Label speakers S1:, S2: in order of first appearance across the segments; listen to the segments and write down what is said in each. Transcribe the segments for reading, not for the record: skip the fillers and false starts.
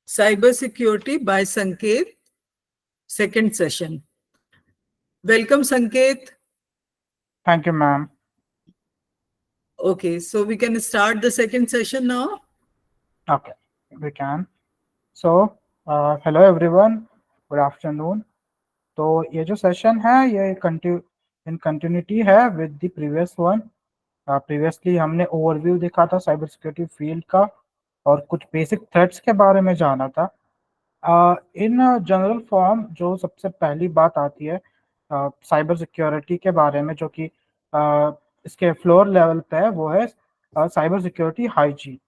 S1: Cybersecurity by Sanket, second session. Welcome, Sanket.
S2: Thank you, ma'am.
S1: Okay, so we can start the second session now.
S2: Okay, we can. So, hello everyone. Good afternoon. तो ये जो session है ये इन continuity है with the previous one. Previously हमने overview देखा था cyber security field का और कुछ बेसिक थ्रेट्स के बारे में जाना था. इन जनरल फॉर्म जो सबसे पहली बात आती है साइबर सिक्योरिटी के बारे में जो कि इसके फ्लोर लेवल पे है वो है साइबर सिक्योरिटी हाइजीन.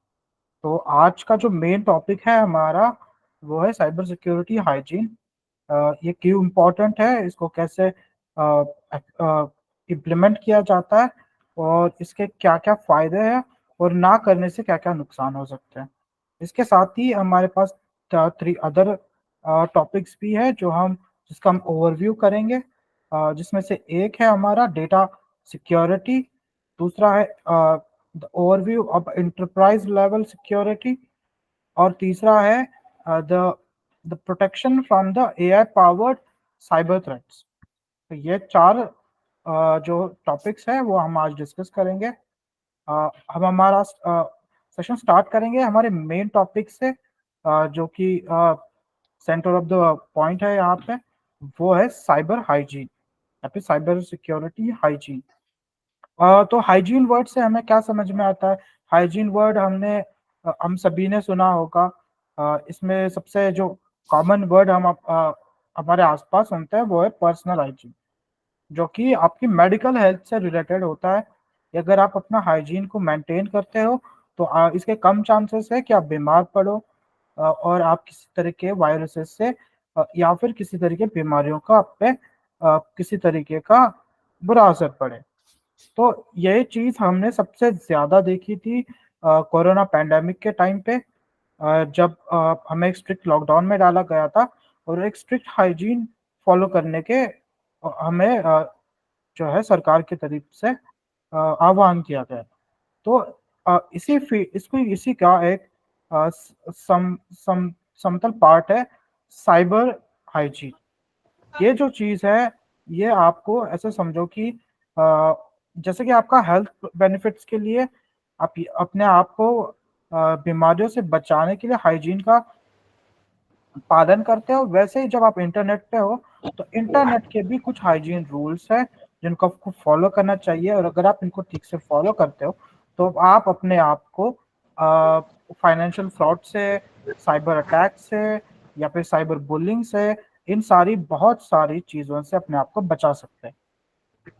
S2: तो आज का जो मेन टॉपिक है हमारा वो है साइबर सिक्योरिटी हाइजीन. ये क्यों इम्पोर्टेंट है, इसको कैसे इम्प्लीमेंट किया जाता है और इसके क्या क्या फायदे हैं और ना करने से क्या क्या नुकसान हो सकते हैं. इसके साथ ही हमारे पास 3 अदर टॉपिक्स भी है जिसका हम ओवरव्यू करेंगे. जिसमें से एक है हमारा डेटा सिक्योरिटी, दूसरा है the overview of enterprise level security और तीसरा है the protection from the AI powered cyber threats. तो ये 4 जो टॉपिक्स है वो हम आज डिस्कस करेंगे. हम हमारा सेशन स्टार्ट करेंगे हमारे मेन टॉपिक से जो कि सेंटर ऑफ द पॉइंट है यहाँ पे, वो है साइबर हाइजीन या फिर साइबर सिक्योरिटी हाइजीन. तो हाइजीन वर्ड से हमें क्या समझ में आता है. हाइजीन वर्ड हम सभी ने सुना होगा. इसमें सबसे जो कॉमन वर्ड हमारे आसपास सुनते हैं वो है पर्सनल हाइजीन, जो कि आपकी मेडिकल हेल्थ से रिलेटेड होता है. अगर आप अपना हाइजीन को मेंटेन करते हो तो इसके कम चांसेस है कि आप बीमार पड़ो और आप किसी तरह के वायरसेस से या फिर किसी तरह के बीमारियों का आप पे किसी तरीके का बुरा असर पड़े. तो यही चीज हमने सबसे ज्यादा देखी थी कोरोना पैंडेमिक के टाइम पे, जब हमें एक स्ट्रिक्ट लॉकडाउन में डाला गया था और एक स्ट्रिक्ट हाइजीन फॉलो करने के हमें जो है सरकार की तरफ से आह्वान किया गया. तो इसी का एक समतल पार्ट है साइबर हाइजीन. ये जो चीज है ये आपको ऐसे समझो कि जैसे कि आपका हेल्थ बेनिफिट्स के लिए आप अपने आप को बीमारियों से बचाने के लिए हाइजीन का पालन करते हो, वैसे ही जब आप इंटरनेट पे हो तो इंटरनेट के भी कुछ हाइजीन रूल्स है जिनको आपको फॉलो करना चाहिए. और अगर आप इनको ठीक से फॉलो करते हो तो आप अपने आप को फाइनेंशियल फ्रॉड से, साइबर अटैक से या फिर साइबर बुलिंग से, इन बहुत सारी चीजों से अपने आप को बचा सकते हैं.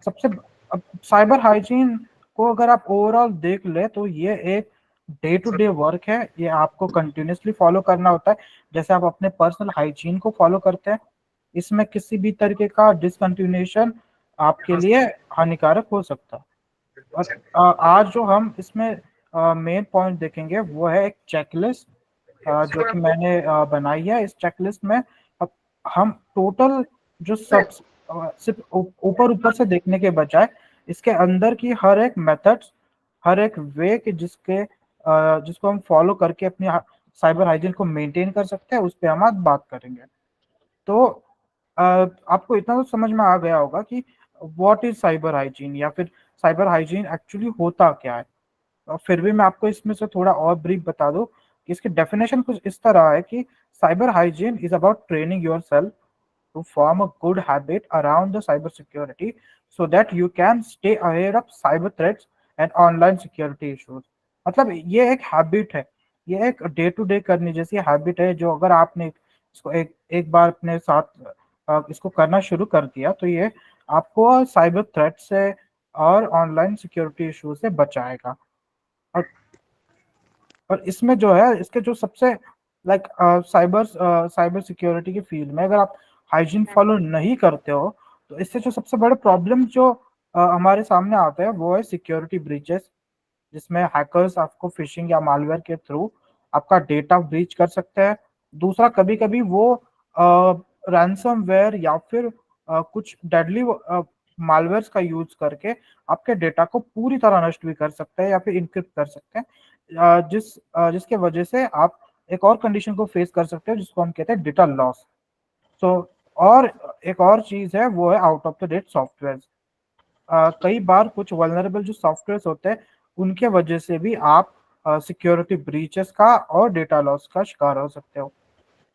S2: सबसे अब साइबर हाइजीन को अगर आप ओवरऑल देख ले तो ये एक डे टू डे वर्क है. ये आपको कंटिन्यूसली फॉलो करना होता है जैसे आप अपने पर्सनल हाइजीन को फॉलो करते हैं. इसमें किसी भी तरीके का डिसकंटिन्यूएशन आपके लिए हानिकारक हो सकता है. और आज जो हम इसमें मेन पॉइंट देखेंगे वो है एक चेकलिस्ट जो कि मैंने बनाई है. इस चेकलिस्ट में अब हम टोटल जो सब सिर्फ ऊपर ऊपर से देखने के बजाय इसके अंदर की हर एक मेथड्स, हर एक वे के जिसको हम फॉलो करके अपनी साइबर हाइजीन को मेंटेन कर सकते हैं उस पर हम आज बात करेंगे. तो आपको इतना तो समझ में आ गया होगा कि व्हाट इज साइबर हाइजीन या फिर साइबर हाइजीन एक्चुअली होता क्या है. और फिर भी मैं आपको इसमें से थोड़ा और ब्रीफ बता दूं कि इसकी डेफिनेशन कुछ इस तरह है कि cyber hygiene is about training yourself to form a good habit around the cyber security so that you can stay ahead of cyber threats and online security issues. मतलब ये एक हैबिट है, ये एक डे टू डे करने जैसी habit है जो अगर आपने इसको एक बार अपने साथ इसको करना शुरू कर दिया तो ये आपको साइबर थ्रेट से और ऑनलाइन सिक्योरिटी इशू से बचाएगा. और और इसमें जो है इसके जो सबसे लाइक साइबर सिक्योरिटी की फील्ड में अगर आप हाइजीन फॉलो नहीं करते हो तो इससे जो सबसे बड़े प्रॉब्लम जो हमारे सामने आते हैं वो है सिक्योरिटी ब्रीचेस, जिसमें हैकर्स आपको फिशिंग या मालवेयर के थ्रू आपका डेटा ब्रीच कर सकते हैं. दूसरा, कभी कभी वो रैंसमवेयर या फिर कुछ डेडली मालवेयर्स का यूज करके आपके डेटा को पूरी तरह नष्ट भी कर सकते हैं या फिर इनक्रिप्ट कर सकते हैं, जिसके वजह से आप एक और कंडीशन को फेस कर सकते हो जिसको हम कहते हैं डेटा लॉस। सो और एक और चीज है वो है out of the date software. कई बार कुछ वल्नरेबल जो सॉफ्टवेयर होते हैं उनके वजह से भी आप सिक्योरिटी ब्रीचेस का और डेटा लॉस का शिकार हो सकते हो।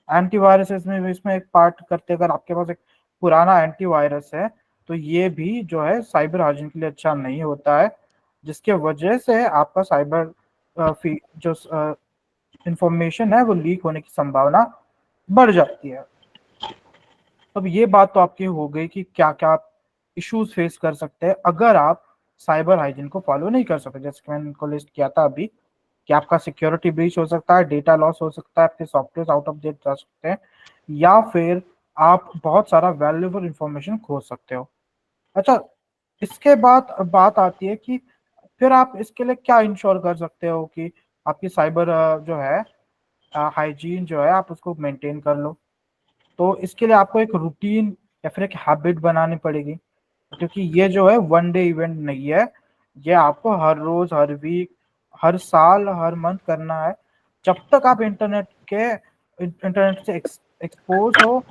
S2: एंटीवायरस इसमें एक पार्ट करते हैं। अगर आपके पास एक पुराना एंटीवायरस है तो ये भी जो है साइबर हाइजीन के लिए अच्छा नहीं होता है, जिसके वजह से आपका साइबर जो इंफॉर्मेशन है वो लीक होने की संभावना बढ़ जाती है। अब ये बात तो आपकी हो गई कि क्या क्या आप इश्यूज फेस कर सकते हैं अगर आप साइबर हाइजीन को फॉलो नहीं कर सकते, जैसे कि मैंने इनको लिस्ट किया था अभी, कि आपका सिक्योरिटी ब्रीच हो सकता है, डेटा लॉस हो सकता है, आपके सॉफ्टवेयर आउट ऑफ डेट जा सकते हैं, या फिर आप बहुत सारा वैल्यूएबल इंफॉर्मेशन खो सकते हो। अच्छा, इसके बाद बात आती है कि फिर आप इसके लिए क्या इंश्योर कर सकते हो कि आपकी साइबर जो है हाइजीन जो है आप उसको मेंटेन कर लो। तो इसके लिए आपको एक रूटीन या फिर एक हैबिट बनानी पड़ेगी, क्योंकि ये जो है वन डे इवेंट नहीं है, ये आपको हर रोज, हर वीक, हर साल, हर मंथ करना है। जब तक आप इंटरनेट से एक्सपोज हो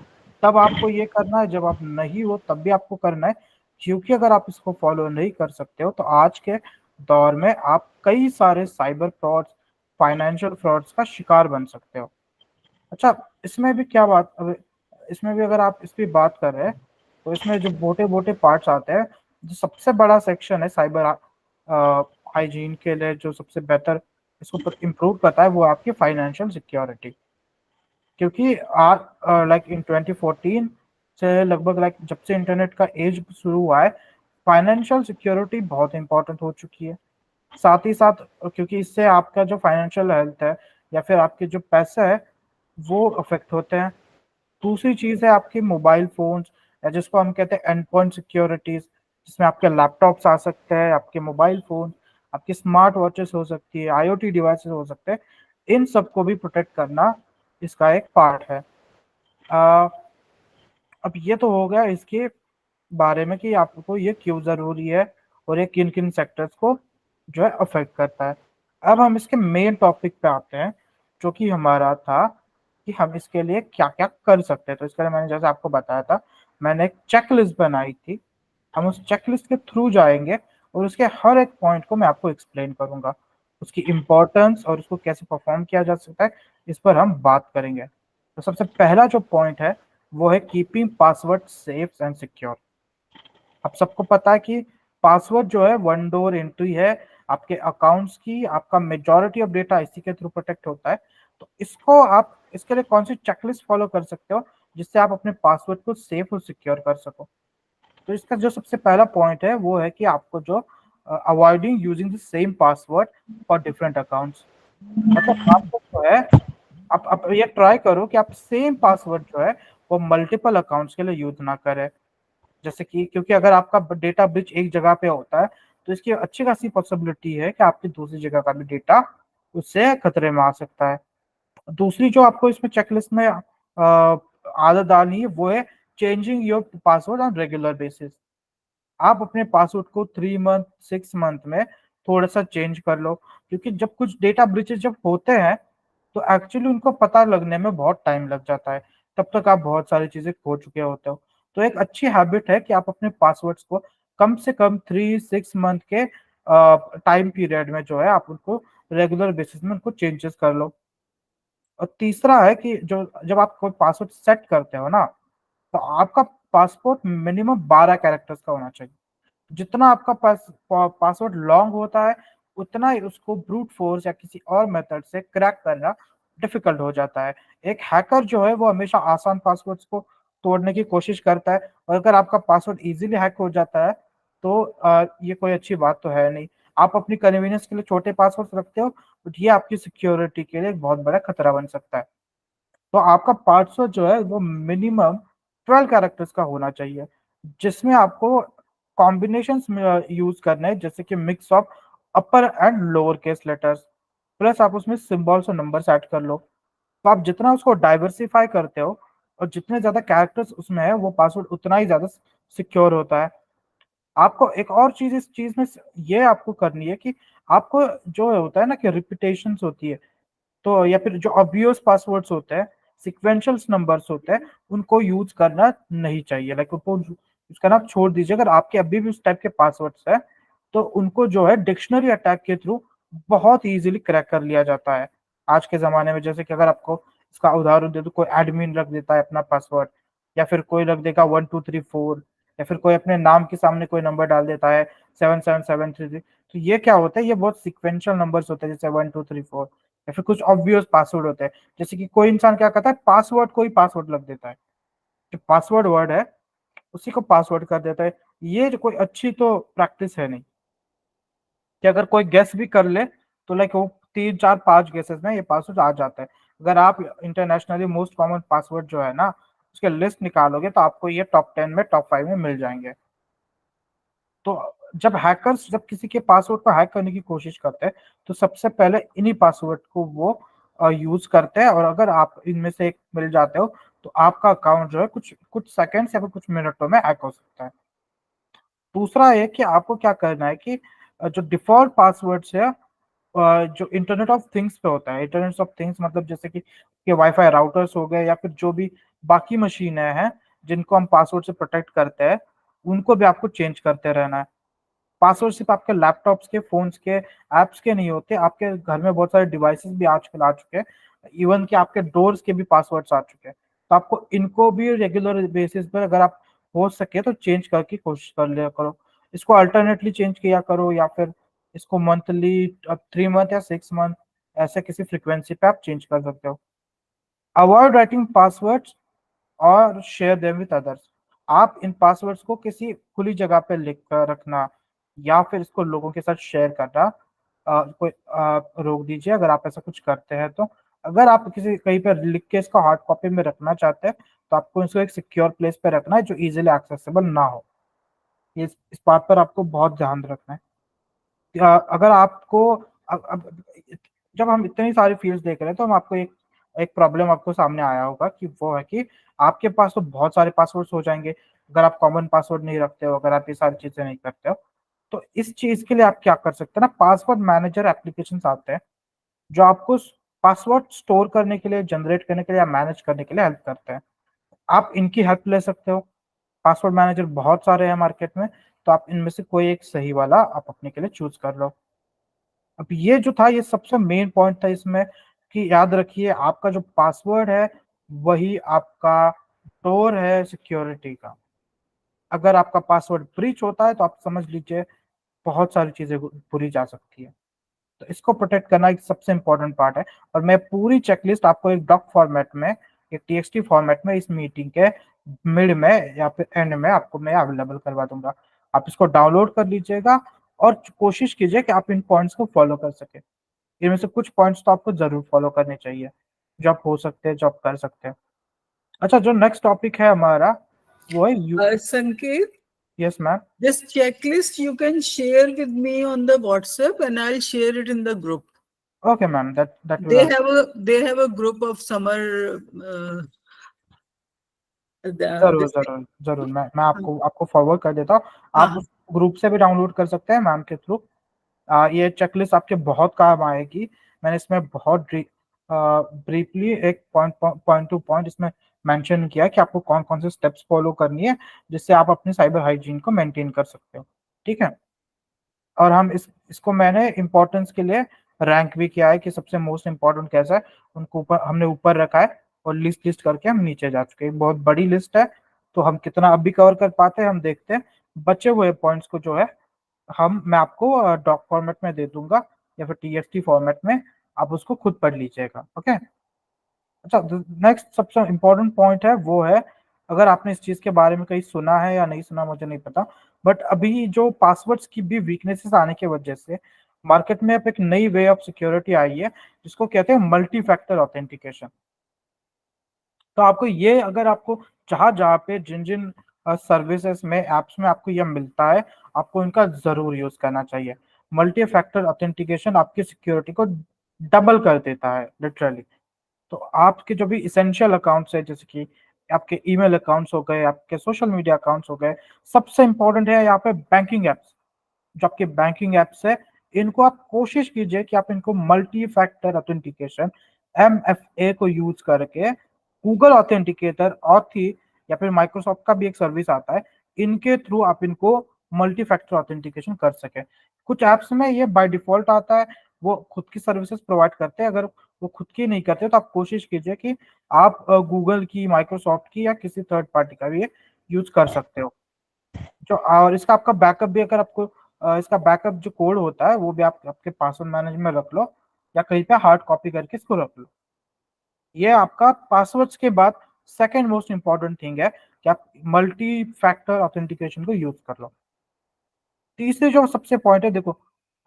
S2: तब आपको ये करना है, जब आप नहीं हो तब भी आपको करना है, क्योंकि अगर आप इसको फॉलो नहीं कर सकते हो तो आज के दौर में आप कई सारे साइबर फ्रॉड्स, फाइनेंशियल फ्रॉड्स का शिकार बन सकते हो। अच्छा, इसमें भी क्या बात, अब इसमें भी अगर आप इस पे बात कर रहे हैं तो इसमें जो मोटे मोटे पार्ट्स आते हैं, जो सबसे बड़ा सेक्शन है साइबर हाइजीन के लिए, जो सबसे बेहतर इसको इम्प्रूव करता है वो आपकी फाइनेंशियल सिक्योरिटी। क्योंकि लाइक इन 2014 से लगभग लाइक जब से इंटरनेट का एज शुरू हुआ है, फाइनेंशियल सिक्योरिटी बहुत इंपॉर्टेंट हो चुकी है। साथ ही साथ क्योंकि इससे आपका जो फाइनेंशियल हेल्थ है या फिर आपके जो पैसे है वो अफेक्ट होते हैं। दूसरी चीज है आपके मोबाइल फोन्स, या जिसको हम कहते हैं एंड पॉइंट सिक्योरिटीज, जिसमें आपके लैपटॉप्स आ सकते हैं, आपके मोबाइल फोन, आपकी स्मार्ट वॉचेस हो सकती है, आईओटी डिवाइसेस हो सकते हैं। इन सबको भी प्रोटेक्ट करना इसका एक पार्ट है। अ, अब ये तो हो गया इसके बारे में कि आपको ये क्यों जरूरी है और ये किन किन सेक्टर्स को जो है अफेक्ट करता है। अब हम इसके मेन टॉपिक पे आते हैं, जो कि हमारा था कि हम इसके लिए क्या क्या कर सकते हैं। तो इसके लिए मैंने जैसे आपको बताया था, मैंने एक चेकलिस्ट बनाई थी। हम उस चेकलिस्ट के थ्रू जाएंगे और उसके हर एक पॉइंट को मैं आपको एक्सप्लेन करूंगा, उसकी इम्पोर्टेंस और उसको कैसे परफॉर्म किया जा सकता है, इस पर हम बात करेंगे। तो सबसे पहला जो पॉइंट है वो है keeping password safe and secure. आप सबको पता है कि पासवर्ड जो है वन डोर एंट्री है आपके अकाउंट्स की, आपका मेजॉरिटी ऑफ डेटा इसी के थ्रू प्रोटेक्ट होता है। तो इसको आप इसके लिए कौन सी चेकलिस्ट फॉलो कर सकते हो जिससे आप अपने पासवर्ड को सेफ और सिक्योर कर सको। तो इसका जो सबसे पहला पॉइंट है वो है कि आपको जो avoiding using the same password for different accounts. मतलब आपको जो है आप ये ट्राई करो कि आप सेम पासवर्ड जो है वो मल्टीपल अकाउंट्स के लिए यूज ना करें। जैसे कि क्योंकि अगर आपका डेटा ब्रिच एक जगह पे होता है तो इसकी अच्छी खासी पॉसिबिलिटी है कि आपकी दूसरी जगह का भी डेटा उससे खतरे में आ सकता है। दूसरी जो आपको इसमें चेकलिस्ट में आदत डालनी है वो है changing your password on regular basis. आप अपने पासवर्ड को 3 मंथ 6 मंथ में थोड़ा सा चेंज कर लो, क्योंकि जब कुछ डेटा ब्रीचेस जब होते हैं तो एक्चुअली उनको पता लगने में बहुत टाइम लग जाता है, तब तक आप बहुत सारी चीजें खो चुके होते हो। तो एक अच्छी हैबिट है कि आप अपने पासवर्ड्स को कम से कम 3 6 मंथ के टाइम पीरियड में जो है आप उनको रेगुलर बेसिस में उनको चेंजेस कर लो। और तीसरा है कि जो जब आप कोई पासवर्ड सेट करते हो ना, तो आपका पासपोर्ट मिनिमम 12 कैरेक्टर्स का होना चाहिए। जितना आपका पासवर्ड लॉन्ग होता है उतना ही उसको ब्रूट फोर्स या किसी और मेथड से क्रैक करना डिफिकल्ट हो जाता है। एक हैकर जो है वो हमेशा आसान पासवर्ड्स को तोड़ने की कोशिश करता है, और अगर आपका पासवर्ड इजीली हैक हो जाता है तो ये कोई अच्छी बात तो है नहीं। आप अपनी कन्वीनियंस के लिए छोटे पासवर्ड रखते हो, बट ये आपकी सिक्योरिटी के लिए एक बहुत बड़ा खतरा बन सकता है। तो आपका पासवर्ड जो है वो मिनिमम 12 कैरेक्टर्स का होना चाहिए, जिसमें आपको कॉम्बिनेशन यूज करने हैं, जैसे कि mix of upper and lower case letters, plus आप उसमें सिंबल्स और नंबर्स ऐड कर लो। तो आप जितना उसको डाइवर्सिफाई करते हो और जितने ज्यादा कैरेक्टर्स उसमें है वो पासवर्ड उतना ही ज्यादा सिक्योर होता है। आपको एक और चीज इस चीज में ये आपको करनी है कि आपको जो होता है ना कि रिपीटेशंस होती है, तो या फिर जो ऑब्वियस पासवर्ड्स होते हैं, सिक्वेंशियल नंबर्स होते हैं, उनको यूज करना नहीं चाहिए। लाइक उनको यूज करना आप छोड़ दीजिए। अगर आपके अभी भी उस टाइप के पासवर्ड्स है तो उनको जो है डिक्शनरी अटैक के थ्रू बहुत इजीली क्रैक कर लिया जाता है आज के जमाने में। जैसे कि अगर आपको इसका उदाहरण दे तो कोई एडमिन रख देता है अपना पासवर्ड, या फिर कोई रख देगा 1234, या फिर कोई अपने नाम के सामने कोई नंबर डाल देता है 77733। तो ये क्या होता है, ये बहुत सिक्वेंशियल नंबर्स होते हैं, जैसे 1234, या फिर कुछ ऑब्वियस पासवर्ड होते हैं। जैसे कि कोई इंसान क्या करता है, पासवर्ड को ही पासवर्ड लग देता है, जो पासवर्ड वर्ड है उसी को पासवर्ड कर देता है। ये जो कोई अच्छी तो प्रैक्टिस है नहीं, कि अगर कोई गेस भी कर ले तो लाइक वो 3 4 5 गेसेस में ये पासवर्ड आ जाता है। अगर आप इंटरनेशनली मोस्ट कॉमन पासवर्ड जो है ना उसके लिस्ट निकालोगे तो आपको ये टॉप 10 में, टॉप 5 में मिल जाएंगे। तो जब हैकर्स जब किसी के पासवर्ड को हैक करने की कोशिश करते हैं तो सबसे पहले इन्हीं पासवर्ड को वो यूज करते हैं, और अगर आप इनमें से एक मिल जाते हो तो आपका अकाउंट जो है कुछ कुछ सेकंड्स या फिर कुछ मिनटों में हैक हो सकता है। दूसरा है कि आपको क्या करना है कि जो डिफॉल्ट पासवर्ड्स है जो इंटरनेट ऑफ थिंग्स पे होता है, इंटरनेट ऑफ थिंग्स मतलब जैसे कि वाईफाई राउटर्स हो गए या फिर जो भी बाकी मशीनें हैं जिनको हम पासवर्ड से प्रोटेक्ट करते हैं, उनको भी आपको चेंज करते रहना है। पासवर्ड सिर्फ आपके लैपटॉप्स के, फोन्स के, एप्स के नहीं होते, आपके घर में बहुत सारे डिवाइसेस भी आजकल आ चुके हैं, इवन कि आपके डोर्स के भी पासवर्ड्स आ चुके हैं। तो आपको इनको भी रेगुलर बेसिस पर अगर आप हो सके तो चेंज करके कोशिश कर लिया करो। इसको अल्टरनेटली चेंज किया करो, या फिर इसको मंथली 3 मंथ या 6 मंथ ऐसे किसी फ्रिक्वेंसी पे आप चेंज कर सकते हो। अवॉइड राइटिंग पासवर्ड्स और शेयर देम विद अदर्स। आप इन पासवर्ड्स को किसी खुली जगह पे लिख कर रखना या फिर इसको लोगों के साथ शेयर करना कोई रोक दीजिए अगर आप ऐसा कुछ करते हैं तो। अगर आप किसी कहीं पर लिख के इसको हार्ड कॉपी में रखना चाहते हैं तो आपको इसको एक सिक्योर प्लेस पे रखना है जो इजीली एक्सेसिबल ना हो। इस बात पर आपको बहुत ध्यान रखना है। अगर आपको अब जब हम इतनी सारी फील्ड्स देख रहे हैं तो हम आपको एक एक प्रॉब्लम आपको सामने आया होगा कि वो है कि आपके पास तो बहुत सारे पासवर्ड्स हो जाएंगे अगर आप कॉमन पासवर्ड नहीं रखते हो, अगर आप ये सारी चीजें नहीं करते हो। तो इस चीज के लिए आप क्या कर सकते हैं ना, पासवर्ड मैनेजर एप्लीकेशन आते हैं जो आपको पासवर्ड स्टोर करने के लिए, जनरेट करने के लिए या मैनेज करने के लिए हेल्प करते हैं। आप इनकी हेल्प ले सकते हो। पासवर्ड मैनेजर बहुत सारे हैं मार्केट में, तो आप इनमें से कोई एक सही वाला आप अपने के लिए चूज कर लो। अब ये जो था ये सबसे मेन पॉइंट था इसमें, कि याद रखिए आपका जो पासवर्ड है वही आपका डोर है सिक्योरिटी का। अगर आपका पासवर्ड ब्रीच होता है तो आप समझ लीजिए बहुत सारी चीजें बुरी जा सकती है। तो इसको प्रोटेक्ट करना एक सबसे इंपॉर्टेंट पार्ट है। और मैं पूरी चेकलिस्ट आपको एक डॉक फॉर्मेट में, एक टीएक्सटी फॉर्मेट में इस मीटिंग के मिड में या फिर एंड में आपको मैं अवेलेबल करवा दूंगा। आप इसको डाउनलोड कर लीजिएगा और कोशिश कीजिए कि आप इन पॉइंट्स को फॉलो कर सके। इनमें से कुछ पॉइंट्स तो आपको जरूर फॉलो करने चाहिए जो आप हो सकते हैं, जो आप कर सकते हैं। अच्छा, जो नेक्स्ट टॉपिक है हमारा वो है
S1: Sanket,
S2: yes ma'am.
S1: this checklist you can share with me on the WhatsApp and I'll share it in the group.
S2: Okay ma'am, that
S1: They have a group of summer
S2: जरूर जरूर जरूर, मैं आपको forward कर देता हूँ। आप उस ग्रुप से भी डाउनलोड कर सकते हैं मैम के थ्रू। ये चेकलिस्ट आपके बहुत काम आएगी। मैंने इसमें बहुत ब्रीफली एक पॉइंट टू पॉइंट इसमें मेंशन किया है कि आपको कौन कौन से स्टेप्स फॉलो करनी है जिससे आप अपने साइबर हाइजीन को मेंटेन कर सकते हो। ठीक है। और हम इसको मैंने इम्पोर्टेंस के लिए रैंक भी किया है कि सबसे मोस्ट इम्पोर्टेंट कैसा है, उनको ऊपर हमने ऊपर रखा है और लिस्ट लिस्ट करके हम नीचे जा चुके हैं। बहुत बड़ी लिस्ट है तो हम कितना अब भी कवर कर पाते हैं हम देखते हैं। बचे हुए पॉइंट्स को जो है मैं आपको डॉक फॉर्मेट में दे दूंगा या फिर टीएक्सटी फॉर्मेट में, आप उसको खुद पढ़ लीजिएगा। ओके। अच्छा, नेक्स्ट सबसे इम्पोर्टेंट पॉइंट है वो है, अगर आपने इस चीज के बारे में कहीं सुना है या नहीं सुना मुझे नहीं पता, बट अभी जो पासवर्ड्स की भी वीकनेसेस आने की वजह से मार्केट में अब एक नई वे ऑफ सिक्योरिटी आई है जिसको कहते हैं मल्टी फैक्टर ऑथेंटिकेशन। तो आपको ये, अगर आपको जहां जहां पे जिन जिन सर्विसेज में, एप्स में आपको यह मिलता है, आपको इनका जरूर यूज करना चाहिए। मल्टी फैक्टर ऑथेंटिकेशन आपकी सिक्योरिटी को डबल कर देता है लिटरली। तो आपके जो भी इसेंशियल अकाउंट्स है, जैसे कि आपके ईमेल अकाउंट्स हो गए, आपके सोशल मीडिया अकाउंट्स हो गए, सबसे इंपॉर्टेंट है यहाँ पे बैंकिंग एप्स। जो आपके बैंकिंग एप्स है इनको आप कोशिश कीजिए कि आप इनको मल्टी फैक्टर ऑथेंटिकेशन MFA को यूज करके गूगल ऑथेंटिकेटर, ऑथी या फिर माइक्रोसॉफ्ट का भी एक सर्विस आता है, इनके थ्रू आप इनको मल्टी फैक्टर ऑथेंटिकेशन कर सके। कुछ ऐप्स में ये बाय डिफॉल्ट आता है, वो खुद की सर्विसेज प्रोवाइड करते हैं। अगर वो खुद की नहीं करते तो आप कोशिश कीजिए कि आप गूगल की, माइक्रोसॉफ्ट की या किसी थर्ड पार्टी का भी ये यूज कर सकते हो। जो और इसका आपका बैकअप भी, अगर आपको इसका बैकअप जो कोड होता है वो भी आप आपके पासवर्ड मैनेजर में रख लो या कहीं पे हार्ड कॉपी करके इसको रख लो। ये आपका पासवर्ड्स के बाद सेकंड मोस्ट इंपॉर्टेंट थिंग है कि आप मल्टी फैक्टर ऑथेंटिकेशन को यूज कर लो। तीसरे जो सबसे पॉइंट है, देखो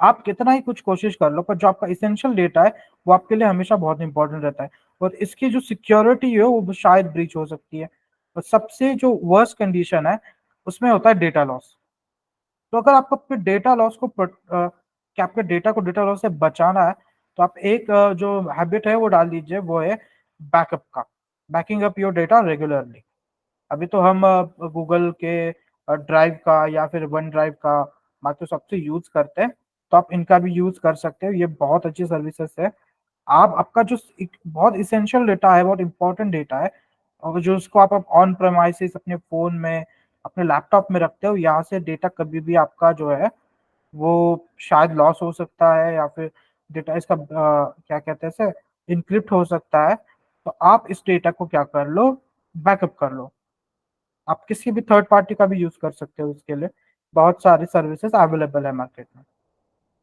S2: आप कितना ही कुछ कोशिश कर लो, पर जो आपका इसेंशियल डेटा है वो आपके लिए हमेशा बहुत इंपॉर्टेंट रहता है, और इसकी जो सिक्योरिटी है वो शायद ब्रीच हो सकती है। और सबसे जो वर्स्ट कंडीशन है उसमें होता है डेटा लॉस। तो अगर आपको अपने डेटा लॉस को कि आपके डेटा को डेटा लॉस से बचाना है, तो आप एक जो हैबिट है वो डाल दीजिए, वो है बैकअप का, banking up your data regularly. अभी तो हम गूगल के ड्राइव का या फिर वन ड्राइव का, माइक्रोसॉफ्ट से यूज करते हैं, तो आप इनका भी यूज कर सकते हो। ये बहुत अच्छी सर्विसेज है। आप आपका जो बहुत इसेंशियल डेटा है, बहुत इंपॉर्टेंट डेटा है, और जो उसको आप ऑन प्रेमाइसिस अपने फोन में, अपने लैपटॉप में रखते हो, यहाँ से डेटा कभी भी आपका जो है वो शायद लॉस हो सकता है, या फिर डेटा इसका क्या कहते हैं इसे, इनक्रिप्ट हो सकता है। तो आप इस डेटा को क्या कर लो, बैकअप कर लो। आप किसी भी थर्ड पार्टी का भी यूज कर सकते हो इसके लिए, बहुत सारी सर्विसेज अवेलेबल है मार्केट में।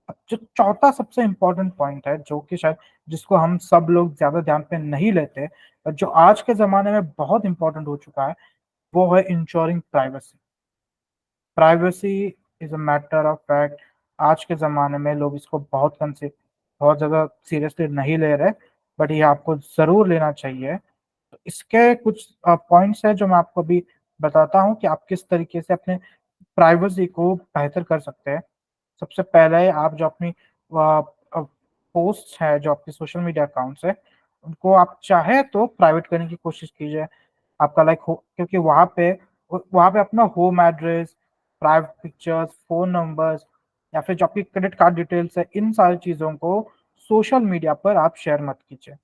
S2: अब जो चौथा सबसे इम्पोर्टेंट पॉइंट है, जो कि शायद जिसको हम सब लोग ज्यादा ध्यान पे नहीं लेते, और जो आज के जमाने में बहुत इंपॉर्टेंट हो चुका है, वो है ensuring privacy. Privacy is a matter of fact. आज के ज़माने में लोग इसको बहुत ज़्यादा सीरियसली नहीं ले रहे, बट ये आपको ज़रूर लेना चाहिए। तो इसके कुछ पॉइंट्स हैं जो मैं आपको अभी बताता हूँ कि आप किस तरीके से अपने प्राइवेसी को बेहतर कर सकते हैं। सबसे पहले आप जो अपनी पोस्ट है, जो आपके सोशल मीडिया अकाउंट्स है, उनको आप चाहे तो प्राइवेट करने की कोशिश कीजिए। आपका लाइक हो, क्योंकि वहाँ पे अपना home address, private pictures, phone numbers या फिर जो आपकी क्रेडिट कार्ड डिटेल्स है, इन सारी चीज़ों को सोशल मीडिया पर आप शेयर मत कीजिए।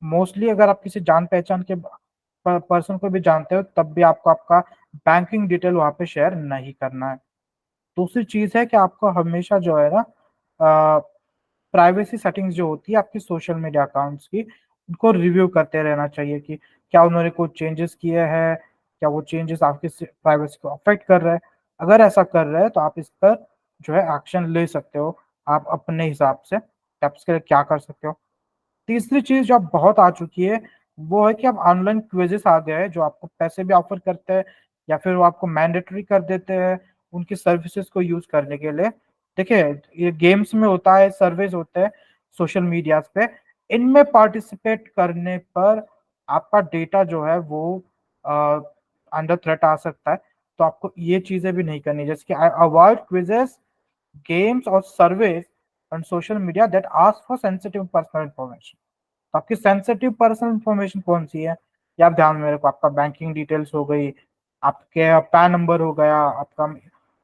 S2: मोस्टली अगर आप किसी जान पहचान के पर्सन को भी जानते हो, तब भी आपको आपका बैंकिंग डिटेल वहाँ पे शेयर नहीं करना है। दूसरी चीज़ है कि आपको हमेशा जो है ना, प्राइवेसी सेटिंग्स जो होती है आपकी सोशल मीडिया अकाउंट्स की, उनको रिव्यू करते रहना चाहिए कि क्या उन्होंने कोई चेंजेस किए हैं, क्या वो चेंजेस आपकी प्राइवेसी को अफेक्ट कर रहे हैं। अगर ऐसा कर रहे हैं तो आप इस पर जो है एक्शन ले सकते हो, आप अपने हिसाब से कि आप इसके लिए क्या कर सकते हो। तीसरी चीज जो अब बहुत आ चुकी है, वो है कि अब ऑनलाइन क्विजेस आ गए हैं जो आपको पैसे भी ऑफर करते हैं, या फिर वो आपको मैंडेटरी कर देते हैं उनकी सर्विसेज को यूज करने के लिए। देखिए, ये गेम्स में होता है, सर्वेज होते हैं सोशल मीडिया पे, इनमें पार्टिसिपेट करने पर आपका डेटा जो है वो अंडर थ्रेट आ सकता है। तो आपको ये चीजें भी नहीं करनी, जैसे कि अवॉइड क्विजेस, गेम्स और surveys on social media that ask for sensitive personal information. तो आपकी सेंसिटिव पर्सनल इंफॉर्मेशन कौन सी है, ये आप ध्यान में रखो। आपका बैंकिंग डिटेल्स हो गई, आपके पैन नंबर हो गया, आपका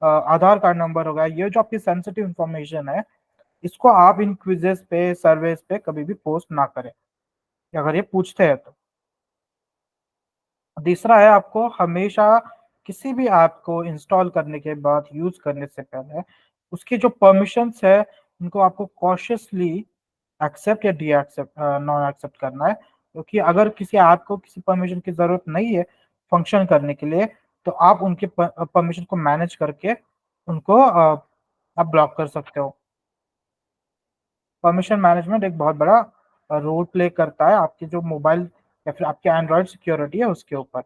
S2: आधार कार्ड नंबर हो गया, ये जो आपकी सेंसिटिव इंफॉर्मेशन है, इसको आप इन क्विजेस पे, सर्वेस पे कभी भी पोस्ट ना करें, अगर ये पूछते हैं तो। तीसरा है, आपको हमेशा किसी भी ऐप को इंस्टॉल करने के बाद, यूज करने से पहले, उसकी जो परमिशंस है उनको आपको कॉशियसली एक्सेप्ट या डी एक्सेप्ट, नॉन एक्सेप्ट करना है। क्योंकि अगर किसी ऐप को किसी परमिशन की जरूरत नहीं है फंक्शन करने के लिए, तो आप उनके परमिशन को मैनेज करके उनको आप ब्लॉक कर सकते हो। परमिशन मैनेजमेंट एक बहुत बड़ा रोल प्ले करता है आपकी जो मोबाइल या फिर आपके एंड्रॉयड सिक्योरिटी है उसके ऊपर।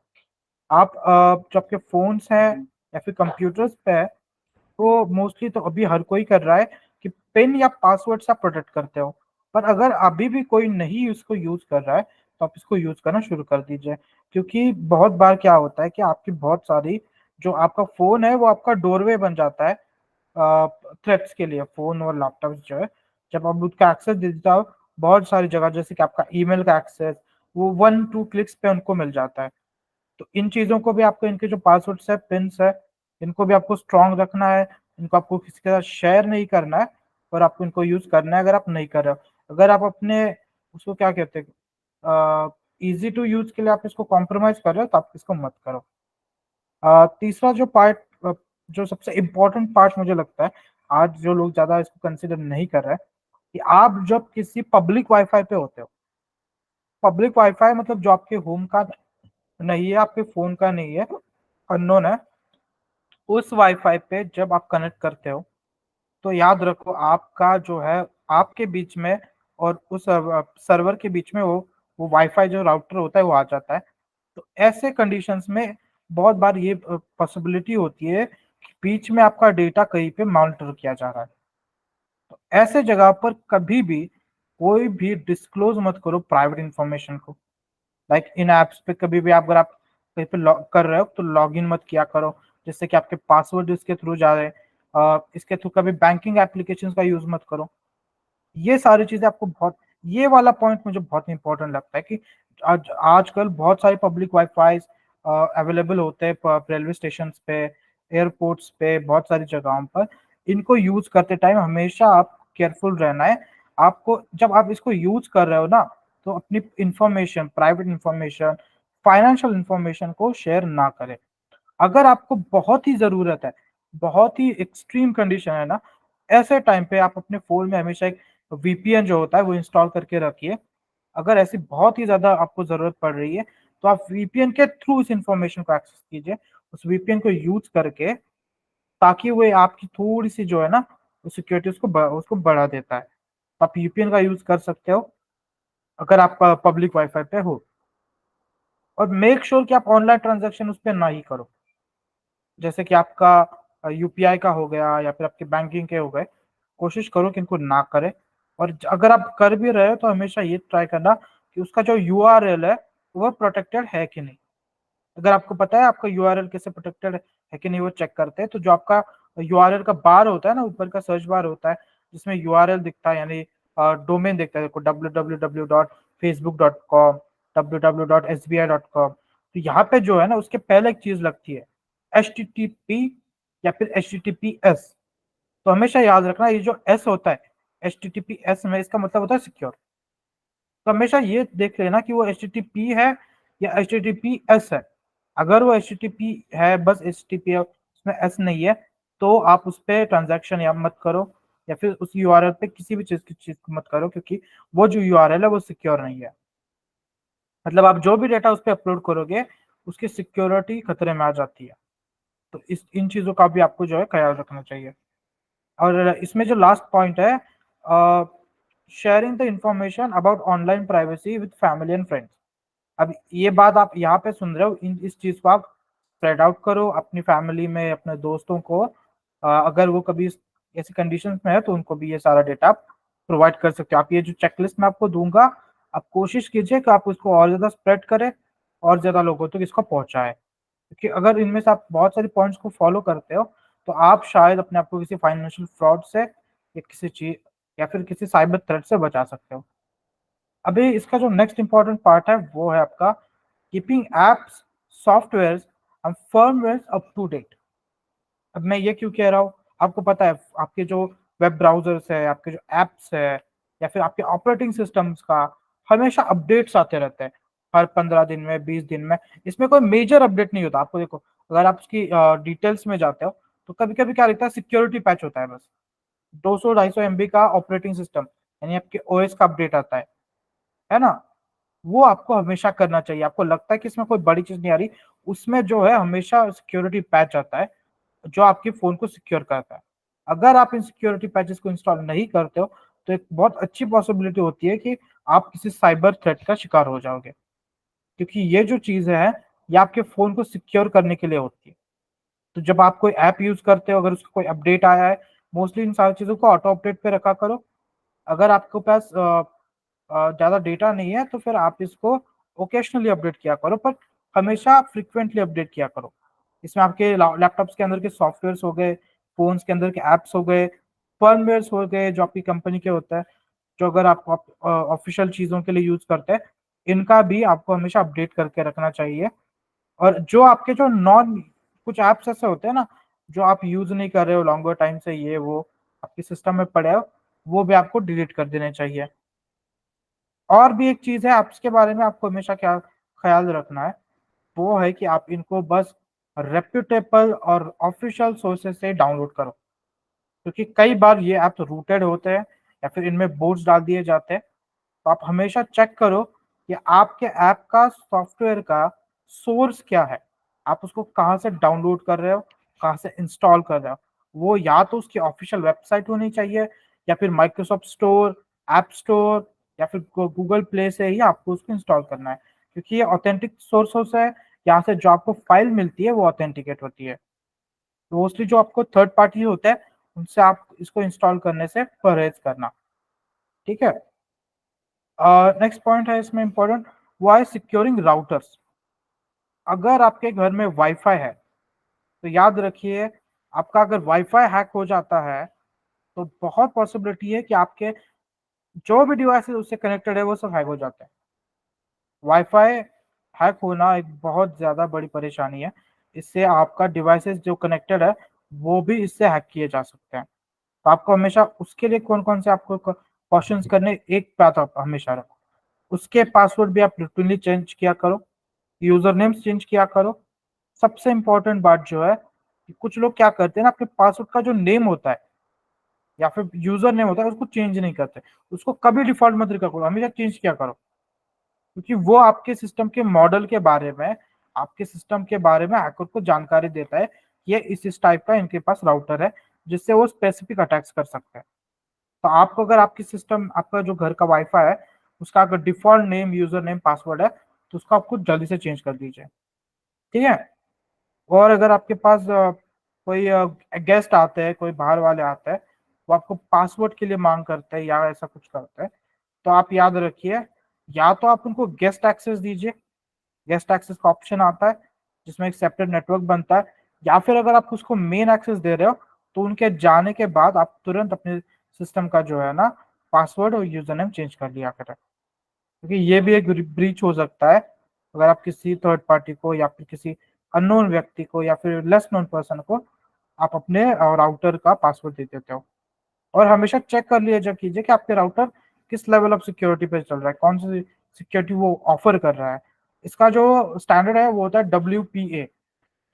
S2: आप जो आपके फोन्स हैं या फिर कंप्यूटर्स पे है, तो मोस्टली तो अभी हर कोई कर रहा है कि पिन या पासवर्ड से आप प्रोटेक्ट करते हो। पर अगर अभी भी कोई नहीं इसको यूज कर रहा है, तो आप इसको यूज करना शुरू कर दीजिए। क्योंकि बहुत बार क्या होता है कि आपकी बहुत सारी, जो आपका फोन है वो आपका डोरवे बन जाता है थ्रेट्स के लिए। फोन और लैपटॉप जो है, जब आप उसका एक्सेस दे देता हो बहुत सारी जगह, जैसे कि आपका ईमेल का एक्सेस, वो 1-2 क्लिक्स पे उनको मिल जाता है। तो इन चीजों को भी आपको, इनके जो पासवर्ड्स है, पिन्स है, इनको भी आपको स्ट्रांग रखना है। इनको आपको किसी के साथ शेयर नहीं करना है, और आपको इनको यूज करना है अगर आप नहीं कर रहे हो। अगर आप अपने उसको क्या कहते हैं, इजी टू यूज के लिए आप इसको कॉम्प्रोमाइज कर रहे हो तो आप इसको मत करो। तीसरा जो पार्ट, जो सबसे इम्पोर्टेंट पार्ट मुझे लगता है, आज जो लोग ज्यादा इसको कंसिडर नहीं कर रहे हैं, कि आप जब किसी पब्लिक वाईफाई पे होते हो, पब्लिक वाईफाई मतलब जो आपके होम का नहीं है, आपके फोन का नहीं है, अननोन है, उस वाईफाई पे जब आप कनेक्ट करते हो तो याद रखो आपका जो है, आपके बीच में और उस सर्वर के बीच में वो वाईफाई जो राउटर होता है वो आ जाता है। तो ऐसे कंडीशंस में बहुत बार ये पॉसिबिलिटी होती है कि बीच में आपका डेटा कहीं पे मॉनिटर किया जा रहा है। तो ऐसे जगह पर कभी भी कोई भी डिस्क्लोज मत करो प्राइवेट इंफॉर्मेशन को। लाइक इन एप्स पे कभी भी आप, अगर आप कहीं पे लॉग कर रहे हो तो लॉग इन मत किया करो, जिससे कि आपके पासवर्ड इसके थ्रू जा रहे हैं। इसके थ्रू कभी बैंकिंग एप्लीकेशंस का यूज मत करो। ये सारी चीजें आपको बहुत, ये वाला पॉइंट मुझे बहुत इंपॉर्टेंट लगता है कि आजकल बहुत सारे पब्लिक वाईफाई अवेलेबल होते हैं रेलवे स्टेशन पे, एयरपोर्ट्स पे, बहुत सारी जगहों पर। इनको यूज करते टाइम हमेशा आप केयरफुल रहना है। आपको जब आप इसको यूज कर रहे हो ना, तो अपनी information, private information, financial information को शेयर ना करें। अगर आपको बहुत ही जरूरत है, बहुत ही एक्सट्रीम कंडीशन है ना, ऐसे टाइम पे आप अपने फोन में हमेशा एक वीपीएन जो होता है वो इंस्टॉल करके रखिए। अगर ऐसी बहुत ही ज्यादा आपको जरूरत पड़ रही है तो आप वीपीएन के थ्रू इस इंफॉर्मेशन को एक्सेस कीजिए, उस वीपीएन को यूज करके, ताकि वो आपकी थोड़ी सी जो है ना सिक्योरिटी उसको बढ़ा देता है। तो आप वीपीएन का यूज कर सकते हो अगर आप पब्लिक वाईफाई पे हो। और मेक श्योर कि आप ऑनलाइन ट्रांजेक्शन उस पर ना ही करो, जैसे कि आपका यूपीआई का हो गया या फिर आपके बैंकिंग के हो गए। कोशिश करो कि इनको ना करें। और अगर आप कर भी रहे हो तो हमेशा ये ट्राई करना कि उसका जो यूआरएल है वो प्रोटेक्टेड है कि नहीं। अगर आपको पता है आपका यूआरएल कैसे प्रोटेक्टेड है कि नहीं, वो चेक करते हैं। तो जो आपका यूआरएल का बार होता है ना, ऊपर का सर्च बार होता है जिसमें यूआरएल दिखता है, यानी डोमेन दिखता है, देखो www.facebook.com, www.sbi.com। तो यहाँ पे जो है ना उसके पहले एक चीज लगती है HTTP या फिर HTTPS। तो हमेशा याद रखना ये जो एस होता है HTTPS में, इसका मतलब होता है सिक्योर। तो हमेशा ये देख लेना कि वो HTTP है या HTTPS है। अगर वो HTTP है, बस HTTP है, उसमें एस नहीं है, तो आप उस पर ट्रांजैक्शन या मत करो, या फिर उस यूआरएल पे किसी भी चीज को मत करो, क्योंकि वो जो यूआरएल है वो सिक्योर नहीं है। मतलब आप जो भी डेटा उस पर अपलोड करोगे उसकी सिक्योरिटी खतरे में आ जाती है। तो इस इन चीजों का भी आपको जो है ख्याल रखना चाहिए। और इसमें जो लास्ट पॉइंट है, sharing the information about online privacy with family and friends. अब ये बात आप यहाँ पे सुन रहे हो, इस चीज को आप स्प्रेड आउट करो अपनी फैमिली में, अपने दोस्तों को। अगर वो कभी ऐसी कंडीशंस में है तो उनको भी ये सारा डेटा आप प्रोवाइड कर सकते हो। आप ये जो चेकलिस्ट मैं आपको दूंगा, आप कोशिश कीजिए कि आप उसको और ज्यादा स्प्रेड करें, और ज्यादा लोगों तक इसको पहुंचाएं। क्योंकि अगर इनमें से आप बहुत सारे पॉइंट्स को फॉलो करते हो तो आप शायद अपने आप को किसी फाइनेंशियल फ्रॉड से या किसी चीज या फिर किसी साइबर थ्रेट से बचा सकते हो। अभी इसका जो नेक्स्ट इंपॉर्टेंट पार्ट है वो है आपका keeping apps, software and firmware up to date. अब मैं ये क्यों कह रहा हूँ, आपको पता है आपके जो वेब ब्राउजर्स है, आपके जो एप्स है, या फिर आपके ऑपरेटिंग सिस्टम्स का हमेशा अपडेट्स आते रहते हैं, हर 15 दिन में, 20 दिन में। इसमें कोई मेजर अपडेट नहीं होता। आपको देखो, अगर आप उसकी डिटेल्स में जाते हो तो कभी कभी क्या लिखता है, सिक्योरिटी पैच होता है बस। 200-250 MB का ऑपरेटिंग सिस्टम, यानी आपके ओएस का अपडेट आता है ना। वो आपको हमेशा करना चाहिए। आपको लगता है कि इसमें कोई बड़ी चीज नहीं आ रही, उसमें जो है हमेशा सिक्योरिटी पैच आता है जो आपके फोन को सिक्योर करता है। अगर आप इन सिक्योरिटी पैचेस को इंस्टॉल नहीं करते हो तो एक बहुत अच्छी पॉसिबिलिटी होती है कि आप किसी साइबर थ्रेट का शिकार हो जाओगे, क्योंकि ये जो चीज है ये आपके फोन को सिक्योर करने के लिए होती है। तो जब आप कोई ऐप यूज करते हो, अगर उसका कोई अपडेट आया है, मोस्टली इन सारी चीजों को ऑटो अपडेट पे रखा करो। अगर आपके पास ज्यादा डेटा नहीं है तो फिर आप इसको ओकेशनली अपडेट किया करो, पर हमेशा फ्रिक्वेंटली अपडेट किया करो। इसमें आपके लैपटॉप्स के अंदर के सॉफ्टवेयर हो गए, फोन्स के अंदर के एप्स हो गए, फर्मवेयर हो गए जो आपकी कंपनी के होता है, जो अगर आप ऑफिशियल चीजों के लिए यूज करते हैं, इनका भी आपको हमेशा अपडेट करके रखना चाहिए। और जो आपके जो नॉन, कुछ ऐप्स ऐसे होते हैं ना जो आप यूज नहीं कर रहे हो लॉन्गर टाइम से, ये वो आपके सिस्टम में पड़े हो, वो भी आपको डिलीट कर देने चाहिए। और भी एक चीज है आप इसके बारे में आपको हमेशा क्या ख्याल रखना है, वो है कि आप इनको बस रेप्यूटेबल और ऑफिशियल सोर्सेज से डाउनलोड करो, क्योंकि कई बार ये ऐप रूटेड होते हैं या फिर इनमें बोट्स डाल दिए जाते हैं। तो आप हमेशा चेक करो कि आपके ऐप का सॉफ्टवेयर का सोर्स क्या है, आप उसको कहाँ से डाउनलोड कर रहे हो, कहाँ से इंस्टॉल कर रहे हो। वो या तो उसकी ऑफिशियल वेबसाइट होनी चाहिए, या फिर माइक्रोसॉफ्ट स्टोर, ऐप स्टोर, या फिर गूगल प्ले से ही आपको उसको इंस्टॉल करना है, क्योंकि ये ऑथेंटिक सोर्स है। यहाँ से जो आपको फाइल मिलती है वो ऑथेंटिकेट होती है। मोस्टली जो आपको थर्ड पार्टी होता है उनसे आप इसको इंस्टॉल करने से परहेज करना। ठीक है। नेक्स्ट पॉइंट है इसमें इंपॉर्टेंट, वो है सिक्योरिंग राउटर्स। अगर आपके घर में वाईफाई है तो याद रखिए, आपका अगर वाईफाई हैक हो जाता है तो बहुत पॉसिबिलिटी है कि आपके जो भी डिवाइसेस उससे कनेक्टेड है वो सब हैक हो जाते हैं। वाईफाई हैक होना एक बहुत ज्यादा बड़ी परेशानी है। इससे आपका डिवाइसेस जो कनेक्टेड है वो भी इससे हैक किए जा सकते हैं। तो आपको हमेशा उसके लिए कौन कौन से आपको क्वेश्चंस करने, एक बात आप हमेशा रखो, उसके पासवर्ड भी आप रूटीनली चेंज किया करो, यूजर नेम्स चेंज किया करो। सबसे इंपॉर्टेंट बात जो है कि कुछ लोग क्या करते हैं ना, आपके पासवर्ड का जो नेम होता है या फिर यूजर नेम होता है उसको चेंज नहीं करते। उसको कभी डिफॉल्ट मत रखा करो, हमेशा चेंज किया करो, क्योंकि वो आपके सिस्टम के मॉडल के बारे में, आपके सिस्टम के बारे में हैकर को जानकारी देता है कि ये इस टाइप का इनके पास राउटर है जिससे वो स्पेसिफिक अटैक्स कर सकते हैं। तो आपको अगर आपकी सिस्टम, आपका जो घर का वाईफाई है उसका अगर default name, user name, password है तो उसको आपको जल्दी से चेंज कर दीजिए। ठीक है। और अगर आपके पास कोई गेस्ट आते हैं, कोई बाहर वाले आते हैं, वो आपको पासवर्ड के लिए मांग करते हैं या ऐसा कुछ करते हैं, तो आप याद रखिए, या तो आप उनको गेस्ट एक्सेस दीजिए, गेस्ट एक्सेस का ऑप्शन आता है जिसमें एक सेपरेट नेटवर्क बनता है, या फिर अगर आप उसको मेन एक्सेस दे रहे हो तो उनके जाने के बाद आप तुरंत अपने सिस्टम का जो है ना पासवर्ड और यूजर नेम चेंज कर लिया करें, क्योंकि ये भी एक ब्रीच हो सकता है अगर आप किसी थर्ड पार्टी को या फिर किसी अननोन व्यक्ति को या फिर लेस नोन पर्सन को आप अपने राउटर का पासवर्ड दे देते हो। और हमेशा चेक कर लिया कीजिए कि आपके राउटर किस लेवल ऑफ सिक्योरिटी पे चल रहा है, कौन सी सिक्योरिटी वो ऑफर कर रहा है। इसका जो स्टैंडर्ड है वो होता है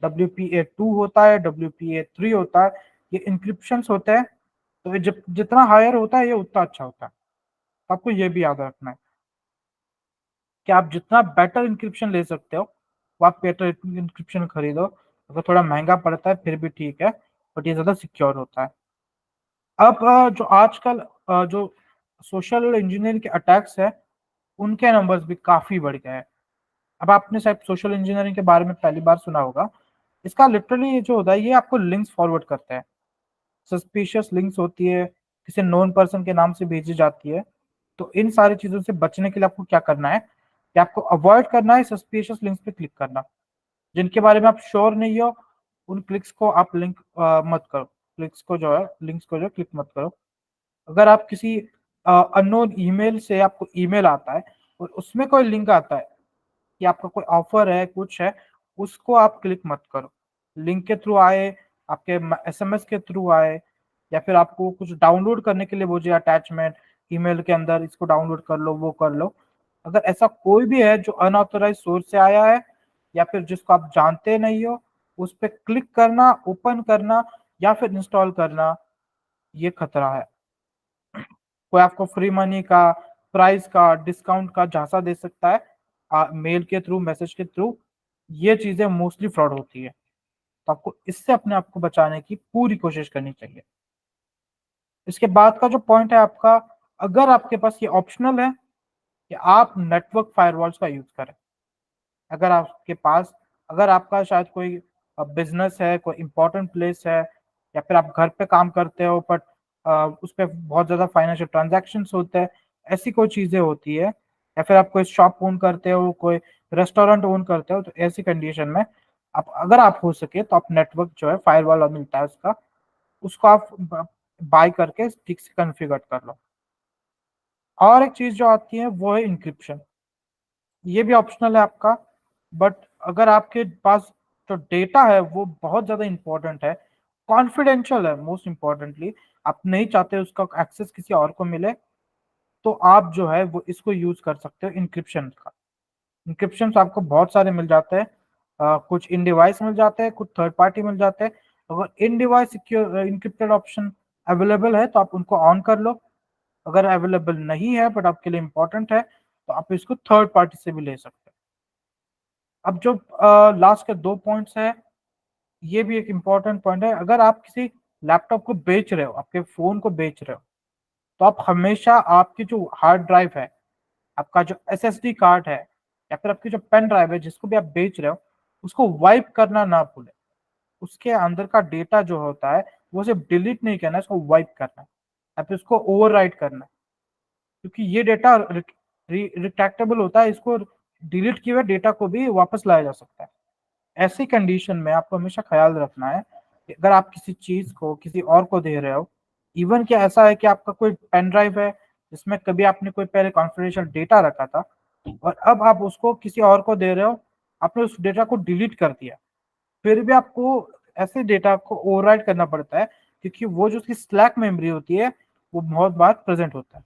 S2: WPA 2 होता है, WPA 3 होता है। ये इंक्रिप्शन होते हैं, तो ये जितना हायर होता है ये उतना अच्छा होता है। तो आपको ये भी याद रखना है कि आप जितना बेटर इंक्रिप्शन ले सकते हो वो आप बेटर इंक्रिप्शन खरीदो। अगर थोड़ा महंगा पड़ता है फिर भी ठीक है, बट ये ज्यादा सिक्योर होता है। अब जो आजकल जो सोशल इंजीनियरिंग के अटैक्स है उनके नंबर्स भी काफी बढ़ गए हैं। अब आपने शायद सोशल इंजीनियरिंग के बारे में पहली बार सुना होगा। इसका लिटरली जो होता है ये आपको लिंक्स फॉरवर्ड करते हैं, सस्पिशियस लिंक्स होती है, किसी नोन पर्सन के नाम से भेजी जाती है। तो इन सारी चीजों से बचने के लिए आपको क्या करना है कि आपको अवॉइड करना है सस्पिशियस लिंक्स पे क्लिक करना। जिनके बारे में आप श्योर नहीं हो उन क्लिक्स को आप लिंक मत करो, क्लिक्स को जो है, लिंक्स को जो क्लिक मत करो। अगर आप किसी अननोन ईमेल से आपको ईमेल आता है और उसमें कोई लिंक आता है कि आपका कोई ऑफर है, कुछ है, उसको आप क्लिक मत करो। लिंक के थ्रू आए, आपके एसएमएस के थ्रू आए, या फिर आपको कुछ डाउनलोड करने के लिए वो जो अटैचमेंट ईमेल के अंदर, इसको डाउनलोड कर लो, वो कर लो, अगर ऐसा कोई भी है जो अनऑथराइज सोर्स से आया है या फिर जिसको आप जानते नहीं हो, उस पर क्लिक करना, ओपन करना या फिर इंस्टॉल करना, ये खतरा है। कोई आपको फ्री मनी का, प्राइस का, डिस्काउंट का झांसा दे सकता है मेल के थ्रू, मैसेज के थ्रू। ये चीजें मोस्टली फ्रॉड होती है, तो आपको इससे अपने आप को बचाने की पूरी कोशिश करनी चाहिए। इसके बाद का जो पॉइंट है आपका, अगर आपके पास ये ऑप्शनल है कि आप नेटवर्क फायरवॉल्स का यूज करें। अगर आपके पास, अगर आपका शायद कोई बिजनेस है, कोई इंपॉर्टेंट प्लेस है, या फिर आप घर पे काम करते हो बट उस पर बहुत ज्यादा फाइनेंशियल ट्रांजैक्शंस होते हैं, ऐसी कोई चीजें होती है, या फिर आप कोई शॉप ओन करते हो, कोई रेस्टोरेंट ओन करते हो, तो ऐसी कंडीशन में आप, अगर आप हो सके तो आप नेटवर्क जो है फायरवॉल मिलता है उसका, उसको आप बाय करके ठीक से कॉन्फ़िगर कर लो। और एक चीज जो आती है वो है इंक्रिप्शन। ये भी ऑप्शनल है आपका, बट अगर आपके पास जो डेटा है वो बहुत ज्यादा इंपॉर्टेंट है, कॉन्फिडेंशियल है, मोस्ट इंपॉर्टेंटली आप नहीं चाहते उसका एक्सेस किसी और को मिले, तो आप जो है वो इसको यूज कर सकते हो इंक्रिप्शन का। इंक्रिप्शन आपको बहुत सारे मिल जाते हैं, कुछ इन डिवाइस मिल जाते हैं, कुछ थर्ड पार्टी मिल जाते हैं। अगर इन device secure encrypted option available है तो आप उनको ऑन कर लो। अगर अवेलेबल नहीं है बट आपके लिए इंपॉर्टेंट है तो आप इसको थर्ड पार्टी से भी ले सकते हैं। अब जो लास्ट के 2 पॉइंट्स है, ये भी एक इम्पॉर्टेंट पॉइंट है। अगर आप किसी लैपटॉप को बेच रहे हो, आपके फोन को बेच रहे हो, तो आप हमेशा आपकी जो हार्ड ड्राइव है, आपका जो एसएसडी कार्ड है, या फिर आपकी जो पेन ड्राइव है जिसको भी आप बेच रहे हो, उसको वाइप करना ना भूलें। उसके अंदर का डेटा जो होता है वो सिर्फ डिलीट नहीं करना है, उसको वाइप करना है या फिर उसको ओवरराइट करना है, क्योंकि ये डेटा रिट्रैक्टेबल होता है। इसको डिलीट किए हुए डेटा को भी वापस लाया जा सकता है। ऐसी कंडीशन में आपको हमेशा ख्याल रखना है कि अगर आप किसी चीज को किसी और को दे रहे हो, इवन क्या ऐसा है कि आपका कोई पेन ड्राइव है जिसमें कभी आपने कोई पहले कॉन्फिडेंशियल डेटा रखा था और अब आप उसको किसी और को दे रहे हो, आपने उस डेटा को डिलीट कर दिया, फिर भी आपको ऐसे डेटा को ओवरराइट करना पड़ता है, क्योंकि वो जो उसकी स्लैक मेमोरी होती है वो बहुत बार प्रेजेंट होता है।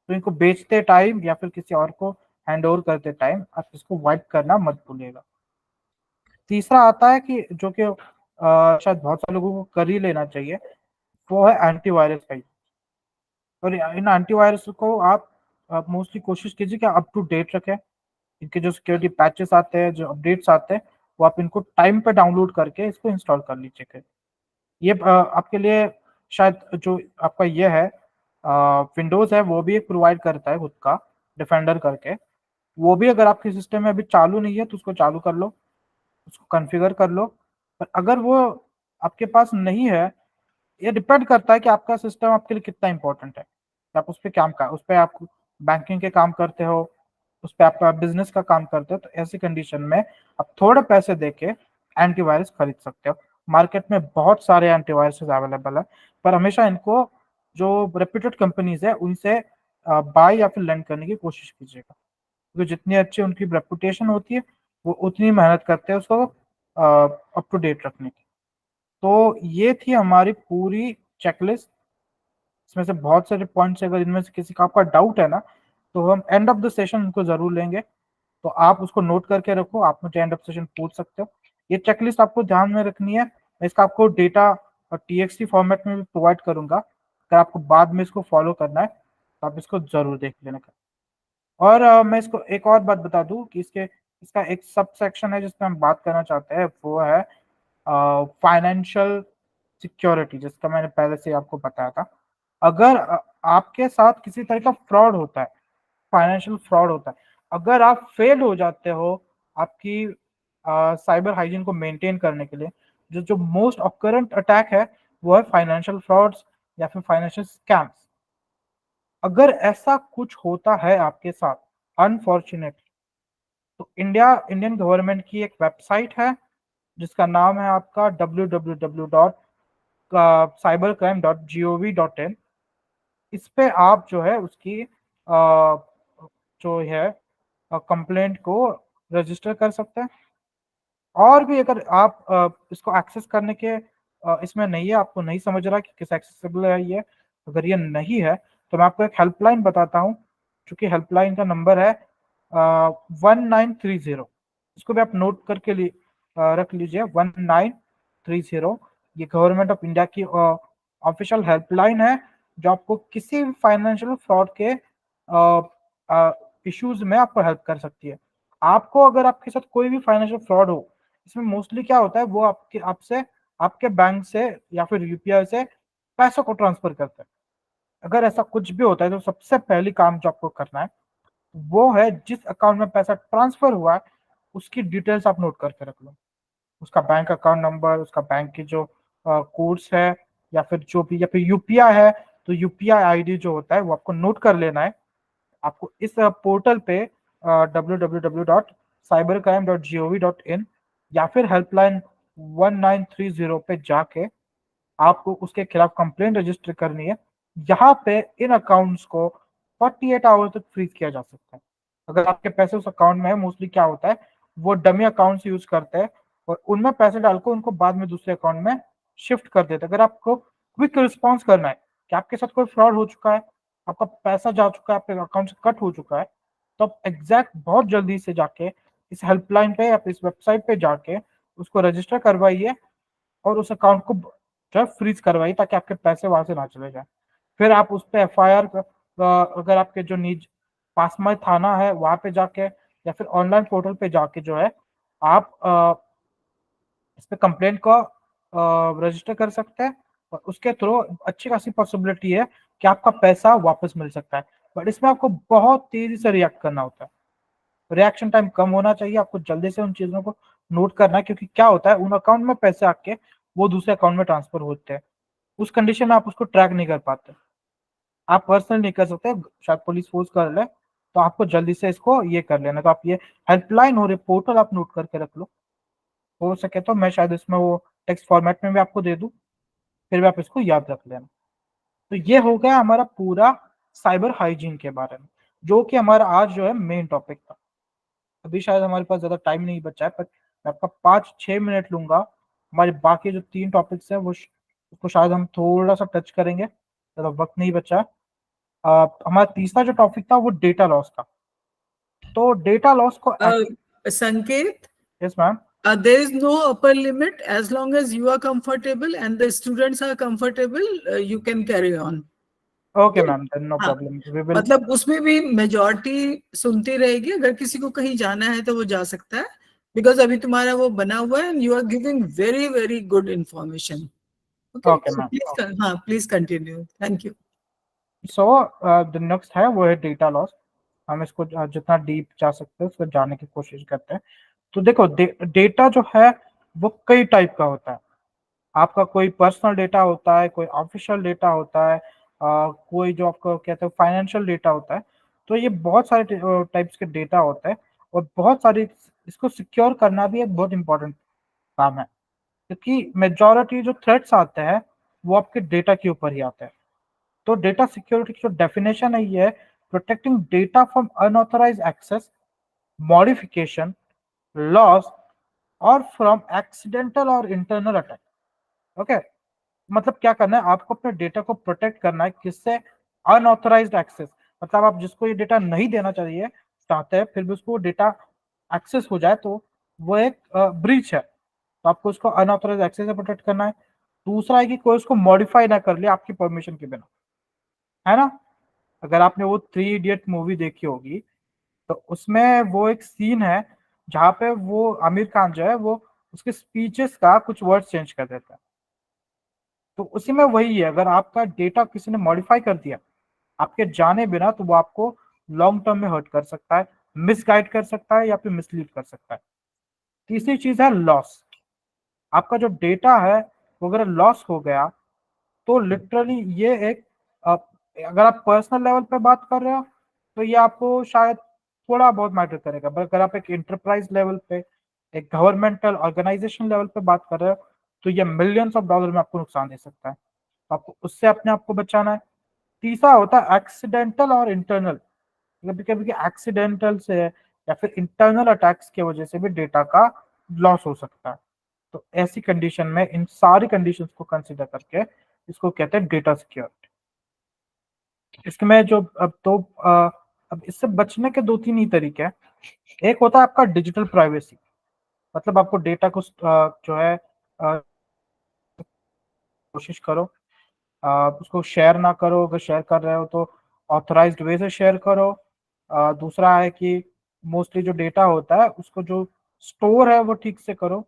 S2: तो इनको बेचते टाइम या फिर किसी और को हैंड ओवर करते टाइम आप इसको वाइप करना मत भूलिएगा। तीसरा आता है कि जो कि शायद बहुत सारे लोगों को कर ही लेना चाहिए, वो है एंटीवायरस का यूज। और इन एंटीवायरस को आप मोस्टली कोशिश कीजिए कि अप टू डेट रखें। इनके जो सिक्योरिटी पैचेस आते हैं, जो अपडेट्स आते हैं, वो आप इनको टाइम पे डाउनलोड करके इसको इंस्टॉल कर लीजिए। ये आपके लिए शायद जो आपका ये है विंडोज है वो भी एक प्रोवाइड करता है खुद का डिफेंडर करके। वो भी अगर आपके सिस्टम में अभी चालू नहीं है तो उसको चालू कर लो, उसको कॉन्फ़िगर कर लो। पर अगर वो आपके पास नहीं है, ये डिपेंड करता है कि आपका सिस्टम आपके लिए कितना इंपॉर्टेंट है, कि आप उस पर काम कर, उस पर आप बैंकिंग के काम करते हो, उस पर आप बिजनेस का काम करते हो, तो ऐसी कंडीशन में आप थोड़े पैसे देके एंटीवायरस खरीद सकते हो। मार्केट में बहुत सारे एंटीवायरस अवेलेबल है, पर हमेशा इनको जो रेप्यूटेड कंपनीज है उनसे बाय या फिर लेंड करने की कोशिश कीजिएगा, क्योंकि जितनी अच्छी उनकी रेपुटेशन होती है वो उतनी मेहनत करते हैं उसको अप टू डेट रखने की। तो ये थी हमारी पूरी चेकलिस्ट। इसमें से बहुत सारे पॉइंट्स, अगर इनमें से किसी का आपका डाउट है ना, तो हम एंड ऑफ द सेशन उनको जरूर लेंगे। तो आप उसको नोट करके रखो, आप मुझे एंड ऑफ सेशन पूछ सकते हो। ये चेकलिस्ट आपको ध्यान में रखनी है। मैं इसका आपको डेटा और टीएक्सटी फॉर्मेट में भी प्रोवाइड करूंगा, अगर आपको बाद में इसको फॉलो करना है तो आप इसको जरूर देख लेना। और मैं इसको एक और बात बता दूं कि इसका एक सब सेक्शन है जिसमें हम बात करना चाहते हैं, वो है फाइनेंशियल सिक्योरिटी, जिसका मैंने पहले से आपको बताया था। अगर आपके साथ किसी तरह का फ्रॉड होता है, फाइनेंशियल फ्रॉड होता है, अगर आप फेल हो जाते हो आपकी साइबर हाइजीन को मेंटेन करने के लिए, जो जो मोस्ट ऑकरेंट अटैक है वो है फाइनेंशियल फ्रॉड्स या फिर फाइनेंशियल स्कैम्स। अगर ऐसा कुछ होता है आपके साथ अनफॉर्चुनेटली, तो इंडियन गवर्नमेंट की एक वेबसाइट है जिसका नाम है आपका www.cybercrime.gov.in। इस पे आप जो है उसकी जो है कंप्लेंट को रजिस्टर कर सकते हैं। और भी अगर आप इसको एक्सेस करने के इसमें नहीं है, आपको नहीं समझ रहा कि किस एक्सेसिबल है ये, अगर ये नहीं है तो मैं आपको एक हेल्पलाइन बताता हूँ, चूंकि हेल्पलाइन का नंबर है 1930। इसको भी आप नोट करके रख लीजिए, 1930। ये गवर्नमेंट ऑफ इंडिया की ऑफिशियल हेल्पलाइन है, जो आपको किसी भी फाइनेंशियल फ्रॉड के इश्यूज में आपको हेल्प कर सकती है। आपको अगर आपके साथ कोई भी फाइनेंशियल फ्रॉड हो, इसमें मोस्टली क्या होता है, वो आपसे आपके बैंक से या फिर यूपीआई से पैसों को ट्रांसफर करते हैं। अगर ऐसा कुछ भी होता है तो सबसे पहली काम जो आपको करना है वो है, जिस अकाउंट में पैसा ट्रांसफर हुआ है उसकी डिटेल्स आप नोट करके रख लो। उसका बैंक अकाउंट नंबर, उसका बैंक की जो कोड्स है, या फिर जो भी, या फिर यूपीआई है तो यूपीआई आईडी जो होता है वो आपको नोट कर लेना है। आपको इस पोर्टल पे www.cybercrime.gov.in या फिर हेल्पलाइन 1930 पे जाके आपको उसके खिलाफ कंप्लेंट रजिस्टर करनी है। यहाँ पे इन अकाउंट्स को 48 आवर्स तक फ्रीज किया जा सकता है। अगर आपके पैसे उस अकाउंट में है, मोस्टली क्या होता है वो डमी अकाउंट्स यूज करते हैं और उनमें पैसे डालकर उनको बाद में दूसरे अकाउंट में शिफ्ट कर देते हैं। अगर आपको क्विक रिस्पॉन्स करना है कि आपके साथ कोई फ्रॉड हो चुका है, आपका पैसा जा चुका है, आपके अकाउंट से कट हो चुका है, तो आप एग्जैक्ट बहुत जल्दी से जाके इस हेल्पलाइन पे या फिर इस वेबसाइट पे जाके उसको रजिस्टर करवाइए और उस अकाउंट को जो है फ्रीज करवाइए, ताकि आपके पैसे वहां से ना चले जाए। फिर आप उस पर एफआईआर, अगर आपके जो निज पास में थाना है वहां पे जाके या फिर ऑनलाइन पोर्टल पे जाके जो है आप इस पे कंप्लेंट को रजिस्टर कर सकते हैं, और उसके थ्रू अच्छी खासी पॉसिबिलिटी है कि आपका पैसा वापस मिल सकता है। बट इसमें आपको बहुत तेजी से रिएक्ट करना होता है, रिएक्शन टाइम कम होना चाहिए, आपको जल्दी से उन चीजों को नोट करना है, क्योंकि क्या होता है उन अकाउंट में पैसे आके वो दूसरे अकाउंट में ट्रांसफर होते हैं, उस कंडीशन में आप उसको ट्रैक नहीं कर पाते, आप पर्सनल नहीं कर सकते, शायद पुलिस फोर्स कर ले, तो आपको जल्दी से इसको ये कर लेना। तो आप ये हेल्पलाइन और ये पोर्टल आप नोट करके रख लो, हो सके तो मैं शायद इसमें वो टेक्स्ट फॉर्मेट में भी आपको दे दूं, फिर भी आप इसको याद रख लेना। तो ये हो गया हमारा पूरा साइबर हाइजीन के बारे में, जो कि हमारा आज जो है मेन टॉपिक था। अभी शायद हमारे पास ज्यादा टाइम नहीं बचा है, पर मैं आपका 5-6 मिनट लूंगा, हमारे बाकी जो 3 टॉपिक्स है वो उसको शायद हम थोड़ा सा टच करेंगे, ज्यादा वक्त नहीं बचा है। हमारा तीसरा जो टॉपिक था वो डेटा लॉस था। तो डेटा लॉस को
S1: Sanket,
S2: yes ma'am.
S1: there is no upper limit. As long as you are comfortable and the students are comfortable, you can carry on.
S2: Okay ma'am, then no
S1: हाँ,
S2: problem, we will.
S1: मतलब उसमें भी majority सुनती रहेगी, अगर किसी को कहीं जाना है तो वो जा सकता है, बिकॉज अभी तुम्हारा वो बना हुआ है and you are giving very very good information. Okay,
S2: okay ma'am.
S1: Please, हाँ please continue, thank you.
S2: So the next है वो है डेटा लॉस। हम इसको जितना डीप जा सकते हैं उसको जानने की कोशिश करते हैं। तो देखो डेटा जो है वो कई टाइप का होता है। आपका कोई पर्सनल डेटा होता है, कोई ऑफिशियल डेटा होता है, कोई जो आपको कहते हैं फाइनेंशियल डेटा होता है। तो ये बहुत सारे टाइप्स के डेटा होते हैं, और बहुत सारी इसको सिक्योर करना भी एक बहुत इंपॉर्टेंट काम है, क्योंकि मेजॉरिटी जो थ्रेट्स आते हैं वो आपके डेटा के ऊपर ही आते हैं। तो डेटा सिक्योरिटी की जो डेफिनेशन है ये है protecting data from unauthorize access, modification, loss और फ्रॉम एक्सीडेंटल और इंटरनल अटैक। ओके, मतलब क्या करना है आपको, अपने डेटा को प्रोटेक्ट करना है, किससे? अनऑथराइज्ड एक्सेस, मतलब आप जिसको ये डेटा नहीं देना चाहिए चाहते हैं, फिर भी उसको डेटा एक्सेस हो जाए तो वो एक ब्रीच है, तो आपको उसको अनऑथराइज्ड एक्सेस से प्रोटेक्ट करना है। दूसरा है कि कोई उसको मॉडिफाई ना कर ले आपकी परमिशन के बिना, है ना? अगर आपने वो 3 इडियट मूवी देखी होगी, तो उसमें वो एक सीन है जहाँ पे वो आमिर खान जो है वो उसके स्पीचेस का कुछ वर्ड चेंज कर देता है। तो उसी में वही है, अगर आपका डेटा किसी ने मॉडिफाई कर दिया आपके जाने बिना, तो वो आपको लॉन्ग टर्म में हर्ट कर सकता है, मिसगाइड कर सकता है या फिर मिसलीड कर सकता है। तीसरी चीज है लॉस। आपका जो डेटा है वो अगर लॉस हो गया तो लिटरली ये एक अगर आप पर्सनल लेवल पे बात कर रहे हो तो ये आपको शायद थोड़ा बहुत मैटर करेगा, बट अगर आप एक इंटरप्राइज लेवल पे, एक गवर्नमेंटल ऑर्गेनाइजेशन लेवल पे बात कर रहे हो, तो ये मिलियंस ऑफ डॉलर में आपको नुकसान दे सकता है, तो आपको उससे अपने आप को बचाना है। तीसरा होता है एक्सीडेंटल और इंटरनल, कभी कभी एक्सीडेंटल से या फिर इंटरनल अटैक्स की वजह से भी डेटा का लॉस हो सकता है। तो ऐसी कंडीशन में इन सारी कंडीशंस को कंसीडर करके इसको कहते हैं डेटा सिक्योरिटी। इसमें जो अब इससे बचने के 2-3 ही तरीके हैं। एक होता है आपका डिजिटल प्राइवेसी, मतलब आपको डेटा को जो है कोशिश करो आप उसको शेयर ना करो, अगर शेयर कर रहे हो तो ऑथराइज्ड वे से शेयर करो। दूसरा है कि मोस्टली जो डेटा होता है उसको जो स्टोर है वो ठीक से करो।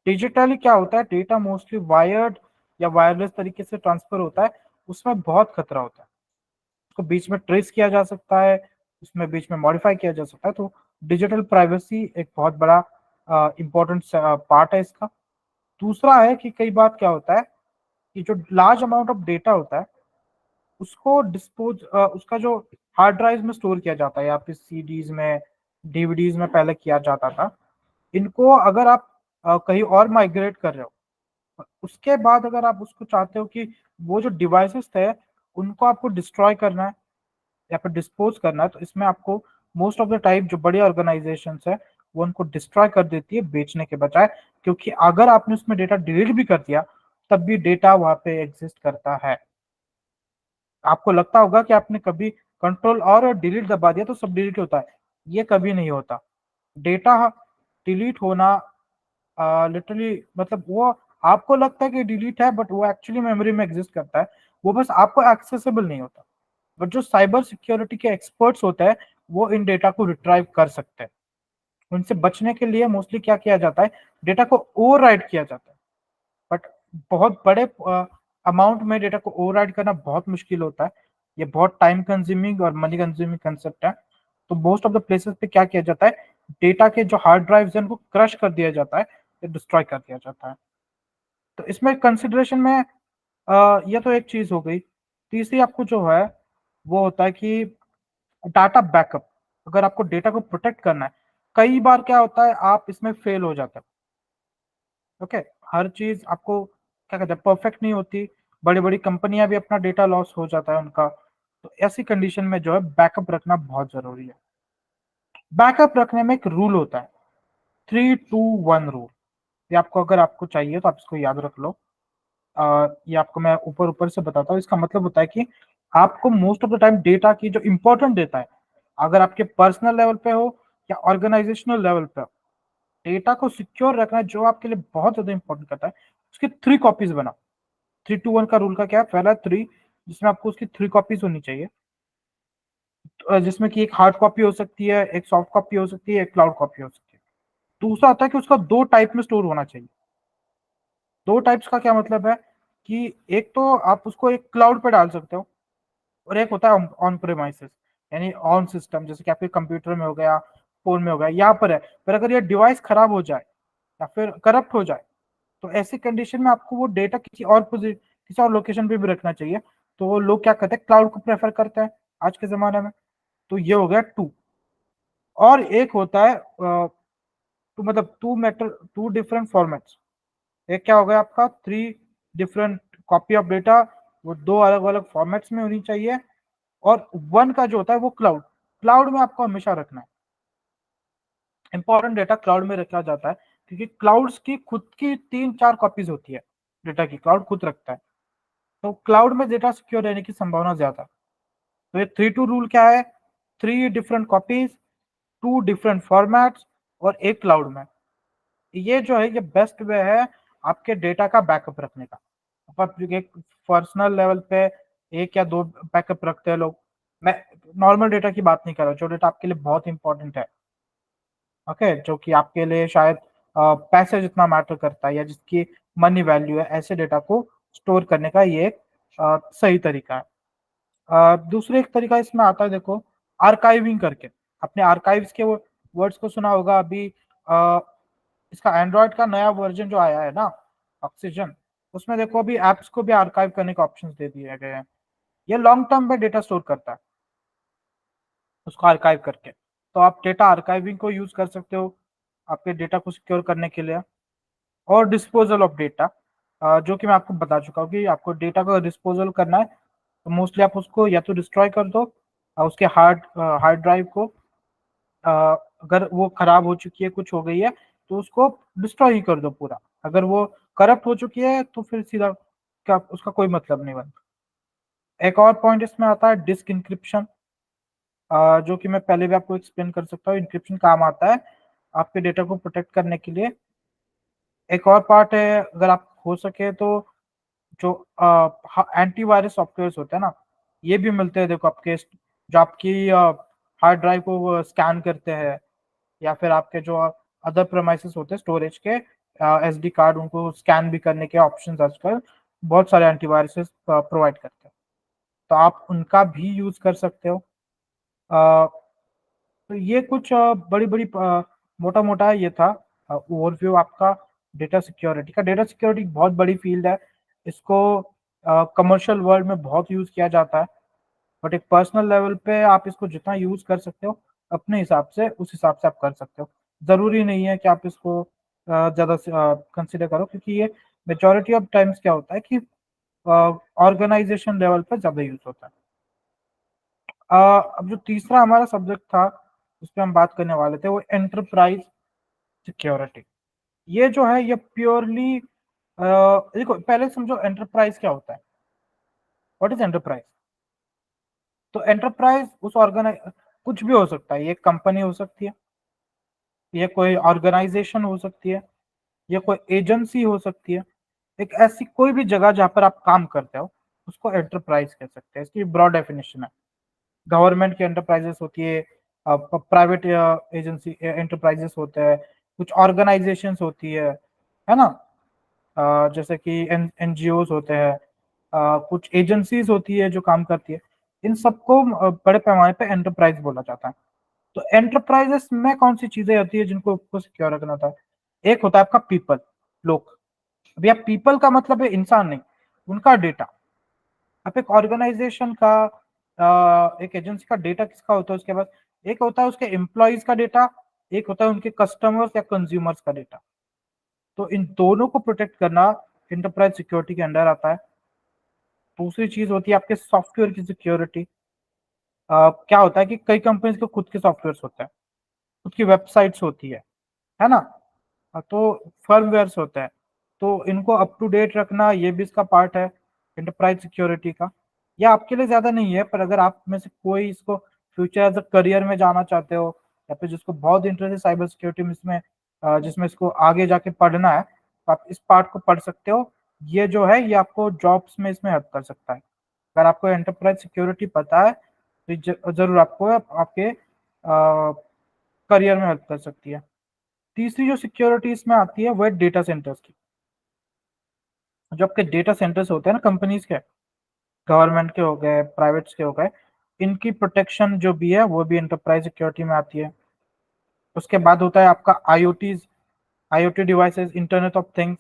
S2: डिजिटली क्या होता है, डेटा मोस्टली वायर्ड या वायरलेस तरीके से ट्रांसफर होता है, उसमें बहुत खतरा होता है, उसको बीच में ट्रेस किया जा सकता है, उसमें बीच में मॉडिफाई किया जा सकता है। तो डिजिटल प्राइवेसी एक बहुत बड़ा इंपॉर्टेंट पार्ट है इसका। दूसरा है कि कई बार क्या होता है कि जो लार्ज अमाउंट ऑफ डेटा होता है उसको उसका जो हार्ड ड्राइव में स्टोर किया जाता है या फिर सीडीज में, डीवीडीज में पहले किया जाता था, इनको अगर आप कहीं और माइग्रेट कर रहे हो, उसके बाद अगर आप उसको चाहते हो कि वो जो डिवाइसेस थे उनको आपको डिस्ट्रॉय करना है या फिर डिस्पोज करना है, तो इसमें आपको मोस्ट ऑफ द टाइम जो बड़ी ऑर्गेनाइजेशन है वो उनको डिस्ट्रॉय कर देती है बेचने के बजाय, क्योंकि अगर आपने उसमें डेटा डिलीट भी कर दिया तब भी डेटा वहां पे एग्जिस्ट करता है। आपको लगता होगा कि आपने कभी कंट्रोल और डिलीट दबा दिया तो सब डिलीट होता है, ये कभी नहीं होता। डेटा डिलीट होना लिटरली मतलब वो आपको लगता है कि डिलीट है, बट वो एक्चुअली मेमोरी में एग्जिस्ट करता है, वो बस आपको एक्सेसिबल नहीं होता। बट जो साइबर सिक्योरिटी के एक्सपर्ट्स होते हैं वो इन डेटा को रिट्राइव कर सकते हैं। उनसे बचने के लिए मोस्टली क्या किया जाता है, डेटा को ओवरराइट किया जाता है। बट बहुत बड़े अमाउंट में डेटा को ओवरराइड करना बहुत मुश्किल होता है, ये बहुत टाइम कंज्यूमिंग और मनी कंज्यूमिंग कंसेप्ट है। तो मोस्ट ऑफ द प्लेसेस पे क्या किया जाता है, डेटा के जो हार्ड ड्राइव्स हैं उनको क्रश कर दिया जाता है या डिस्ट्रॉय कर दिया जाता है। तो इसमें कंसिडरेशन में ये तो एक चीज हो गई। तीसरी आपको जो है वो होता है कि डाटा बैकअप। अगर आपको डेटा को प्रोटेक्ट करना है, कई बार क्या होता है आप इसमें फेल हो जाते हैं। ओके, हर चीज आपको क्या कहते हैं परफेक्ट नहीं होती, बड़ी बड़ी कंपनियां भी अपना डेटा लॉस हो जाता है उनका। तो ऐसी कंडीशन में जो है बैकअप रखना बहुत जरूरी है। बैकअप रखने में एक रूल होता है, 3-2-1 रूल। ये आपको अगर आपको चाहिए तो आप इसको याद रख लो। ये आपको मैं ऊपर ऊपर से बताता हूँ। इसका मतलब होता है कि आपको most of the time data की जो इंपॉर्टेंट डेटा है, अगर आपके पर्सनल लेवल पे हो या ऑर्गेनाइजेशनल लेवल पे हो, डेटा को सिक्योर रखना जो आपके लिए बहुत ज्यादा इंपॉर्टेंट करता है, उसकी 3 कॉपीज बनाओ। 3-2-1 का रूल का क्या है, पहला 3, जिसमें आपको उसकी 3 कॉपीज होनी चाहिए। जिसमें कि एक हार्ड कॉपी हो सकती है, एक सॉफ्ट कॉपी हो सकती है, एक क्लाउड कॉपी हो सकती है। दूसरा होता है कि उसका 2 टाइप में स्टोर होना चाहिए। 2 टाइप्स का क्या मतलब है कि एक तो आप उसको एक क्लाउड पे डाल सकते हो, और एक होता है ऑन प्रेमाइसेस, यानी ऑन सिस्टम, जैसे कि आपके कंप्यूटर में हो गया, फोन में हो गया, यहाँ पर है। पर अगर ये डिवाइस खराब हो जाए या फिर करप्ट हो जाए, तो ऐसी कंडीशन में आपको वो डेटा किसी और लोकेशन पे भी रखना चाहिए। तो वो लोग क्या करते हैं, क्लाउड को प्रेफर करते हैं आज के जमाने में। तो ये हो गया 2। और एक होता है टू, मतलब 2 डिफरेंट फॉर्मेट्स। एक क्या हो गया आपका 3 डिफरेंट कॉपी ऑफ डेटा, वो 2 अलग अलग फॉर्मेट्स में होनी चाहिए। और 1 का जो होता है वो क्लाउड, क्लाउड में आपको हमेशा रखना है। इंपॉर्टेंट डेटा क्लाउड में रखा जाता है, क्योंकि क्लाउड्स की खुद की 3-4 कॉपीज होती है डेटा की, क्लाउड खुद रखता है। तो क्लाउड में डेटा सिक्योर रहने की संभावना ज्यादा है। तो ये 3-2 रूल क्या है, 3 डिफरेंट कॉपीज, 2 डिफरेंट फॉर्मेट्स, और एक क्लाउड में। ये जो है ये बेस्ट वे है आपके डेटा का बैकअप रखने का। आप एक पर्सनल लेवल पे 1 या 2 बैकअप रखते हैं लोग। मैं नॉर्मल डेटा की बात नहीं कर रहा, जो डेटा आपके लिए बहुत इंपॉर्टेंट है, ओके, जो कि आपके लिए शायद पैसे जितना मैटर करता है या जिसकी मनी वैल्यू है, ऐसे डेटा को स्टोर करने का ये एक सही तरीका है। दूसरे एक तरीका इसमें आता है, देखो, आर्काइविंग करके। अपने आर्काइव्स के वर्ड्स को सुना होगा अभी। अ, इसका एंड्रॉयड का नया वर्जन जो आया है ना, ऑक्सीजन, उसमें देखो अभी एप्स को भी आर्काइव करने के ऑप्शंस दे दिए गए हैं। ये लॉन्ग टर्म में डेटा स्टोर करता है, उसको आर्काइव करके। तो आप डेटा आर्काइविंग को यूज कर सकते हो आपके डेटा को सिक्योर करने के लिए। और डिस्पोजल ऑफ डेटा, जो कि मैं आपको बता चुका हूँ कि आपको डेटा को डिस्पोजल करना है, तो मोस्टली आप उसको या तो डिस्ट्रॉय कर दो, उसके हार्ड हार्ड ड्राइव को। अ, अगर वो खराब हो चुकी है, कुछ हो गई है, तो उसको डिस्ट्रॉय ही कर दो पूरा। अगर वो करप्ट हो चुकी है तो फिर सीधा क्या, उसका कोई मतलब नहीं बनता। एक और पॉइंट इसमें आता है डिस्क इंक्रिप्शन, जो कि मैं पहले भी आपको एक्सप्लेन कर सकता हूँ। इंक्रिप्शन काम आता है आपके डेटा को प्रोटेक्ट करने के लिए। एक और पार्ट है, अगर आप हो सके तो जो एंटीवायरस सॉफ्टवेयर होते हैं ना, ये भी मिलते हैं, देखो आपके जो आपकी हार्ड ड्राइव को स्कैन करते हैं, या फिर आपके जो अदर प्रोमाइसेस होते हैं स्टोरेज के, एसडी कार्ड, उनको स्कैन भी करने के ऑप्शन आजकल बहुत सारे एंटीवायरस प्रोवाइड करते हैं। तो आप उनका भी यूज कर सकते हो। अ, तो ये कुछ बड़ी बड़ी मोटा मोटा ये था ओवरव्यू आपका डेटा सिक्योरिटी का। डेटा सिक्योरिटी बहुत बड़ी फील्ड है, इसको कमर्शियल वर्ल्ड में बहुत यूज किया जाता है। बट एक पर्सनल लेवल पे आप इसको जितना यूज कर सकते हो अपने हिसाब से, उस हिसाब से आप कर सकते हो। जरूरी नहीं है कि आप इसको ज्यादा कंसिडर करो, क्योंकि ये मेजोरिटी ऑफ टाइम्स क्या होता है कि ऑर्गेनाइजेशन लेवल पे ज्यादा यूज होता है। अब जो तीसरा हमारा सब्जेक्ट था उस पर हम बात करने वाले थे, वो एंटरप्राइज सिक्योरिटी। ये जो है ये प्योरली, देखो पहले समझो एंटरप्राइज क्या होता है। What is enterprise? तो एंटरप्राइज उस ऑर्गेनाइज कुछ भी हो सकता है, ये कंपनी हो सकती है, ये कोई ऑर्गेनाइजेशन हो सकती है, ये कोई एजेंसी हो सकती है, एक ऐसी कोई भी जगह जहां पर आप काम करते हो उसको एंटरप्राइज कह सकते हैं। इसकी ब्रॉड डेफिनेशन है। गवर्नमेंट की एंटरप्राइजेस होती है, प्राइवेट एजेंसी एंटरप्राइजेस होते हैं, कुछ ऑर्गेनाइजेशंस होती है ना, जैसे कि एनजीओ होते हैं, कुछ एजेंसीज होती है जो काम करती है। इन सबको बड़े पैमाने पे एंटरप्राइज बोला जाता है। तो एंटरप्राइजेस में कौन सी चीजें होती है जिनको आपको सिक्योर रखना होता है? एक होता है आपका पीपल, लोग। अभी आप पीपल का मतलब है इंसान नहीं, उनका डेटा। आप एक ऑर्गेनाइजेशन का, एक एजेंसी का डेटा किसका होता है उसके पास? एक होता है उसके एम्प्लॉयज का डेटा, एक होता है उनके कस्टमर्स या कंज्यूमर्स का डेटा। तो इन दोनों को प्रोटेक्ट करना एंटरप्राइज सिक्योरिटी के अंडर आता है। दूसरी चीज होती है आपके सॉफ्टवेयर की सिक्योरिटी। क्या होता है कि कई कंपनीज के खुद के सॉफ्टवेयर होते हैं, खुद की वेबसाइट्स होती है ना। तो फर्मवेयर्स होता है, तो इनको अप टू डेट रखना ये भी इसका पार्ट है एंटरप्राइज सिक्योरिटी का। ये आपके लिए ज्यादा नहीं है, पर अगर आप में से कोई इसको फ्यूचर एज अ करियर में जाना चाहते हो, या फिर जिसको बहुत इंटरेस्ट है साइबर सिक्योरिटी में, इसमें जिसमें इसको आगे जाके पढ़ना है, तो आप इस पार्ट को पढ़ सकते हो। ये जो है ये आपको जॉब्स में इसमें हेल्प कर सकता है। अगर आपको एंटरप्राइज सिक्योरिटी पता है तो जरूर आपको आपके करियर में हेल्प कर सकती है। तीसरी जो सिक्योरिटी इसमें आती है वो है डेटा सेंटर्स की। जो आपके डेटा सेंटर्स होते हैं ना कंपनीज के, गवर्नमेंट के हो गए, प्राइवेट्स के हो गए, इनकी प्रोटेक्शन जो भी है वो भी एंटरप्राइज सिक्योरिटी में आती है। उसके बाद होता है आपका IoT devices, internet of things,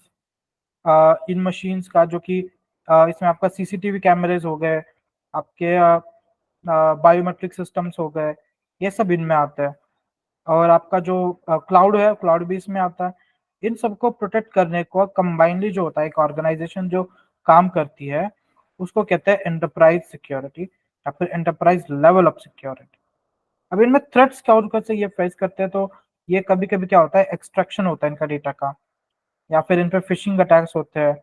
S2: in machines का, जो कि इसमें आपका सीसीटीवी कैमरेज हो गए, आपके बायोमेट्रिक सिस्टम्स हो गए, ये सब इनमें आता है। और आपका जो क्लाउड है, क्लाउड भी इसमें आता है। इन सबको प्रोटेक्ट करने को कंबाइनली जो होता है, एक ऑर्गेनाइजेशन जो काम करती है उसको कहते हैं एंटरप्राइज सिक्योरिटी या फिर एंटरप्राइज लेवल ऑफ सिक्योरिटी। अब इनमें थ्रेट्स क्या और से ये फेस करते हैं, तो ये कभी कभी क्या होता है, एक्सट्रैक्शन होता है इनका डेटा का, या फिर इन पे फिशिंग अटैक्स होते हैं,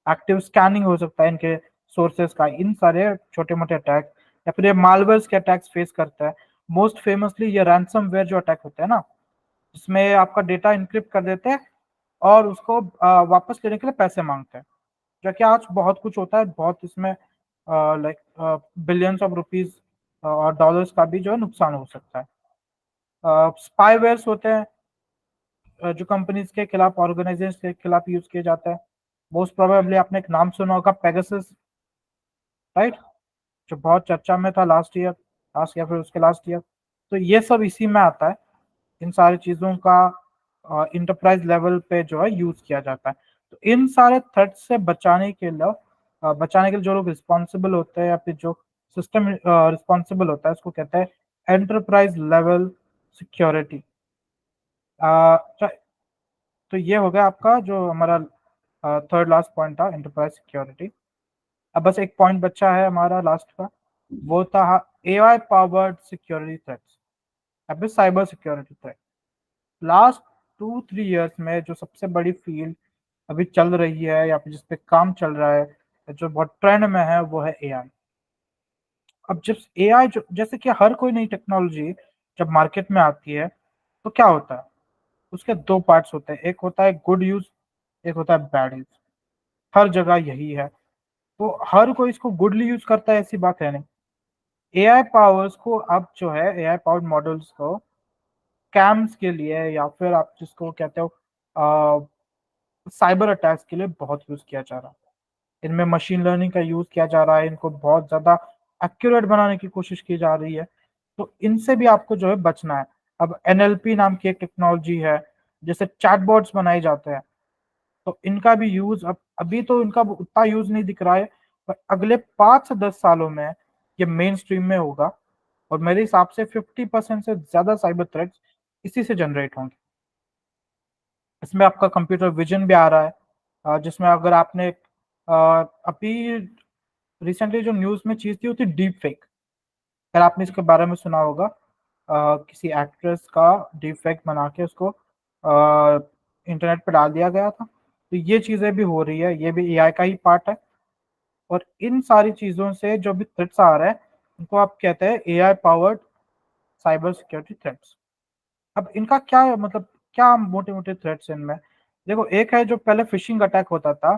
S2: एक्टिव स्कैनिंग हो सकता है इनके सोर्सेज का, इन सारे छोटे मोटे अटैक, या फिर ये मालवेयर्स के अटैक्स फेस करता है। मोस्ट फेमसली ये रैंसमवेयर जो अटैक होता है ना, जिसमें आपका डेटा इनक्रिप्ट कर देते हैं और उसको वापस लेने के लिए पैसे मांगते हैं, जो कि आज बहुत कुछ होता है, बहुत इसमें लाइक बिलियंस ऑफ रुपीज और डॉलर्स का भी जो है नुकसान हो सकता है। स्पाईवेयर्स होते हैं जो कंपनीज के खिलाफ, ऑर्गेनाइजेशन के खिलाफ यूज किए जाते हैं। मोस्ट प्रोबेबली आपने एक नाम सुना होगा, पेगासस, राइट, जो बहुत चर्चा में था लास्ट ईयर, लास्ट या फिर उसके लास्ट ईयर। तो ये सब इसी में आता है। इन सारी चीजों का इंटरप्राइज लेवल पे जो है यूज किया जाता है। तो इन सारे थ्रेट से बचाने के लिए जो लोग रिस्पॉन्सिबल होते हैं, या फिर जो सिस्टम रिस्पॉन्सिबल होता है, उसको कहते हैं एंटरप्राइज लेवल सिक्योरिटी। तो ये हो गया आपका जो हमारा थर्ड लास्ट पॉइंट था, एंटरप्राइज सिक्योरिटी। अब बस एक पॉइंट बचा है हमारा लास्ट का, वो था एआई पावर्ड सिक्योरिटी थ्रेट्स या फिर cyber security threat. Last 2-3 years में जो सबसे बड़ी फील्ड अभी चल रही है, या फिर जिसपे काम चल रहा है, जो बहुत ट्रेंड में है, वो है एआई। अब जब एआई, जो जैसे कि हर कोई नई टेक्नोलॉजी जब मार्केट में आती है तो क्या होता है, उसके दो पार्ट्स होते हैं, एक होता है गुड यूज, एक होता है बैड यूज। हर जगह यही है। तो हर कोई इसको गुडली यूज करता है ऐसी बात है नहीं। एआई पावर्स को अब जो है, एआई पावर्ड मॉडल्स को कैम्स के लिए, या फिर आप जिसको कहते हो साइबर अटैक्स के लिए बहुत यूज किया जा रहा है। इनमें मशीन लर्निंग का यूज किया जा रहा है, इनको बहुत ज्यादा एक्यूरेट बनाने की कोशिश की जा रही है। तो इनसे भी आपको जो है बचना है। अब एनएलपी नाम की एक टेक्नोलॉजी है, जैसे चैटबॉट्स बनाए जाते हैं, तो इनका भी यूज अब अभी तो इनका उतना यूज नहीं दिख रहा है, पर अगले 5 से 10 सालों में ये मेन स्ट्रीम में होगा। और मेरे हिसाब से 50% से ज्यादा साइबर थ्रेट्स इसी से जनरेट होंगे। इसमें आपका कंप्यूटर विजन भी आ रहा है, जिसमें अगर आपने अभी रिसेंटली जो न्यूज में चीज थी वो थी डीप फेक। अगर आपने इसके बारे में सुना होगा, किसी एक्ट्रेस का डीप फेक बना के उसको इंटरनेट पर डाल दिया गया था। तो ये चीजें भी हो रही है, ये भी एआई का ही पार्ट है। और इन सारी चीजों से जो भी थ्रेट्स आ रहे हैं, इनको आप कहते हैं AI powered cyber security threats. अब इनका क्या मतलब, क्या मोटे मोटे थ्रेट्स हैं इनमें? देखो, एक है जो पहले फिशिंग अटैक होता था,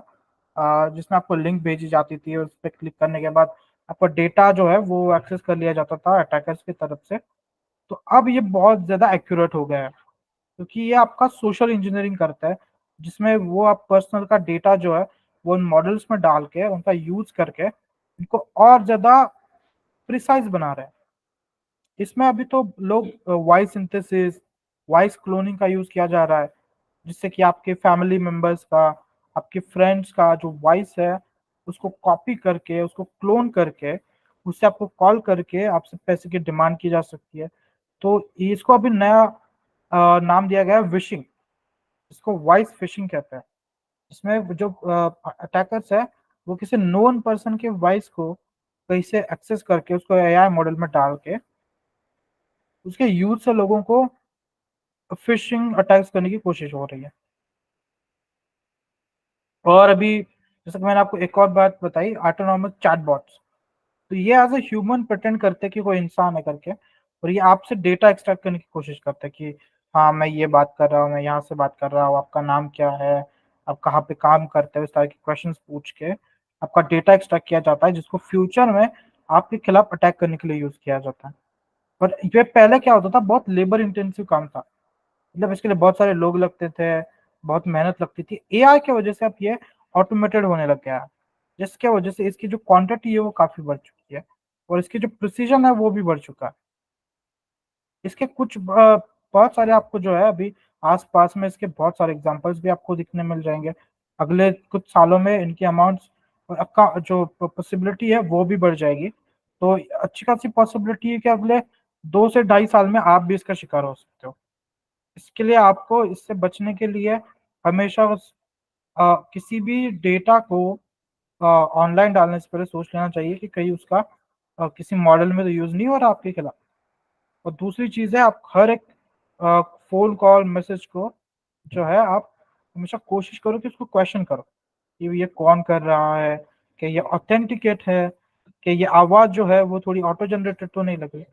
S2: जिसमें आपको लिंक भेजी जाती थी और उस पर क्लिक करने के बाद आपका डेटा जो है वो एक्सेस कर लिया जाता था अटैकर्स की तरफ से। तो अब ये बहुत ज्यादा एक्यूरेट हो गया है, क्योंकि ये आपका सोशल इंजीनियरिंग करता है, जिसमें वो आप पर्सनल का डेटा जो है वो उन मॉडल्स में डाल के उनका यूज करके इनको और ज्यादा प्रिसाइज बना रहे हैं। इसमें अभी तो लोग वॉइस सिंथेसिस, वॉइस क्लोनिंग का यूज किया जा रहा है, जिससे कि आपके फैमिली मेंबर्स का, आपके फ्रेंड्स का जो वॉइस है उसको कॉपी करके, उसको क्लोन करके, उससे आपको कॉल करके आपसे पैसे की डिमांड की जा सकती है। तो इसको अभी नया नाम दिया गया है विशिंग। इसको वॉइस फिशिंग कहते हैं। इसमें जो अटैकर्स है वो किसी नोन पर्सन के वॉइस को कहीं से एक्सेस करके उसको एआई मॉडल में डाल के उसके यूज से लोगों को फिशिंग अटैक्स करने की कोशिश हो रही है। और अभी जैसे कि मैंने आपको एक और बात बताई, ऑटोनॉमस चैटबॉट्स। तो ये एज ए ह्यूमन प्रिटेंड करते हैं कि कोई इंसान है करके, और ये आपसे डेटा एक्सट्रैक्ट करने की कोशिश करते हैं कि हाँ मैं ये बात कर रहा हूँ, मैं यहाँ से बात कर रहा हूँ, आपका नाम क्या है, आप कहाँ पे काम करते हो, इस तरह के क्वेश्चंस पूछ के आपका डेटा एक्सट्रैक्ट किया जाता है, जिसको फ्यूचर में आपके खिलाफ अटैक करने के लिए यूज किया जाता है। पर ये पहले क्या होता था, बहुत लेबर इंटेंसिव काम था, मतलब इसके लिए बहुत सारे लोग लगते थे, बहुत मेहनत लगती थी। एआई की वजह से अब ये ऑटोमेटेड होने लग गया है, जिसके वजह से इसकी जो क्वांटिटी है वो काफी बढ़ चुकी है, और इसकी जो प्रिसीजन है वो भी बढ़ चुका है। इसके कुछ बहुत सारे आपको जो है अभी आसपास में इसके बहुत सारे एग्जांपल्स भी आपको दिखने मिल जाएंगे। अगले कुछ सालों में इनकी अमाउंट्स और आपका जो पॉसिबिलिटी है वो भी बढ़ जाएगी। तो अच्छी खासी पॉसिबिलिटी है कि अगले 2 से ढाई साल में आप भी इसका शिकार हो सकते हो। इसके लिए आपको इससे बचने के लिए हमेशा किसी भी डेटा को ऑनलाइन डालने से पहले सोच लेना चाहिए कि कहीं उसका किसी मॉडल में तो यूज नहीं हो रहा आपके खिलाफ। और दूसरी चीज है, आप हर एक फोन कॉल मैसेज को जो है आप हमेशा कोशिश करो कि उसको क्वेश्चन करो कि ये कौन कर रहा है, कि ये ऑथेंटिकेट है, कि ये आवाज जो है वो थोड़ी ऑटो जनरेटेड तो नहीं लगी।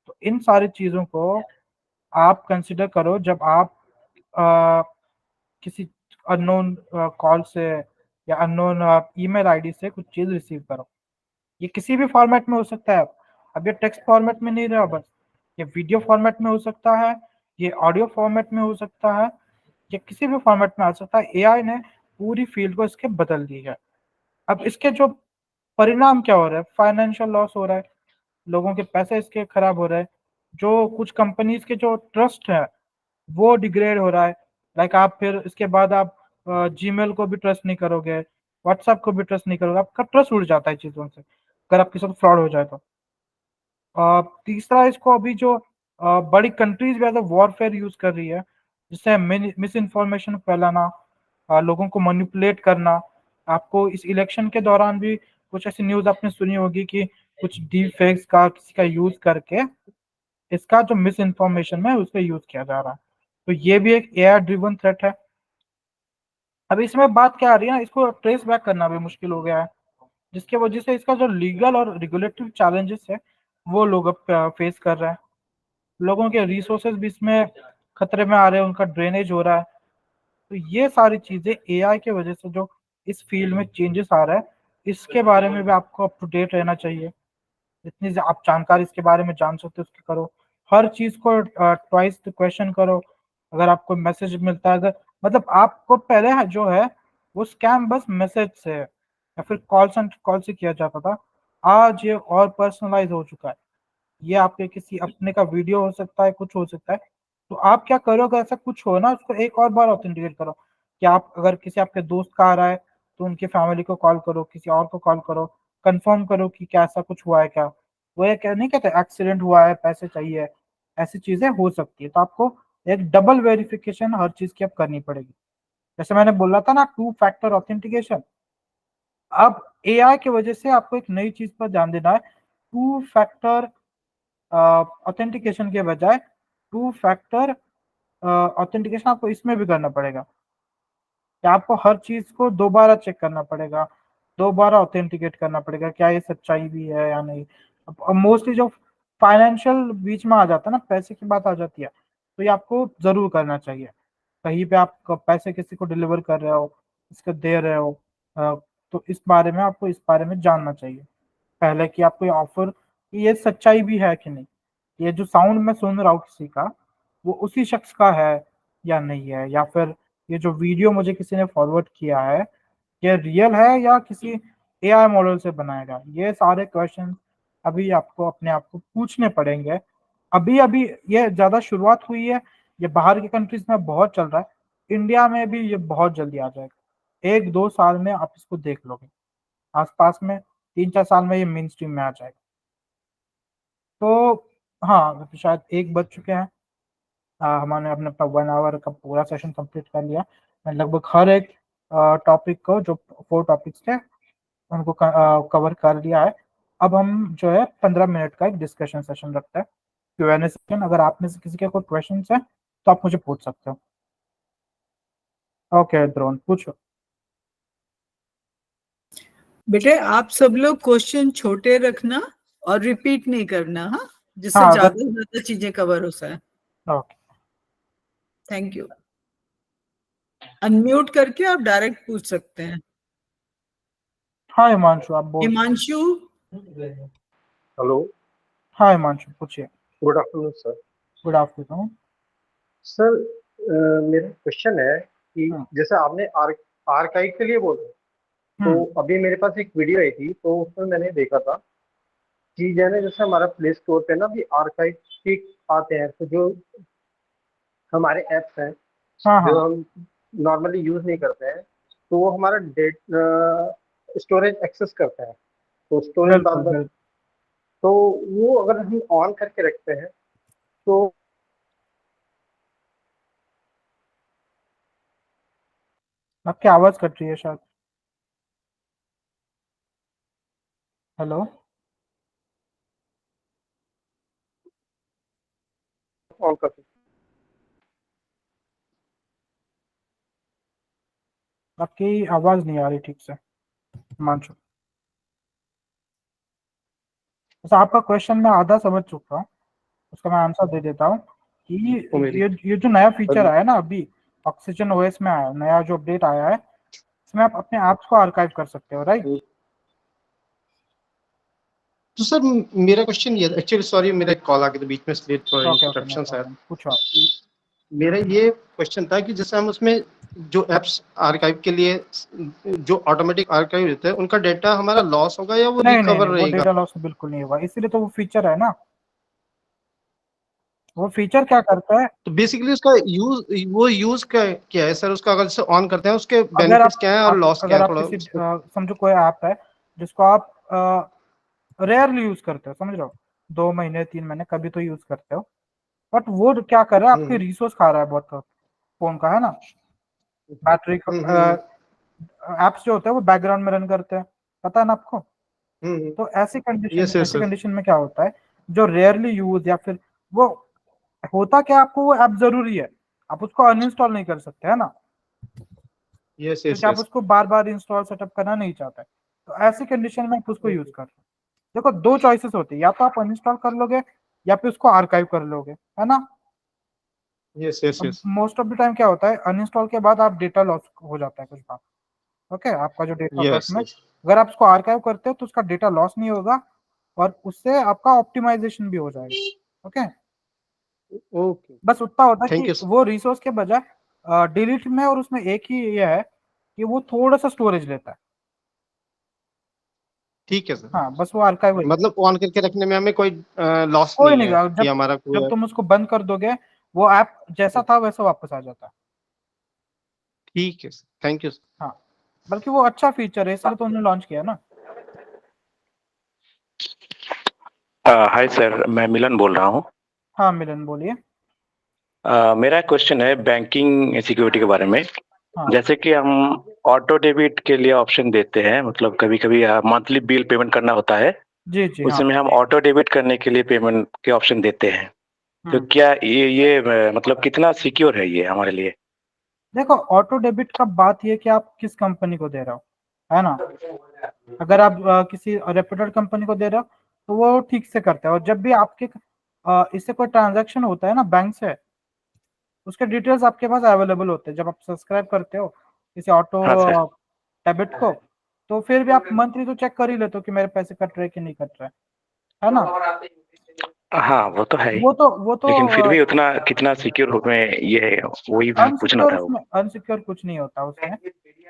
S2: तो इन सारी चीजों को आप कंसिडर करो जब आप अ, किसी अननोन कॉल से या अननोन ईमेल आईडी से कुछ चीज रिसीव करो। ये किसी भी फॉर्मेट में हो सकता है। अब ये टेक्स्ट फॉर्मेट में नहीं रहा बस, ये वीडियो फॉर्मेट में हो सकता है, ये ऑडियो फॉर्मेट में हो सकता है, ये किसी भी फॉर्मेट में आ सकता है। एआई ने पूरी फील्ड को इसके बदल दी है। अब इसके जो परिणाम क्या हो रहा है, फाइनेंशियल लॉस हो रहा है, लोगों के पैसे इसके खराब हो रहे हैं, जो कुछ कंपनीज के जो ट्रस्ट है वो डिग्रेड हो रहा है। लाइक आप फिर इसके बाद आप जीमेल को भी ट्रस्ट नहीं करोगे, व्हाट्सएप को भी ट्रस्ट नहीं करोगे, आपका ट्रस्ट उड़ जाता है चीजों से अगर आपके साथ फ्रॉड हो जाए तो। तीसरा, इसको अभी जो बड़ी कंट्रीज भी एज वॉरफेयर यूज कर रही है, जिससे मिस इन्फॉर्मेशन फैलाना, लोगों को मैनिपुलेट करना। आपको इस इलेक्शन के दौरान भी कुछ ऐसी न्यूज आपने सुनी होगी कि कुछ डीप फेक्स का किसी का यूज करके इसका जो मिस इन्फॉर्मेशन है उसका यूज किया जा रहा है। तो ये भी एक एआई ड्रिवन थ्रेट है। अब इसमें बात क्या आ रही है ना, इसको ट्रेस बैक करना भी मुश्किल हो गया है, जिसकी वजह से इसका जो लीगल और रेगुलेटरी चैलेंजेस है वो लोग अब फेस कर रहे हैं। लोगों के रिसोर्सेज भी इसमें खतरे में आ रहे हैं, उनका ड्रेनेज हो रहा है। तो ये सारी चीजें एआई की वजह से जो इस फील्ड में चेंजेस आ रहा है, इसके बारे में भी आपको अप टू डेट रहना चाहिए। जितनी आप जानकारी इसके बारे में जान सकते हो उसकी करो। हर चीज को ट्वाइस क्वेश्चन करो। अगर आपको मैसेज मिलता है, अगर मतलब आपको पहले जो है वो स्कैम बस मैसेज से है या फिर कॉल से किया जाता था, आज ये और पर्सनलाइज हो चुका है। ये आपके किसी अपने का वीडियो हो सकता है, कुछ हो सकता है। तो आप क्या करो, अगर ऐसा कुछ हो ना, उसको एक और बार ऑथेंटिकेट करो। कि आप अगर किसी आपके दोस्त का आ रहा है तो उनकी फैमिली को कॉल करो, किसी और को कॉल करो, कंफर्म करो कि क्या ऐसा कुछ हुआ है क्या। वो ये क्या नहीं कहते एक्सीडेंट हुआ है, पैसे चाहिए, ऐसी चीजें हो सकती है। तो आपको एक डबल वेरिफिकेशन हर चीज की अब करनी पड़ेगी। जैसे मैंने बोला था ना, 2 फैक्टर ऑथेंटिकेशन। अब एआई की वजह से आपको एक नई चीज पर ध्यान देना है। 2 फैक्टर ऑथेंटिकेशन के बजाय 2 फैक्टर ऑथेंटिकेशन आपको इसमें भी करना पड़ेगा कि आपको हर चीज को दोबारा चेक करना पड़ेगा, दोबारा ऑथेंटिकेट करना पड़ेगा क्या ये सच्चाई भी है या नहीं। मोस्टली जो फाइनेंशियल बीच में आ जाता है ना, पैसे की बात आ जाती है, तो ये आपको जरूर करना चाहिए। कहीं पे आप पैसे किसी को डिलीवर कर रहे हो, इसको दे रहे हो, तो इस बारे में आपको इस बारे में जानना चाहिए पहले कि आपको ये ऑफर, ये सच्चाई भी है कि नहीं, ये जो साउंड मैं सुन रहा हूँ किसी का, वो उसी शख्स का है या नहीं है, या फिर ये जो वीडियो मुझे किसी ने फॉरवर्ड किया है ये रियल है या किसी एआई मॉडल से बनाया गया। ये सारे क्वेश्चन अभी आपको अपने आप को पूछने पड़ेंगे। अभी अभी ये ज्यादा शुरुआत हुई है, ये बाहर की कंट्रीज में बहुत चल रहा है, इंडिया में भी ये बहुत जल्दी आ जाएगा। 1-2 साल में आप इसको देख लोगे, आसपास में 3-4 साल में ये मेन स्ट्रीम में आ जाएगा। तो हाँ, तो शायद 1 बज चुके हैं। हमने अपने 1 आवर का पूरा सेशन कंप्लीट कर लिया। मैं लगभग हर एक टॉपिक को, जो 4 टॉपिक्स थे उनको कवर कर लिया है। अब हम जो है 15 मिनट का एक डिस्कशन सेशन रखते हैं, Q&A सेशन। अगर आप में से किसी के कोई क्वेश्चन है तो आप मुझे पूछ सकते हो। ओके द्रोण, पूछो।
S1: बेटे आप सब लोग क्वेश्चन छोटे रखना और रिपीट नहीं करना, हाँ, जिससे
S2: हाँ
S1: ज्यादा
S2: अगर,
S1: से ज्यादा चीजें कवर हो जाए।
S2: ओके।
S1: Thank you. अनम्यूट करके आप डायरेक्ट पूछ सकते हैं।
S2: हाँ हिमांशु, आप बोल।
S1: हिमांशु,
S3: हेलो,
S2: हाँ हिमांशु, पूछिए।
S3: Good afternoon sir.
S2: Good afternoon.
S3: Sir मेरा क्वेश्चन है कि जैसे आपने आर्काइव के लिए बोला, तो अभी मेरे पास एक वीडियो आई थी, तो उसमें मैंने देखा था कि जैसे हमारा प्ले स्टोर पे ना भी आर्काइव के आते हैं, तो जो हमारे ऐप्स हैं
S2: हाँ
S3: जो
S2: हाँ,
S3: हम नॉर्मली यूज नहीं करते हैं, तो वो हमारा स्टोरेज एक्सेस करता है, तो स्टोरेज बात
S2: बिल्कुल
S3: बात
S2: बिल्कुल।
S3: तो वो अगर हम ऑन करके रखते हैं तो
S2: आपकी आवाज कट रही है शायद। हेलो।
S3: ऑन कर सकते
S2: आपकी आवाज नहीं आ रही ठीक से हिमांशु। तो आपका क्वेश्चन मैं आधा समझ चुका हूँ, उसका मैं आंसर दे देता हूँ कि
S3: हो मेरी।
S2: ये जो नया फीचर आया ना अभी, ऑक्सीजन ओएस में आया नया जो अपडेट आया है, इसमें आप अपने ऐप्स को आर्काइव कर सकते हो, राइट?
S3: तो सर मेरा क्वेश्चन ये एक्चुअली, सॉरी मेरा एक कॉल आ गया तो बीच में, इसलिए थोड़ा
S2: ओके ओके, नो
S3: इंटरप्शन है।
S2: प्रॉब्लम, पूछो आप।
S3: मेरा ये क्वेश्चन था कि जैसे हम उसमें जो एप्स आर्काइव के लिए जो ऑटोमेटिक आर्काइव रहता है, उनका डेटा हमारा लॉस होगा या वो
S2: नहीं नहीं
S3: रिकवर
S2: नहीं, वो
S3: रहेगा?
S2: डेटा लॉस बिल्कुल नहीं होगा, इसीलिए तो वो फीचर है ना। वो फीचर क्या करता है,
S3: तो बेसिकली उसका यूज, वो यूज क्या है सर उसका? अगर जैसे ऑन करते हैं उसके
S2: अगर
S3: बेनिफिट्स क्या है और लॉस क्या
S2: अगर
S3: है,
S2: आप
S3: थोड़ा
S2: किसी
S3: उसको।
S2: समझो कोई ऐप है जिसको आप रेयरली यूज करते हो, समझ रहे हो, 2 महीने 3 महीने कभी तो यूज करते हो, बट वो क्या कर रहा है, आपके
S3: हम्म
S2: रिसोर्स खा रहा है बहुत, फोन का, है ना। बैटरी
S3: हम्म हम्म
S2: एप्स जो होते हैं वो बैकग्राउंड में रन करते हैं, पता है ना आपको।
S3: हम्म।
S2: तो
S3: यस यस
S2: ऐसी
S3: सर।
S2: कंडीशन में क्या होता है, जो रेयरली यूज या फिर वो होता क्या, आपको वो ऐप जरूरी है, आप उसको अनइंस्टॉल नहीं कर सकते, है ना,
S3: यस यस
S2: क्योंकि आप
S3: यस।
S2: उसको बार बार इंस्टॉल सेटअप करना नहीं चाहते। तो ऐसी कंडीशन में आप उसको यूज कर, देखो 2 चॉइसेस होती है, या तो आप अनइंस्टॉल कर लोगे या फिर उसको आर्काइव कर लोगे, है ना।
S3: यस यस
S2: अब
S3: yes.
S2: Most of the time क्या होता है, अनइंस्टॉल के बाद आप डेटा लॉस हो जाता है कुछ बार, ओके, आपका जो डेटा होता है
S3: यस
S2: उसमें।
S3: यस।
S2: अगर आप उसको आर्काइव करते हो तो उसका डेटा लॉस नहीं होगा, और उससे आपका ऑप्टिमाइजेशन भी हो जाएगा, ओके।
S3: ओके।
S2: बस उतना होता है
S3: थैंक
S2: कि
S3: यू सर।
S2: वो रिसोर्स के बजाय डिलीट में, और उसमें एक ही ये है कि वो थोड़ा सा स्टोरेज लेता है।
S3: ठीक है सर।
S2: हाँ, बस वो आर्काइव हो जाएगा।
S3: मतलब ऑन करके रखने में हमें कोई लॉस
S2: कोई
S3: नहीं
S2: नहीं
S3: है
S2: होगा,
S3: कि
S2: जब
S3: हमारा
S2: जब
S3: कोई।
S2: तुम उसको बंद कर दोगे वो ऐप जैसा था वैसा वापस आ जाता है।
S3: ठीक है सर, थैंक यू।
S2: हाँ, बल्कि वो अच्छा फीचर है, इसलिए तो उन्होंने लॉन्च किया ना।
S4: हाय सर, मैं मिलन बोल रहा हूँ।
S2: हाँ मिलन, बोलिए।
S4: मेरा क्वेश्चन है बैंकिंग सिक्योरिटी के बारे में।
S2: हाँ
S4: जैसे कि हम ऑटो डेबिट के लिए ऑप्शन देते हैं, मतलब कभी कभी मंथली बिल पेमेंट करना होता है,
S2: जी जी, हाँ।
S4: उसमें हम ऑटो डेबिट करने के लिए पेमेंट के ऑप्शन देते हैं। तो क्या ये मतलब कितना सिक्योर है ये हमारे लिए?
S2: देखो, ऑटो डेबिट का बात ये कि आप किस कंपनी को दे रहे हो, है ना। अगर आप किसी रेप्यूटेड कंपनी को दे रहे हो तो वो ठीक से करते हैं। और जब भी आपके इससे कोई ट्रांजैक्शन होता है ना बैंक से, उसके डिटेल्स आपके पास अवेलेबल होते हैं जब आप सब्सक्राइब करते हो किसी ऑटो
S4: हाँ सर।
S2: डेबिट को। तो फिर भी आप मंथली तो चेक कर ही लेते हो कि मेरे पैसे कट रहे हैं कि नहीं कट रहे, है ना।
S4: हाँ वो तो है ही,
S2: वो तो
S4: लेकिन फिर भी उतना कितना सिक्योर हो में ये है, वही भी पूछना
S2: अनसिक्योर,
S4: था वो।
S2: उसमें अनसिक्योर कुछ नहीं होता उसमें।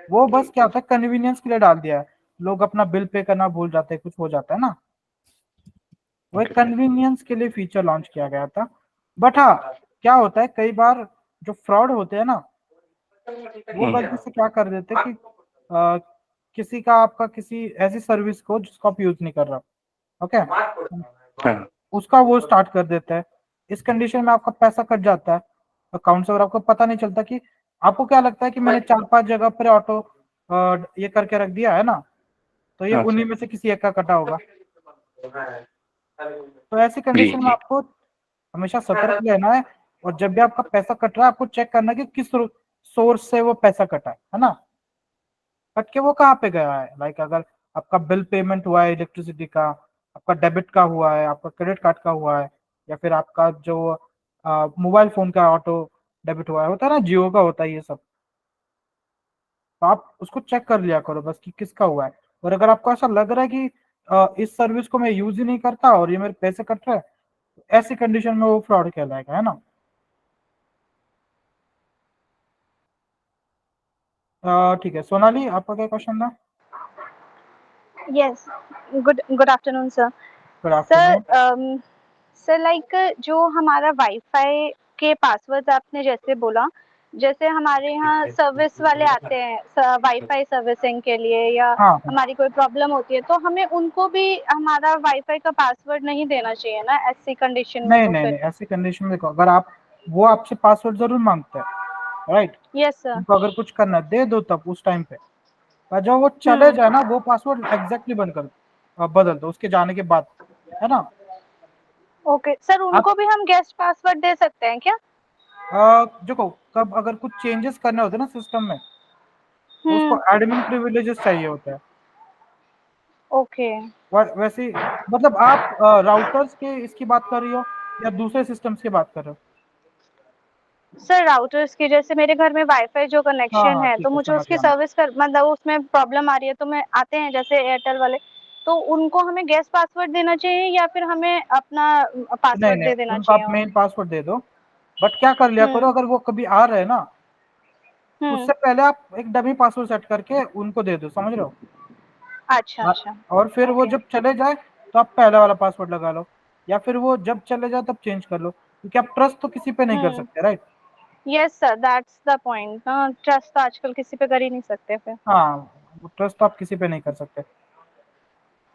S2: वो बस क्या होता है, कन्वीनियंस के लिए डाल दिया है। लोग अपना बिल पे करना भूल जाते हैं, कुछ हो जाता है ना, वो एक कन्वीनियंस के लिए फीचर लॉन्च किया गया था। बट हाँ, क्या होता है कई बार जो फ्रॉड होते हैं ना, वो गलती से क्या कर देते हैं कि किसी का आपका किसी ऐसी सर्विस को जिसको आप यूज नहीं कर रहा, ओके,
S4: हाँ
S2: उसका वो स्टार्ट कर देता है। इस कंडीशन में आपका पैसा कट जाता है अकाउंट से, और आपको पता नहीं चलता कि आपको क्या लगता है कि मैंने 4-5 जगह पर ऑटो ये करके रख दिया है ना, तो ये
S4: हाँ
S2: उन्हीं
S4: सर।
S2: में से किसी एक का कटा होगा। तो ऐसी
S4: जी
S2: कंडीशन में
S4: जी।
S2: आपको हमेशा सतर्क रहना है। और जब भी आपका पैसा कट रहा है, आपको चेक करना है कि किस सोर्स से वो पैसा कटा है ना, कट के वो कहाँ पे गया है। लाइक अगर आपका बिल पेमेंट हुआ है इलेक्ट्रिसिटी का, आपका डेबिट का हुआ है, आपका क्रेडिट कार्ड का हुआ है, या फिर आपका जो मोबाइल फोन का ऑटो डेबिट हुआ है, होता है ना, जियो का होता है ये सब। तो आप उसको चेक कर लिया करो बस कि किसका हुआ है। और अगर आपको ऐसा लग रहा है कि इस सर्विस को मैं यूज ही नहीं करता और ये मेरे पैसे कट रहे हैं, तो ऐसी कंडीशन में वो फ्रॉड कहलाएगा, है ना। ठीक है, सोनाली आपका क्या क्वेश्चन था?
S5: Yes. Good afternoon, sir.
S2: Good
S5: sir,
S2: afternoon.
S5: Sir like जो हमारा वाईफाई के पासवर्ड आपने जैसे बोला, जैसे हमारे यहाँ सर्विस वाले आते हैं वाईफाई सर्विसिंग के लिए, या
S2: हाँ हाँ।
S5: हमारी कोई प्रॉब्लम होती है, तो हमें उनको भी हमारा वाईफाई का पासवर्ड नहीं देना चाहिए ना ऐसी कंडीशन में?
S2: नहीं
S5: तो
S2: नहीं
S5: फिर
S2: नहीं, ऐसी कंडीशन में देखो, अगर आप, वो आपसे पासवर्ड जरूर मांगते हैं, राइट।
S5: Yes sir.
S2: उनको अगर कुछ करना है, दे दो तब उस टाइम पे। पर जब वो चले
S5: हम्म।
S2: जाए ना, वो पासवर्ड एग्जैक्टली बंद कर दो, बदल दो उसके जाने के बाद, है ना।
S5: ओके सर,
S2: आप
S5: उनको भी हम गेस्ट पासवर्ड दे सकते हैं क्या?
S2: देखो, कब अगर कुछ चेंजेस करने होते हैं ना सिस्टम में, तो उसको
S5: हम्म।
S2: एडमिन प्रिविलेजेस चाहिए होता है।
S5: ओके
S2: वैसे ही, मतलब आप राउटर्स के इसकी बात कर रही हो या दूसरे सिस्टम्स की बात कर रहे हो?
S5: सर, राउटर्स की, जैसे मेरे घर में वाईफाई जो
S2: हाँ
S5: कनेक्शन
S2: हाँ,
S5: है,
S2: ठीक
S5: तो
S2: है,
S5: मुझे
S2: समझ
S5: उसकी
S2: गया मैं।
S5: सर्विस कर, मतलब उसमें प्रॉब्लम आ रही है, तो मैं आते हैं जैसे एयरटेल वाले, तो उनको हमें गेस्ट पासवर्ड देना चाहिए या फिर हमें अपना
S2: नहीं
S5: पासवर्ड
S2: नहीं,
S5: दे देना
S2: उनको आप
S5: चाहिए
S2: मेन
S5: उन्हें?
S2: पासवर्ड दे दो। बट क्या कर लिया करो,
S5: हम्म।
S2: अगर वो कभी आ रहे हैं ना,
S5: हम्म।
S2: उससे पहले आप एक डमी पासवर्ड सेट करके उनको दे दो, समझ रहे हो।
S5: अच्छा अच्छा।
S2: और फिर वो
S5: ओके।
S2: जब चले जाए तो आप पहले वाला पासवर्ड लगा लो, या फिर वो जब चले जाए तब चेंज कर लो, क्योंकि आप ट्रस्ट तो किसी पे नहीं कर
S5: हम्म।
S2: सकते, right.
S5: Yes sir, that's the point ना, ट्रस्ट तो आजकल किसी पे कर ही नहीं सकते फिर।
S2: हाँ, ट्रस्ट तो आप किसी पे नहीं कर सकते।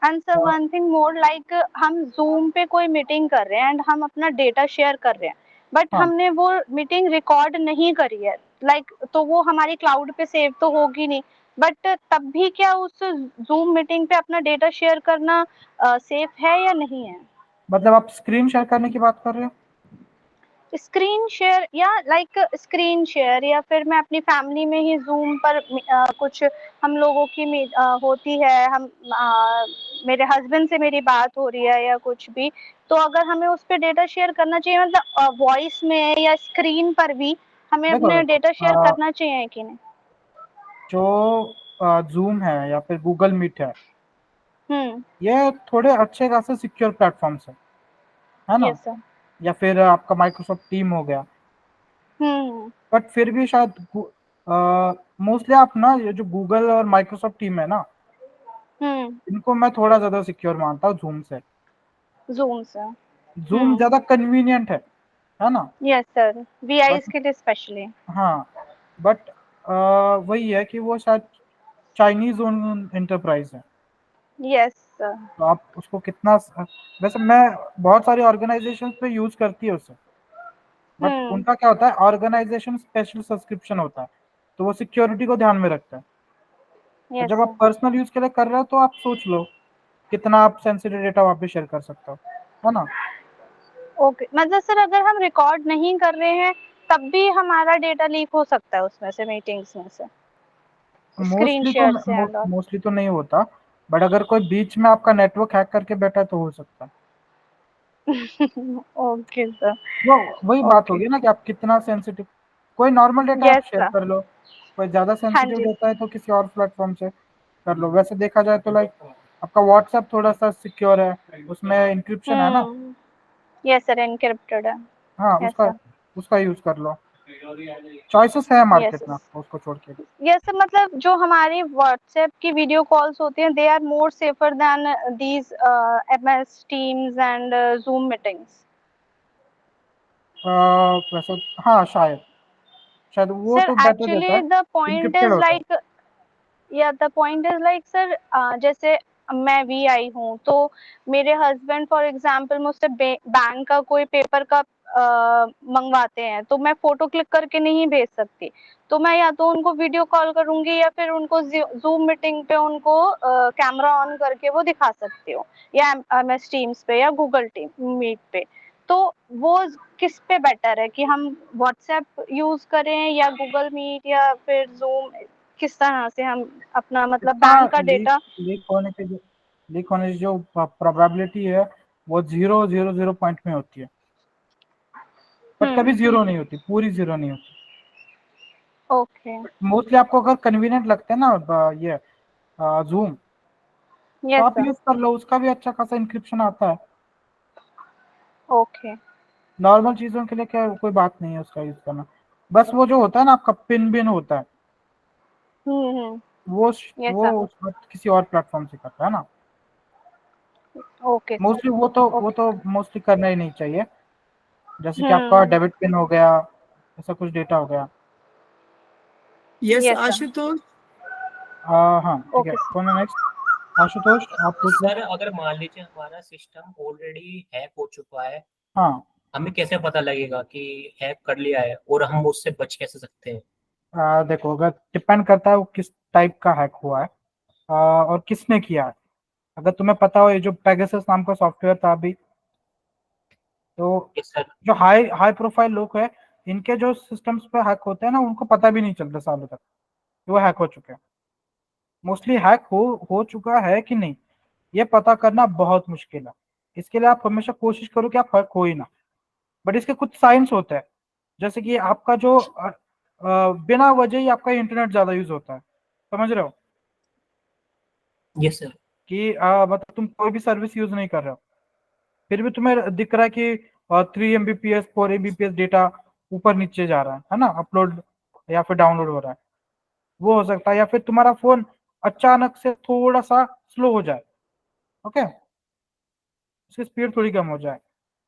S5: And sir, one thing more, like हम जूम पे कोई मीटिंग कर रहे हैं एंड हम अपना डेटा शेयर कर रहे हैं, बट
S2: हाँ,
S5: हमने वो मीटिंग रिकॉर्ड नहीं करी है, लाइक तो वो हमारी क्लाउड पे सेव तो होगी नहीं, बट तब भी क्या उस जूम मीटिंग पे अपना डेटा शेयर करना सेफ है या नहीं है?
S2: मतलब आप स्क्रीन शेयर करने की बात कर रहे हो?
S5: स्क्रीन शेयर, या लाइक स्क्रीन शेयर, या फिर मैं अपनी फैमिली में ही जूम पर कुछ हम लोगों की होती है, हम मेरे हस्बैंड से मेरी बात हो रही है या कुछ भी, तो अगर हमें उस पर डेटा शेयर करना चाहिए, मतलब वॉइस में या स्क्रीन पर भी हमें
S2: देखो
S5: अपने
S2: देखो,
S5: डेटा शेयर करना चाहिए कि नहीं?
S2: जो जूम है या फिर गूगल मीट
S5: हम्म।
S2: ये थोड़े अच्छे खासे सिक्योर प्लेटफॉर्म्स है ना।
S5: Yes sir.
S2: या फिर आपका माइक्रोसॉफ्ट टीम हो गया।
S5: हम्म।
S2: बट फिर भी शायद मोस्टली आप ना, ये जो गूगल और माइक्रोसॉफ्ट टीम है ना,
S5: हम्म।
S2: इनको मैं थोड़ा ज्यादा सिक्योर मानता हूँ जूम से।
S5: जूम से।
S2: जूम ज्यादा कन्वीनियंट है ना।
S5: यस सर, वीआईस
S2: बट
S5: के लिए स्पेशली।
S2: हाँ, बट वही है कि वो शायद चाइनीज ओन इंटरप्राइज है।
S5: Yes sir.
S2: तो आप उसको कितना, वैसे मैं बहुत सारी ऑर्गेनाइजेशन पे यूज करती है उसे, बट
S5: हम्म।
S2: उनका क्या होता है, ऑर्गेनाइजेशन स्पेशल सब्सक्रिप्शन होता है, तो वो सिक्योरिटी को ध्यान में रखता है। और
S5: यस
S2: जब आप
S5: सर।
S2: पर्सनल यूज के लिए कर रहे हो तो आप सोच लो कितना आप सेंसिटिव डेटा वहाँ पे शेयर कर सकते हो, है ना।
S5: ओके, मतलब सर अगर हम रिकॉर्ड नहीं कर रहे हैं तब भी हमारा डेटा लीक हो सकता है उसमें से, मीटिंग्स में से, स्क्रीन
S2: मोस्टली तो
S5: शेयर से एंड ऑल?
S2: मोस्टली तो नहीं होता, बट अगर कोई बीच में आपका नेटवर्क हैक करके बैठा है तो हो सकता है।
S5: Okay sir.
S2: वो वही बात
S5: ओके।
S2: होगी ना कि आप कितना सेंसिटिव, कोई नॉर्मल डेटा आप
S5: यस
S2: शेयर
S5: सर।
S2: कर लो, कोई ज्यादा
S5: हाँ
S2: सेंसिटिव
S5: जी।
S2: डेटा है तो किसी और प्लेटफॉर्म से कर लो। वैसे देखा जाए तो लाइक आपका व्हाट्सएप थोड़ा सा सिक्योर है, उसमें इंक्रिप्शन है ना।
S5: यस सर, एनक्रिप्टेड है।
S2: हाँ,
S5: यस
S2: उसका
S5: सर।
S2: उसका यूज कर लो, चॉइसेस है
S5: यस
S2: मार्केट में
S5: सर।
S2: आपको उसको छोड़ के।
S5: यस सर, मतलब जो हमारी व्हाट्सएप की वीडियो कॉल्स होती हैं, they are more safer than these MS Teams and Zoom meetings.
S2: वैसे हाँ, शायद शायद वो
S5: सर
S2: तो बेटर देता
S5: एक्चुअली
S2: है,
S5: द पॉइंट
S2: इंक्रिप्टेड
S5: इज
S2: होता है।
S5: लाइक, या the point is like sir, जैसे मैं वीआई हूँ, तो मेरे हस्बैंड फॉर एग्जांपल मुझसे बैंक का कोई पेपर का मंगवाते हैं, तो मैं फोटो क्लिक करके नहीं भेज सकती। तो मैं या तो उनको वीडियो कॉल करूंगी या फिर उनको जूम मीटिंग पे उनको कैमरा ऑन करके वो दिखा सकती हूँ, या एमएस टीम्स पे या गूगल टीम मीट पे। तो वो किस पे बेटर है कि हम व्हाट्सएप यूज करें या गूगल मीट या फिर जूम, किस तरह से हम अपना मतलब
S2: इसका
S5: बैंक का
S2: लीक
S5: डेटा?
S2: लीक होने की जो प्रोबेबिलिटी है वो 0.00 में होती है, बट कभी जीरो नहीं होती, पूरी जीरो नहीं होती।
S5: ओके।
S2: मोस्टली आपको अगर कन्वीनियंट लगता है ना ये जूम, तो
S5: यस
S2: आप
S5: सर।
S2: यूज कर लो, उसका भी अच्छा खासा इंक्रिप्शन आता है।
S5: ओके।
S2: नॉर्मल चीजों के लिए क्या कोई बात नहीं है उसका यूज करना। बस वो जो होता है ना आपका पिन बिन होता है, वो
S5: यस
S2: वो
S5: सर।
S2: उस वक्त किसी और प्लेटफॉर्म से करता है ना।
S5: Okay sir.
S2: मोस्टली वो
S5: ओके।
S2: तो मोस्टली करना ही नहीं चाहिए, जैसे कि आपका
S5: हम्म।
S2: डेबिट पिन हो गया, ऐसा कुछ डेटा हो गया।
S1: Yes
S5: yes sir.
S1: आशुतोष।
S2: हाँ ठीक है,
S5: ओके सर।
S2: कौन है नेक्स्ट? आशुतोष, आप पूछ लो।
S6: सर अगर मान लीजिए हमारा सिस्टम ऑलरेडी हैक हो चुका है,
S2: हाँ,
S6: हमें कैसे पता लगेगा कि हैक कर लिया है और हम उससे बच कैसे सकते हैं?
S2: देखो, अगर डिपेंड करता है वो किस टाइप का हैक हुआ है, और किसने किया है। अगर तुम्हें पता हो ये जो पेगासस नाम का सॉफ्टवेयर था अभी, तो
S6: यस सर।
S2: जो हाई हाई प्रोफाइल लोग हैं, इनके जो सिस्टम्स पे हैक होते हैं ना, उनको पता भी नहीं चलता सालों तक कि वो हैक हो चुके हैं। मोस्टली हैक हो चुका है कि नहीं, ये पता करना बहुत मुश्किल है। इसके लिए आप हमेशा कोशिश करो कि आप हैक हो ही ना। बट इसके कुछ साइंस होते हैं, जैसे कि आपका जो बिना वजह ही आपका इंटरनेट ज्यादा यूज होता है, समझ रहे हो?
S6: Yes sir.
S2: कि मतलब तुम कोई भी सर्विस यूज नहीं कर रहे हो, फिर भी तुम्हें दिख रहा है कि 3 Mbps 4 Mbps डेटा ऊपर नीचे जा रहा है ना, अपलोड या फिर डाउनलोड हो रहा है। वो हो सकता है, या फिर तुम्हारा फोन अचानक से थोड़ा सा स्लो हो जाए, ओके, उसकी स्पीड थोड़ी कम हो जाए,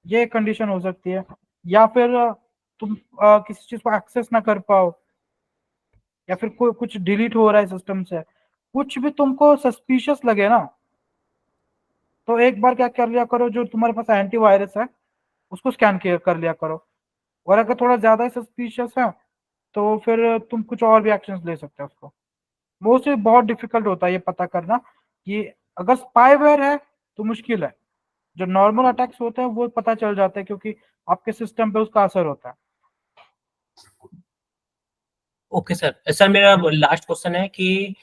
S2: ये कंडीशन हो सकती है। या फिर तुम किसी चीज को एक्सेस ना कर पाओ, या फिर कोई कुछ डिलीट हो रहा है सिस्टम से, कुछ भी तुमको सस्पिशियस लगे ना, तो एक बार क्या कर लिया करो, जो तुम्हारे पास एंटीवायरस है उसको स्कैन कर लिया करो। और अगर थोड़ा ज्यादा सस्पिशियस है तो फिर तुम कुछ और भी एक्शंस ले सकते हो उसको। मोस्टली बहुत डिफिकल्ट होता है ये पता करना कि अगर स्पाईवेयर है तो मुश्किल है। जो नॉर्मल अटैक्स होते हैं वो पता चल जाता है, क्योंकि आपके सिस्टम पे उसका असर होता है।
S6: Okay sir. सर मेरा लास्ट क्वेश्चन है कि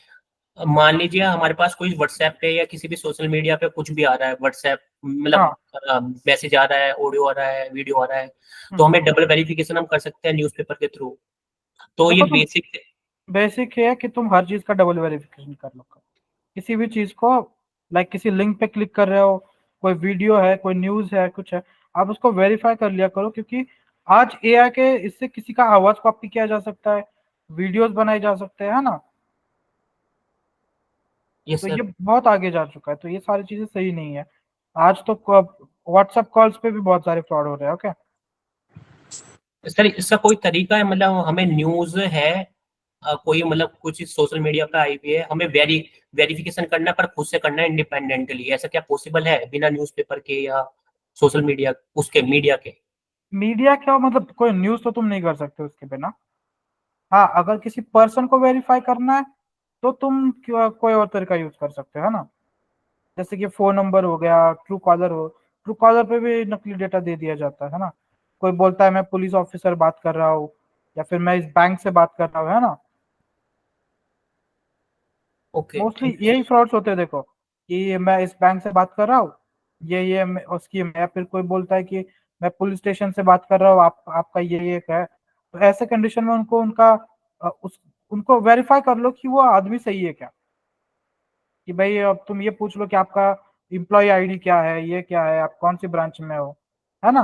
S6: मान लीजिए हमारे पास कोई व्हाट्सएप पे या किसी भी सोशल मीडिया पे कुछ भी आ रहा है, व्हाट्सएप मतलब
S2: हाँ।
S6: मैसेज आ रहा है, ऑडियो आ रहा है, वीडियो आ रहा है, तो
S2: हम्म।
S6: हमें डबल वेरिफिकेशन हम कर सकते हैं न्यूज़पेपर के थ्रू। तो ये
S2: देखो, तुम
S6: बेसिक।
S2: बेसिक है कि तुम हर चीज का डबल वेरिफिकेशन कर लो। किसी भी चीज को, लाइक किसी लिंक पे क्लिक कर रहे हो, कोई वीडियो है, कोई न्यूज है, कुछ है, आप उसको वेरीफाई कर लिया करो। क्योंकि आज एआई के इससे किसी का आवाज कॉपी किया जा सकता है, वीडियोस बनाए जा सकते हैं, है ना।
S6: यस
S2: तो ये
S6: सर।
S2: बहुत आगे जा चुका है, तो ये सारी चीजें सही नहीं है। आज तो व्हाट्सएप कॉल्स पे भी बहुत सारे फ्रॉड हो रहे हैं, ओके।
S6: सर इसका कोई तरीका है, मतलब हमें न्यूज़ है, कोई मतलब कुछ सोशल मीडिया पे आई हुई है, हमें वेरिफिकेशन करना है पर खुद से करना है इंडिपेंडेंटली, ऐसा क्या पॉसिबल है बिना न्यूज़पेपर के या सोशल मीडिया उसके मीडिया के?
S2: मीडिया क्या, मतलब कोई न्यूज तो तुम नहीं कर सकते उसके बिना। हाँ, अगर किसी पर्सन को वेरीफाई करना है तो तुम कोई और तरीका यूज कर सकते हो, है ना। जैसे कि फोन नंबर हो गया, ट्रू कॉलर हो, ट्रू कॉलर पे भी नकली डेटा दे दिया जाता है ना। कोई बोलता है मैं पुलिस ऑफिसर बात कर रहा हूँ, या फिर मैं इस बैंक से बात कर रहा हूँ, है ना।
S6: ओके,
S2: मोस्टली
S6: थैंक यू
S2: यही
S6: सर।
S2: फ्रॉड्स होते हैं, देखो। कि मैं इस बैंक से बात कर रहा हूँ, ये उसकी, या फिर कोई बोलता है कि मैं पुलिस स्टेशन से बात कर रहा हूँ, आपका ये है, तो ऐसे कंडीशन में उनको उनका उनको वेरीफाई कर लो कि वो आदमी सही है क्या। कि भाई अब तुम ये पूछ लो कि आपका एम्प्लॉय आईडी क्या है, ये क्या है, आप कौन सी ब्रांच में हो, है ना।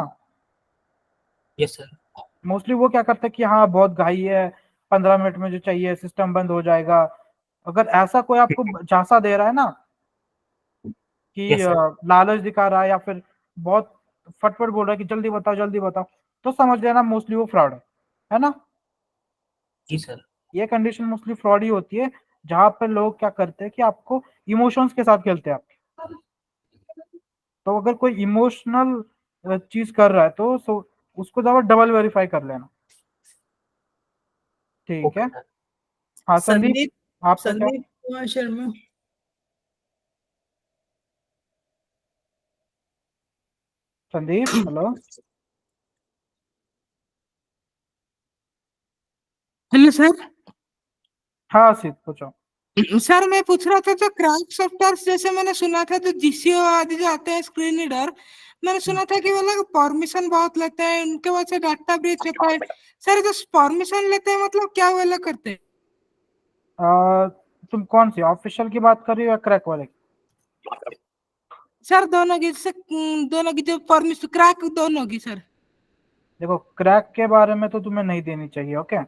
S6: Yes sir.
S2: मोस्टली वो क्या करते हैं कि हाँ बहुत घाई है, 15 मिनट में जो चाहिए सिस्टम बंद हो जाएगा। अगर ऐसा कोई आपको झांसा दे रहा है ना कि
S6: यस सर।
S2: लालच दिखा रहा है, या फिर बहुत फटफट बोल रहा है कि जल्दी बताओ, तो समझ लेना मोस्टली वो फ्रॉड है ना।
S6: जी सर।
S2: ये कंडीशन मोस्टली फ्रॉड ही होती है, जहां पर लोग क्या करते हैं कि आपको इमोशंस के साथ खेलते हैं आपके। तो अगर कोई इमोशनल चीज कर रहा है तो उसको ज्यादा डबल वेरीफाई कर लेना। ठीक
S6: ओके
S2: है।
S6: सर।
S2: हाँ संदीप,
S1: संदीप
S2: आपका क्या।
S1: Sandeep Kumar Sharma.
S2: Sandeep hello.
S7: Hello sir.
S2: हाँ सिद्ध पूछो।
S7: सर मैं पूछ रहा था जो क्रैक सॉफ्टवेयर जैसे मैंने सुना था तो जीसीओ आदि जो आते हैं स्क्रीन रीडर, मैंने सुना था कि वो लोग परमिशन बहुत लेते हैं, उनके वजह से डाटा ब्रीच होता है। सर जो परमिशन लेते हैं मतलब क्या वो लोग करते हैं?
S2: तुम कौन सी ऑफिशियल की बात कर रही हो या क्रैक वाले की?
S7: सर दोनों की, जैसे दोनों की जो परमिशन क्रैक दोनों की सर।
S2: देखो क्रैक के बारे में तो तुम्हें नहीं देनी चाहिए, ओके।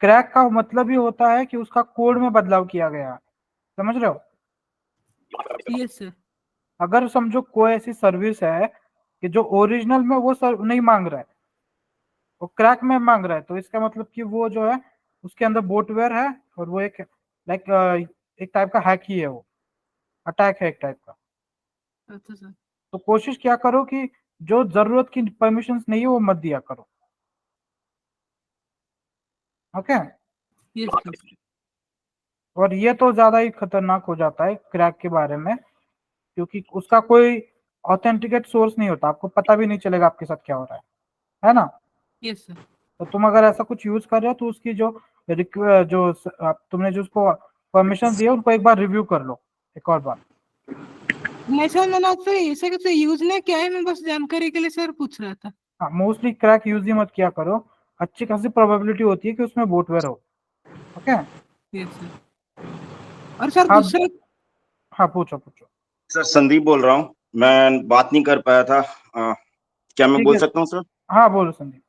S2: क्रैक का मतलब ही होता है कि उसका कोड में बदलाव किया गया है, समझ रहे हो।
S7: Yes sir.
S2: अगर समझो कोई ऐसी सर्विस है कि जो ओरिजिनल में वो नहीं मांग रहा है, वो क्रैक में मांग रहा है, तो इसका मतलब कि वो जो है उसके अंदर बोटवेयर है, और वो एक लाइक एक टाइप का हैक ही है, वो अटैक है एक टाइप का।
S7: अच्छा सर।
S2: तो कोशिश क्या करो कि जो जरूरत की परमिशंस नहीं है वो मत दिया करो, ओके।
S7: Yes sir.
S2: और ये तो ज्यादा ही खतरनाक हो जाता है क्रैक के बारे में, क्योंकि उसका कोई ऑथेंटिकेट सोर्स नहीं होता, आपको पता भी नहीं चलेगा आपके साथ क्या हो रहा है ना।
S7: Yes sir.
S2: तो तुम अगर ऐसा कुछ यूज कर रहे हो तो उसकी जो तुमने जो उसको परमिशन दिया उनको एक बार रिव्यू कर लो, एक और बार।
S7: नहीं सर मैंने आज तक ऐसे कुछ यूज नहीं किया है, मैं बस जानकारी के लिए सर पूछ रहा था।
S2: हाँ मोस्टली क्रैक यूज ही मत किया करो, अच्छी खासी प्रोबेबिलिटी होती है कि उसमें बोटवेयर हो, ओके।
S7: Yes sir. और सर
S2: हाँ
S7: दूसरा।
S2: हाँ पूछो पूछो।
S8: सर संदीप बोल रहा हूँ, मैं बात नहीं कर पाया था। क्या मैं
S2: ठीक
S8: बोल
S2: है,
S8: सकता हूँ सर?
S2: हाँ बोलो संदीप।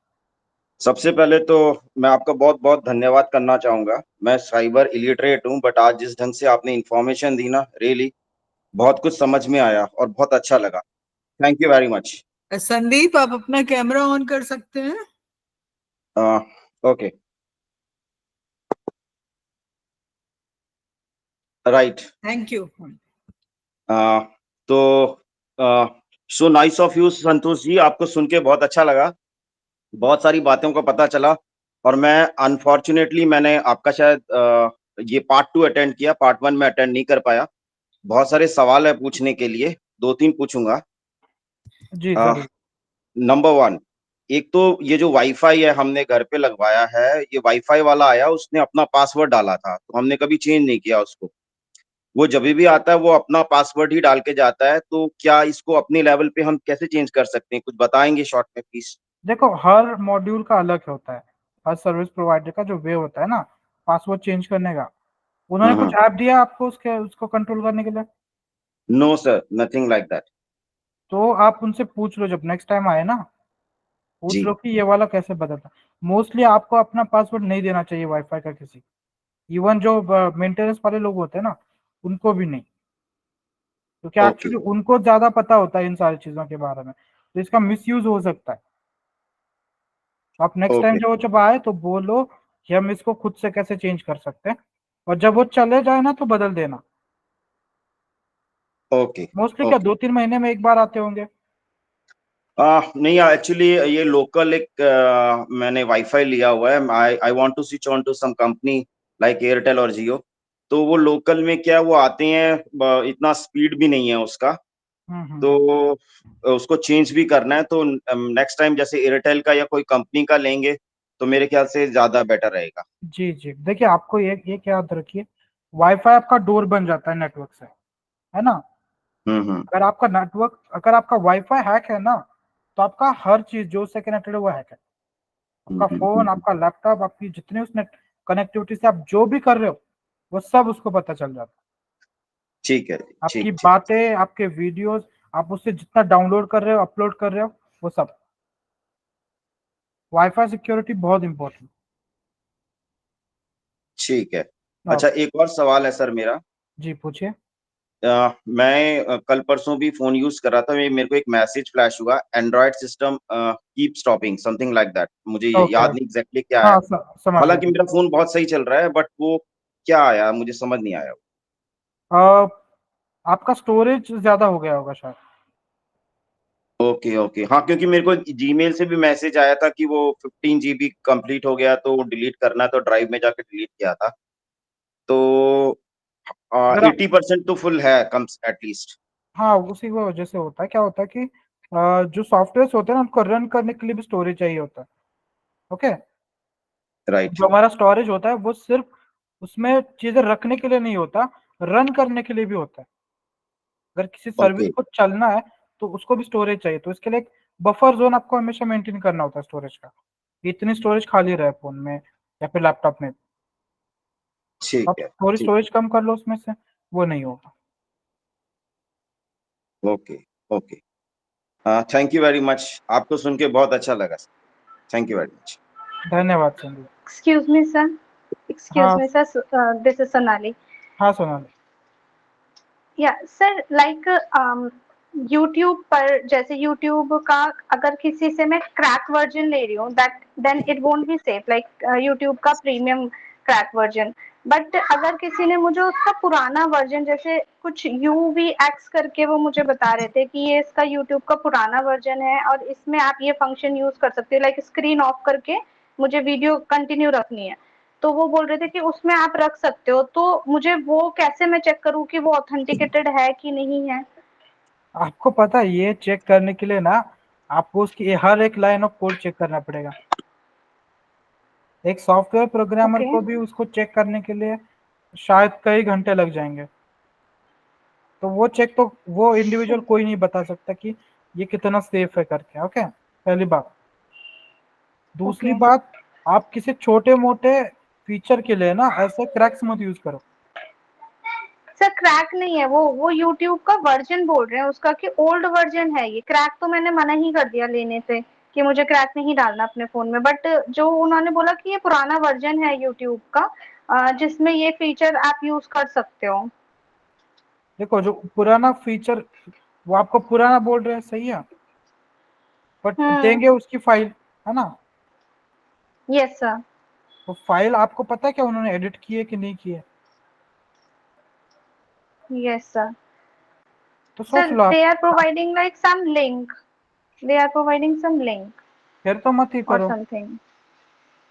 S8: सबसे पहले तो मैं आपका बहुत बहुत धन्यवाद करना चाहूंगा। मैं साइबर इलिटरेट हूँ, बट आज जिस ढंग से आपने इंफॉर्मेशन दी ना, रियली बहुत कुछ समझ में आया और बहुत अच्छा लगा। Thank you very much.
S1: Sandeep आप अपना कैमरा ऑन कर सकते हैं।
S8: Okay, right.
S1: Thank you.
S8: तो so nice of you Santosh ji, आपको सुन के बहुत अच्छा लगा, बहुत सारी बातों का पता चला। और मैं अनफॉर्चुनेटली मैंने आपका शायद ये पार्ट 2 अटेंड किया, पार्ट 1 में अटेंड नहीं कर पाया। बहुत सारे सवाल है पूछने के लिए, 2-3 पूछूंगा।
S2: जी जरूर।
S8: नंबर 1, एक तो ये जो वाईफाई है हमने घर पे लगवाया है, ये वाईफाई वाला आया, उसने अपना पासवर्ड डाला था, तो हमने कभी चेंज नहीं किया उसको। वो जब भी आता है वो अपना पासवर्ड ही डाल के जाता है, तो क्या इसको अपने लेवल पे हम कैसे चेंज कर सकते हैं? कुछ बताएंगे शॉर्ट में प्लीज।
S2: देखो हर मॉड्यूल का अलग होता है, हर सर्विस प्रोवाइडर का जो वे होता है ना पासवर्ड चेंज करने का। उन्होंने कुछ ऐप दिया आपको उसके उसको कंट्रोल करने के लिए?
S8: No sir, nothing like that.
S2: तो आप उनसे पूछ लो, जब नेक्स्ट टाइम आए ना, पूछ
S8: जी,
S2: लो कि ये वाला कैसे बदलता। मोस्टली आपको अपना पासवर्ड नहीं देना चाहिए वाईफाई का किसी, इवन जो मेंटेनेंस वाले लोग होते हैं ना उनको भी नहीं, क्योंकि
S8: ओके
S2: एक्चुअली उनको ज्यादा पता होता है इन सारी चीजों के बारे में, तो इसका मिसयूज हो सकता है। आप नेक्स्ट टाइम
S8: ओके
S2: जब आए तो बोलो कि हम इसको खुद से कैसे चेंज कर सकते हैं, और जब वो चले जाए ना तो बदल देना।
S8: ओके
S2: मोस्टली क्या
S8: ओके।
S2: 2-3 महीने में एक बार आते होंगे?
S8: नहीं, एक्चुअली ये लोकल एक मैंने वाईफाई लिया हुआ है। I I want to switch on to some company like Airtel और जियो। तो वो लोकल में क्या वो आते हैं, इतना स्पीड भी नहीं है उसका, तो
S2: हम्म।
S8: उसको चेंज भी करना है। तो नेक्स्ट टाइम जैसे एयरटेल का या कोई कंपनी का लेंगे तो मेरे ख्याल से ज्यादा बेटर रहेगा।
S2: जी जी, देखिए आपको एक याद रखिए, वाईफाई आपका डोर बन जाता है नेटवर्क से, है ना। अगर आपका वाईफाई हैक है ना, तो आपका हर चीज जो उससे कनेक्टेड है वो हैक है। आपका फोन, आपका लैपटॉप, आपकी जितनी उसने कनेक्टिविटी से आप जो भी कर रहे हो वो सब उसको पता चल जाता है।
S8: ठीक है,
S2: आपकी
S8: ठीक,
S2: बातें, आपके वीडियोस, आप उससे जितना डाउनलोड कर रहे हो, अपलोड कर रहे हो, वो सब। वाईफाई सिक्योरिटी बहुत इंपॉर्टेंट।
S8: ठीक है। अच्छा, एक और सवाल है सर मेरा।
S2: जी पूछिए।
S8: मैं कल परसों भी फोन यूज कर रहा था, मेरे को एक मैसेज फ्लैश हुआ, Android system keep stopping, something like that. मुझे याद नहीं एग्जैक्टली क्या है।
S2: हाँ, समझ
S8: हालांकि
S2: गया।
S8: मेरा फोन बहुत सही चल रहा है, बट वो क्या आया मुझे समझ नहीं आया।
S2: आपका स्टोरेज ज्यादा हो गया होगा शायद।
S8: ओके ओके, हाँ, क्योंकि मेरे को जीमेल से भी मैसेज आया था कि वो 15 GB कंप्लीट हो गया, तो डिलीट करना है, तो ड्राइव में जाकर डिलीट किया था। तो 80% तो फुल है कम एटलीस्ट।
S2: हाँ, उसी की वजह से होता है। क्या होता है कि जो सॉफ्टवेयर होते हैं ना, उनको रन करने के लिए भी स्टोरेज चाहिए होता है। ओके।
S8: राइट।
S2: जो हमारा स्टोरेज होता है वो सिर्फ उसमें चीजें रखने के लिए नहीं होता, रन करने के लिए भी होता है। अगर किसी सर्विस
S8: ओके,
S2: को चलना है तो उसको भी स्टोरेज चाहिए, तो इसके लिए एक बफर जोन आपको हमेशा मेंटेन करना होता है स्टोरेज का। इतनी स्टोरेज खाली रहे फोन में या फिर लैपटॉप में,
S8: ठीक
S2: आप
S8: है,
S2: थोड़ी
S8: ठीक,
S2: स्टोरेज कम कर लो उसमें से, वो नहीं होगा।
S8: Okay okay. Thank you very much, आपको सुन के बहुत अच्छा लगा sir. Thank you very much.
S2: धन्यवाद Sandeep.
S5: Excuse me, sir. Excuse
S2: हाँ
S5: me, sir. This is Sonali.
S2: हाँ सोनाली।
S5: या सर, लाइक यूट्यूब पर, जैसे यूट्यूब का अगर किसी से मैं क्रैक वर्जन ले रही हूँ, that then it won't be safe, like YouTube का प्रीमियम क्रैक वर्जन। बट अगर किसी ने मुझे उसका पुराना वर्जन, जैसे कुछ UVX करके वो मुझे बता रहे थे कि ये इसका यूट्यूब का पुराना वर्जन है और इसमें आप ये फंक्शन यूज कर सकते हो, लाइक स्क्रीन ऑफ करके मुझे वीडियो कंटिन्यू रखनी है, तो वो बोल रहे थे कि उसमें आप रख सकते हो। तो मुझे वो कैसे मैं चेक करूं कि वो ऑथेंटिकेटेड है कि नहीं है?
S2: आपको पता है, ये चेक करने के लिए ना आपको उसकी हर एक लाइन ऑफ कोड चेक करना पड़ेगा। एक सॉफ्टवेयर प्रोग्रामर
S5: ओके।
S2: को भी उसको चेक करने के लिए शायद कई घंटे लग जाएंगे। तो वो चेक तो वो इंडिविजुअल कोई नहीं बता सकता कि ये कितना सेफ है करके। ओके, पहली बात। दूसरी
S5: ओके
S2: बात, आप किसी छोटे मोटे फीचर के लिए ना ऐसे क्रैक्स मत यूज करो।
S5: सर, क्रैक नहीं है वो यूट्यूब का वर्जन बोल रहे हैं उसका कि ओल्ड वर्जन है ये। क्रैक तो मैंने मना ही कर दिया लेने से कि मुझे क्रैक नहीं डालना अपने फोन में, बट जो उन्होंने बोला कि ये पुराना वर्जन है यूट्यूब का, जिसमें ये फीचर आप यूज कर सकते हो।
S2: देखो, जो पुराना फीचर वो आपको पुराना बोल रहे हैं, सही है, बट देंगे उसकी फाइल, है ना।
S5: Yes sir.
S2: तो फाइल आपको पता है क्या उन्होंने एडिट की है कि नहीं की है?
S5: Yes sir.
S2: तो सोच
S5: सर,
S2: लो आप।
S5: they are providing like some link. They are providing some link
S2: फिर तो मत ही
S5: or
S2: करो।
S5: something.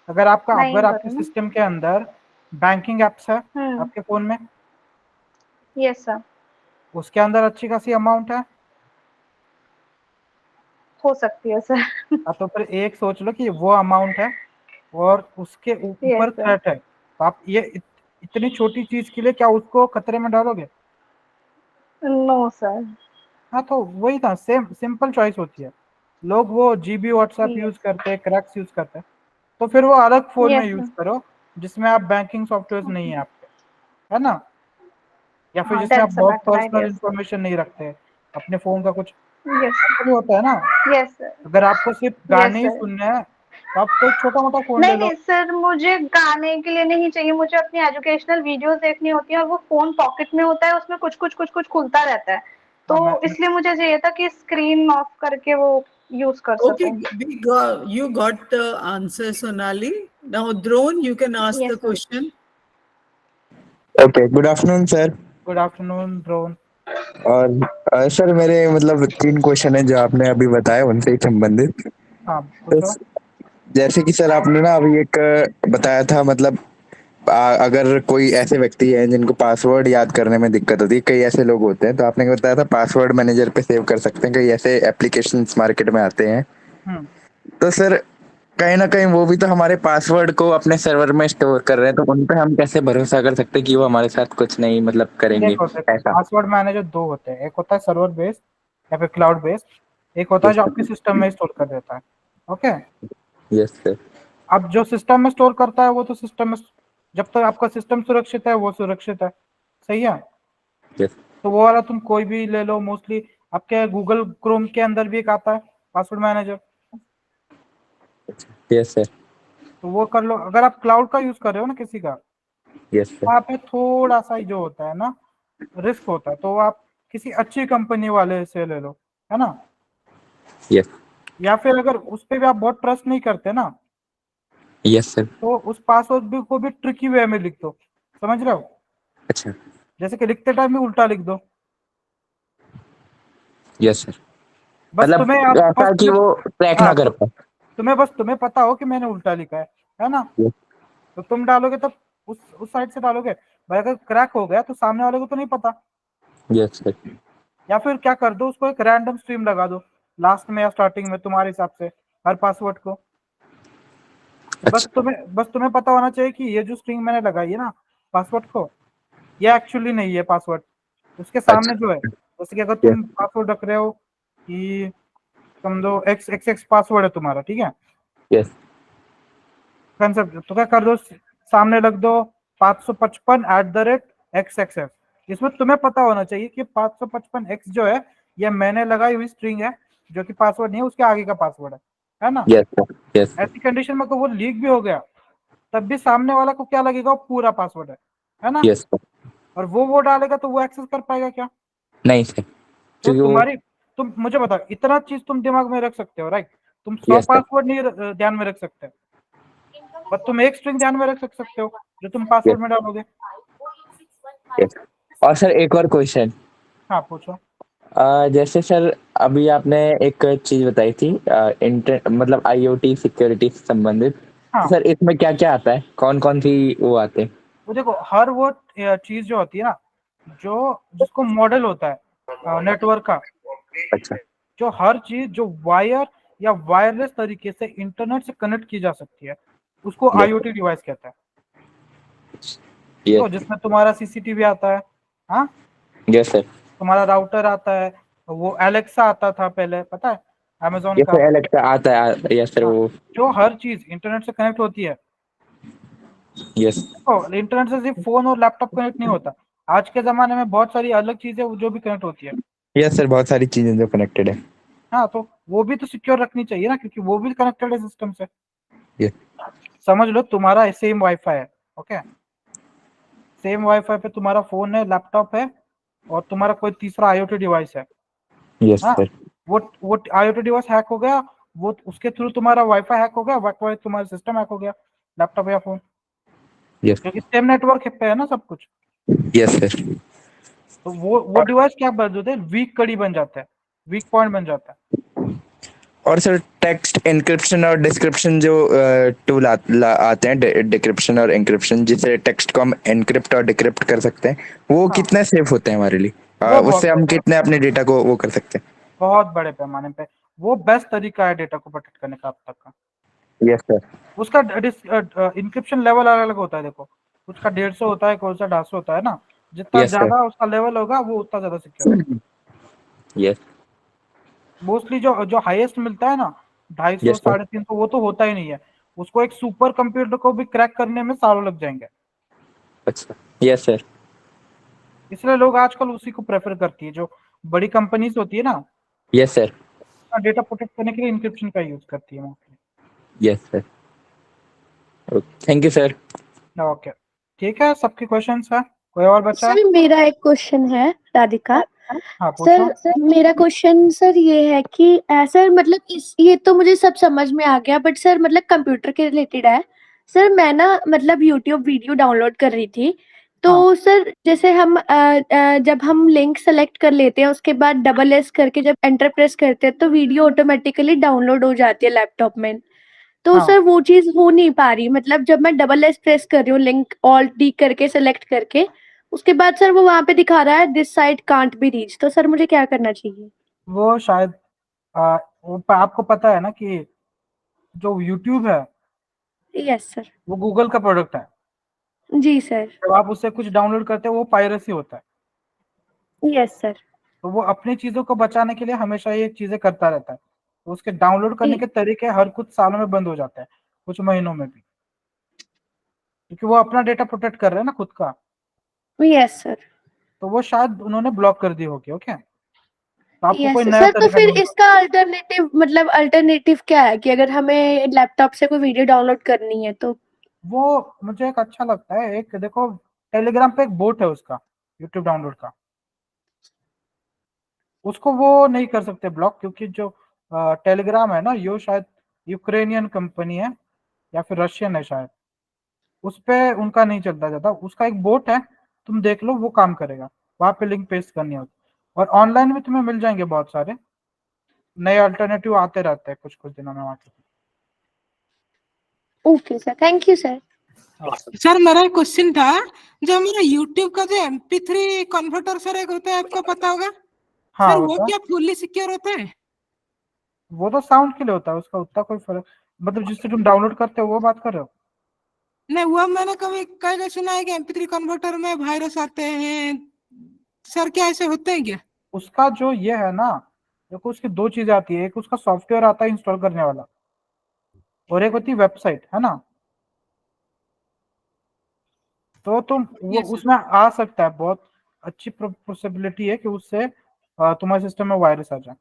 S2: अगर
S5: नहीं
S2: आपके
S5: करूँ ना?
S2: सिस्टम के अंदर बैंकिंग एप्स है आपके फोन में,
S5: यस सर।
S2: उसके अंदर अच्छी खासी अमाउंट है,
S5: हो सकती है सर।
S2: तो फिर एक सोच लो कि वो अमाउंट है और उसके ऊपर
S5: यस सर।
S2: थ्रेट है, तो आप ये इतनी छोटी चीज के लिए क्या उसको खतरे में डालोगे?
S5: No sir.
S2: हाँ, तो वही था, सेम सिंपल चॉइस होती है। लोग वो जीबी व्हाट्सएप यूज करते हैं, क्रैक्स यूज करते हैं, तो फिर वो अलग फोन में
S5: यस
S2: यूज
S5: सर।
S2: करो जिसमें आप बैंकिंग सॉफ्टवेयर नहीं है आपके, है ना, या फिर
S5: हाँ,
S2: जिसमें आप
S5: दैट्स अ
S2: बहुत
S5: बेटर
S2: पर्सनल
S5: आइडिया।
S2: इंफॉर्मेशन नहीं रखते अपने फोन का कुछ,
S5: यस
S2: ऐसा भी होता है ना।
S5: Yes sir.
S2: अगर आपको सिर्फ
S5: यस
S2: गाने ही
S5: सर।
S2: सुनने हैं तो आप कोई छोटा मोटा फोन ले
S5: नहीं
S2: लो।
S5: नहीं सर, मुझे गाने के लिए नहीं चाहिए, मुझे अपनी एजुकेशनल वीडियोस देखनी होती है और वो फोन पॉकेट में होता है, उसमें कुछ कुछ कुछ कुछ खुलता रहता है,
S2: हाँ,
S5: तो इसलिए मुझे चाहिए था कि स्क्रीन ऑफ करके वो यूज कर
S1: Okay,
S5: सकूं।
S1: you got the answer, Sonali. Now, Drone, you can ask
S5: Yes,
S1: the
S5: sir.
S1: question.
S9: Okay, good afternoon sir.
S2: Good afternoon drone.
S9: और सर मेरे मतलब 3 क्वेश्चन है जो आपने अभी बताए उनसे ही संबंधित।
S2: हाँ
S9: तो
S2: पूछो।
S9: जैसे कि सर आपने ना अभी एक बताया था, मतलब अगर कोई ऐसे व्यक्ति है जिनको पासवर्ड याद करने में दिक्कत होती है, कई ऐसे लोग होते हैं, तो आपने बताया था पासवर्ड मैनेजर पे सेव कर सकते हैं, कई ऐसे एप्लीकेशंस मार्केट में आते हैं। तो सर कहीं ना कहीं वो भी तो हमारे पासवर्ड को अपने सर्वर में स्टोर कर रहे हैं, तो उन पे हम कैसे भरोसा कर सकते हैं कि वो हमारे साथ कुछ नहीं मतलब करेंगे
S2: देखो
S9: ऐसा।
S2: पासवर्ड मैनेजर दो होते हैं, एक होता है सर्वर बेस्ड या फिर क्लाउड बेस्ड, एक होता है
S9: यस
S2: जो आपके सिस्टम में स्टोर कर देता है। Okay,
S9: yes sir.
S2: अब जो सिस्टम में स्टोर करता है वो तो सिस्टम में, जब तक आपका सिस्टम सुरक्षित है वो सुरक्षित है, सही है।
S9: यस
S2: तो वो वाला तुम कोई भी ले लो, मोस्टली आपके गूगल क्रोम के अंदर भी एक आता है पासवर्ड मैनेजर,
S9: यस सर।
S2: तो वो कर लो। अगर आप क्लाउड का यूज कर रहे हो ना किसी का,
S9: यस सर।
S2: वहाँ पे थोड़ा सा ही जो होता है ना रिस्क होता है, तो आप किसी अच्छी कंपनी वाले से ले लो, है ना।
S9: यस
S2: या फिर अगर उस पे भी आप बहुत ट्रस्ट नहीं करते ना,
S9: यस सर।
S2: तो उस पासवर्ड भी को भी ट्रिकी वे में लिख दो, समझ रहे हो।
S9: अच्छा।
S2: जैसे कि लिखते टाइम भी उल्टा लिख दो,
S9: यस सर।
S2: बस
S9: मतलब
S2: तुम्हें
S9: ऐसा कि वो ट्रैक
S2: हाँ
S9: ना कर पाए।
S2: तुम्हें पता हो कि मैंने उल्टा लिखा है ना।
S9: Yes,
S2: तो तुम डालोगे तब उस साइड से डालोगे, भाई अगर क्रैक हो गया तो सामने वाले को तो नहीं पता।
S9: Yes sir.
S2: या फिर क्या कर दो, उसको एक रैंडम स्ट्रीम लगा दो लास्ट में या स्टार्टिंग में तुम्हारे हिसाब से हर पासवर्ड को।
S9: अच्छा।
S2: बस तुम्हें पता होना चाहिए कि ये जो स्ट्रिंग मैंने लगाई है ना पासवर्ड को, ये एक्चुअली नहीं है पासवर्ड, उसके सामने
S9: अच्छा।
S2: जो है, जैसे कि अगर
S9: यस
S2: तुम पासवर्ड रख रहे हो कि समझो एक्स एक्स एक्स पासवर्ड है तुम्हारा, ठीक है,
S9: यस
S2: कंसेप्ट, तो क्या कर दो सामने लग दो 555@xxx। इसमें तुम्हें पता होना चाहिए कि 555x जो है ये मैंने लगाई हुई स्ट्रिंग है, जो कि पासवर्ड नहीं है, उसके आगे का पासवर्ड है ना।
S9: Yes sir. यस
S2: ऐसी कंडीशन में अगर वो लीक भी हो गया तब भी सामने वाला को क्या लगेगा, वो पूरा पासवर्ड है ना।
S9: Yes sir.
S2: और वो डालेगा तो वो एक्सेस कर पाएगा क्या।
S9: नहीं सर,
S2: तो
S9: क्योंकि वो।
S2: तुम मुझे बताओ, इतना चीज तुम दिमाग में रख सकते हो, राइट। तुम 100
S9: यस सर।
S2: पासवर्ड नहीं ध्यान में रख सकते, बट तुम एक स्ट्रिंग ध्यान में रख सकते हो जो तुम
S9: यस
S2: पासवर्ड में डालोगे।
S9: यस। और सर एक और क्वेश्चन।
S2: हाँ पूछो।
S9: जैसे सर अभी आपने एक चीज बताई थी, इंटर मतलब आईओटी सिक्योरिटी से संबंधित। तो
S2: हाँ
S9: सर इसमें क्या क्या आता है, कौन कौन सी वो आते हैं?
S2: वो देखो, हर वो चीज जो होती है ना, जो जिसको मॉडल होता है नेटवर्क का,
S9: अच्छा।
S2: जो हर चीज जो वायर या वायरलेस तरीके से इंटरनेट से कनेक्ट की जा सकती है, उसको
S9: यस
S2: आईओटी डिवाइस कहता है। तो
S9: यस
S2: जिसमें तुम्हारा सीसीटीवी आता है, हाँ,
S9: यस सर।
S2: तुम्हारा राउटर आता है, वो एलेक्सा आता था पहले, पता है, अमेजोन
S9: यस
S2: का।
S9: सर, एलेक्सा आता है, यस सर
S2: हाँ,
S9: वो।
S2: जो हर चीज इंटरनेट से कनेक्ट होती है।
S9: यस
S2: देखो इंटरनेट से सिर्फ फोन और लैपटॉप कनेक्ट नहीं होता, आज के जमाने में बहुत सारी अलग चीजें जो भी कनेक्ट होती है।
S9: यस सर, बहुत सारी चीजें जो कनेक्टेड है।
S2: हाँ, तो वो भी तो सिक्योर रखनी चाहिए ना, क्योंकि वो भी कनेक्टेड है सिस्टम से।
S9: यस
S2: समझ लो तुम्हारा सेम वाईफाई है, ओके, सेम वाईफाई पे तुम्हारा फोन है, लैपटॉप है, और तुम्हारा कोई तीसरा आईओटी डिवाइस है।
S9: यस
S2: हाँ,
S9: सर।
S2: वो आईओटी डिवाइस हैक हो गया, वो उसके थ्रू तुम्हारा वाईफाई हैक हो गया, वाईफाई तुम्हारा सिस्टम हैक हो गया, लैपटॉप या फोन,
S9: यस
S2: क्योंकि सेम नेटवर्क पे है ना सब कुछ।
S9: Yes sir.
S2: तो वो डिवाइस क्या बन जाते हैं, वीक कड़ी बन जाता है, वीक पॉइंट बन जाता है।
S9: और सर टेक्स्ट एन्क्रिप्शन और डिस्क्रिप्शन जो टूल आते हैं, डिक्रिप्शन और एन्क्रिप्शन, जिससे टेक्स्ट को हम एनक्रिप्ट और डिक्रिप्ट कर सकते हैं, वो
S2: हाँ,
S9: कितने सेफ होते हैं हमारे लिए?
S2: वो
S9: उससे हम कितने अपने डेटा को वो कर सकते हैं?
S2: बहुत बड़े पैमाने पे वो बेस्ट तरीका है डेटा को प्रोटेक्ट करने का अब तक का।
S9: Yes sir.
S2: उसका इंक्रिप्शन लेवल अलग अलग होता है, देखो उसका 150 होता है, कौन सा 250 होता है ना, जितना
S9: यस सर।
S2: ज्यादा उसका लेवल होगा वो उतना ज्यादा सिक्योर होगा।
S9: यस
S2: मोस्टली जो जो हाईएस्ट मिलता है ना, 250
S9: यस सर।
S2: 350, वो तो होता ही नहीं है। उसको एक सुपर कंप्यूटर को भी क्रैक करने में सालों लग जाएंगे।
S9: अच्छा। Yes sir.
S2: इसलिए लोग आजकल उसी को प्रेफर करती है, जो बड़ी कंपनीज होती है ना,
S9: यस सर।
S2: डेटा प्रोटेक्ट करने के लिए इंक्रिप्शन का यूज करती है mostly.
S9: Yes sir. Thank you sir.
S2: Okay, ठीक है, सबके क्वेश्चंस है, कोई और बचा है?
S10: सर मेरा एक क्वेश्चन है, राधिका।
S2: हाँ पूछो।
S10: सर मेरा क्वेश्चन सर ये है कि सर मतलब ये तो मुझे सब समझ में आ गया, बट सर मतलब कंप्यूटर के रिलेटेड है। सर मैं ना मतलब यूट्यूब वीडियो डाउनलोड कर रही थी, तो
S2: हाँ
S10: सर जैसे हम जब हम लिंक सेलेक्ट कर लेते हैं, उसके बाद डबल एस करके जब एंटर प्रेस करते हैं तो वीडियो ऑटोमेटिकली डाउनलोड हो जाती है लैपटॉप में। तो
S2: हाँ
S10: सर वो चीज हो नहीं पा रही, मतलब जब मैं डबल एस प्रेस कर रही हूँ, लिंक ऑल्ट डी करके सेलेक्ट करके, उसके बाद सर वो वहां पे दिखा रहा है this site can't be reach. तो सर मुझे क्या करना चाहिए?
S2: वो शायद आपको पता है ना कि जो यूट्यूब है
S10: यस सर।
S2: वो गूगल का प्रोडक्ट है।
S10: जी सर।
S2: जब आप उससे कुछ डाउनलोड करते हो वो पायरेसी होता है।
S10: Yes sir.
S2: तो वो अपनी चीजों को बचाने के लिए हमेशा ये चीजें करता रहता है। तो उसके डाउनलोड करने के तरीके हर कुछ सालों में बंद हो जाते हैं, कुछ महीनों में भी, क्योंकि वो अपना डेटा प्रोटेक्ट कर रहे हैं ना खुद का।
S10: Yes sir.
S2: तो वो शायद उन्होंने ब्लॉक कर दी होगी। ओके, तो आपको
S10: यस
S2: कोई
S10: सर।
S2: नया
S10: तो
S2: तरीका
S10: फिर
S2: ढूंढना।
S10: इसका अल्टरनेटिव मतलब अल्टरनेटिव क्या है कि अगर हमें लैपटॉप से कोई वीडियो डाउनलोड करनी है तो?
S2: वो मुझे एक अच्छा लगता है, एक देखो टेलीग्राम पे एक बोट है उसका, यूट्यूब डाउनलोड का, उसको वो नहीं कर सकते ब्लॉक, क्योंकि जो टेलीग्राम है ना, ये शायद यूक्रेनियन कंपनी है या फिर रशियन है शायद, उस पे उनका नहीं चलता जाता। उसका एक बोट है, तुम देख लो, वो काम करेगा। वहां पे लिंक पेस्ट करनी होती, और ऑनलाइन भी तुम्हें मिल जाएंगे बहुत सारे नए अल्टरनेटिव आते रहते हैं कुछ कुछ दिनों में वहां पे।
S10: Okay sir, thank you sir.
S7: Sir मेरा एक क्वेश्चन था, जो मेरा YouTube का जो MP3 कन्वर्टर सर एक होता है, आपको पता होगा?
S2: हाँ,
S7: सर वो
S2: होता है।
S7: क्या फुल्ली सिक्योर होता है?
S2: वो तो साउंड के लिए होता है, उसका उतना कोई फर्क, मतलब जिससे तुम डाउनलोड करते हो वो बात कर रहे हो?
S7: नहीं, वो मैंने कभी कहीं सुना है कि MP3 कन्वर्टर में वायरस आते हैं। सर क्या ऐसे होते हैं क्या?
S2: उसका जो ये है ना, देखो उसकी दो चीजें आती है, एक उसका सॉफ्टवेयर आता है इंस्टॉल करने वाला, और एक होती है वेबसाइट, है ना। तो तुम वो
S7: Yes, sir.
S2: उसमें आ सकता है, बहुत अच्छी पॉसिबिलिटी है कि उससे तुम्हारे सिस्टम में वायरस आ जाए।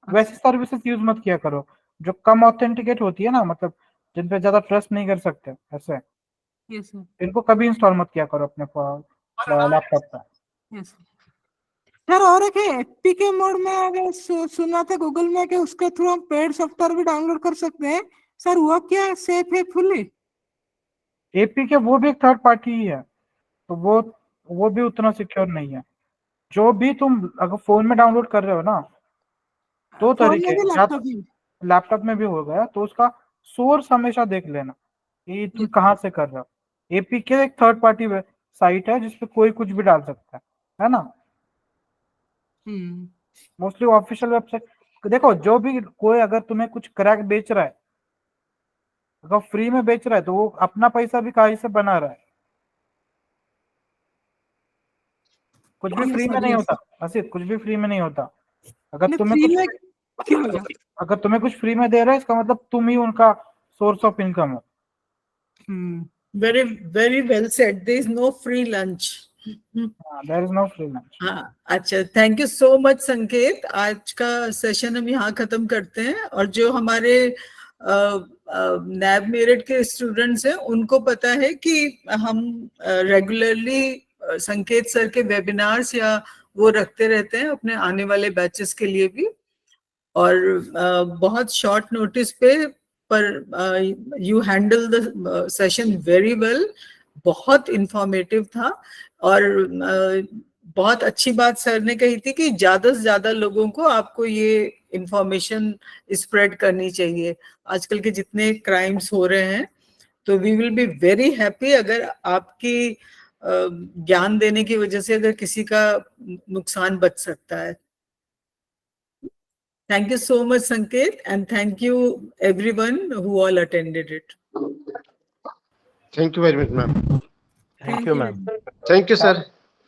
S2: वैसी सर्विसेज यूज मत किया करो जो कम ऑथेंटिकेट होती है ना, मतलब जिन पे ज्यादा ट्रस्ट नहीं कर सकते, ऐसे
S7: Yes, sir.
S2: इनको कभी इंस्टॉल मत किया करो अपने लैपटॉप पे।
S7: Yes, sir. सर और एक है एपीके मोड में, अगर सुना था गूगल में कि उसके थ्रू हम पेड सॉफ्टवेयर भी डाउनलोड कर सकते हैं। सर वो क्या सेफ है फुल्ली?
S2: एपीके वो भी एक थर्ड पार्टी ही है, तो वो भी उतना सिक्योर नहीं है। जो भी तुम अगर फोन में डाउनलोड कर रहे हो ना, दो
S7: फोन
S2: तरीके,
S7: में भी लैपटॉप में?
S2: लैपटॉप में भी हो गया, तो उसका सोर्स हमेशा देख लेना कि तुम कहाँ से कर रहे हो। एपीके एक थर्ड पार्टी साइट है जिसपे कोई कुछ भी डाल सकता है ना। Mostly official website. देखो, जो भी कोई अगर तुम्हें कुछ क्रैक बेच रहा है, अगर फ्री में बेच रहा है, तो वो अपना पैसा भी कहीं से बना रहा है। कुछ भी फ्री में नहीं होता असित, कुछ भी फ्री में नहीं होता। अगर तुम्हें
S7: फ्री
S2: कुछ
S7: में क्यों होगा?
S2: अगर तुम्हें कुछ फ्री में दे रहा है, इसका मतलब तुम ही उनका सोर्स ऑफ इनकम हो।
S1: Very, very well said. There is no free lunch.
S2: There is no free lunch.
S1: हाँ, अच्छा, थैंक यू सो मच संकेत। आज का सेशन हम यहाँ खत्म करते हैं, और जो हमारे नैब मेरिट के स्टूडेंट्स हैं उनको पता है कि हम रेगुलरली संकेत सर के वेबिनार्स या वो रखते रहते हैं अपने आने वाले बैचेस के लिए भी, और बहुत शॉर्ट नोटिस पे, पर you handle the session very well. बहुत इंफॉर्मेटिव था, और बहुत अच्छी बात सर ने कही थी कि ज्यादा से ज्यादा लोगों को आपको ये इंफॉर्मेशन स्प्रेड करनी चाहिए। आजकल के जितने क्राइम्स हो रहे हैं, तो we will be very happy अगर आपकी ज्ञान देने की वजह से अगर किसी का नुकसान बच सकता है। Thank you so much, Sanket, and thank you everyone who all attended it.
S3: Thank you very much, ma'am.
S11: Thank you, ma'am.
S3: Thank you, sir,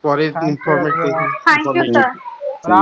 S3: for his
S2: Thank you,
S3: informative
S2: everyone.
S5: Thank you,
S3: information.
S5: sir.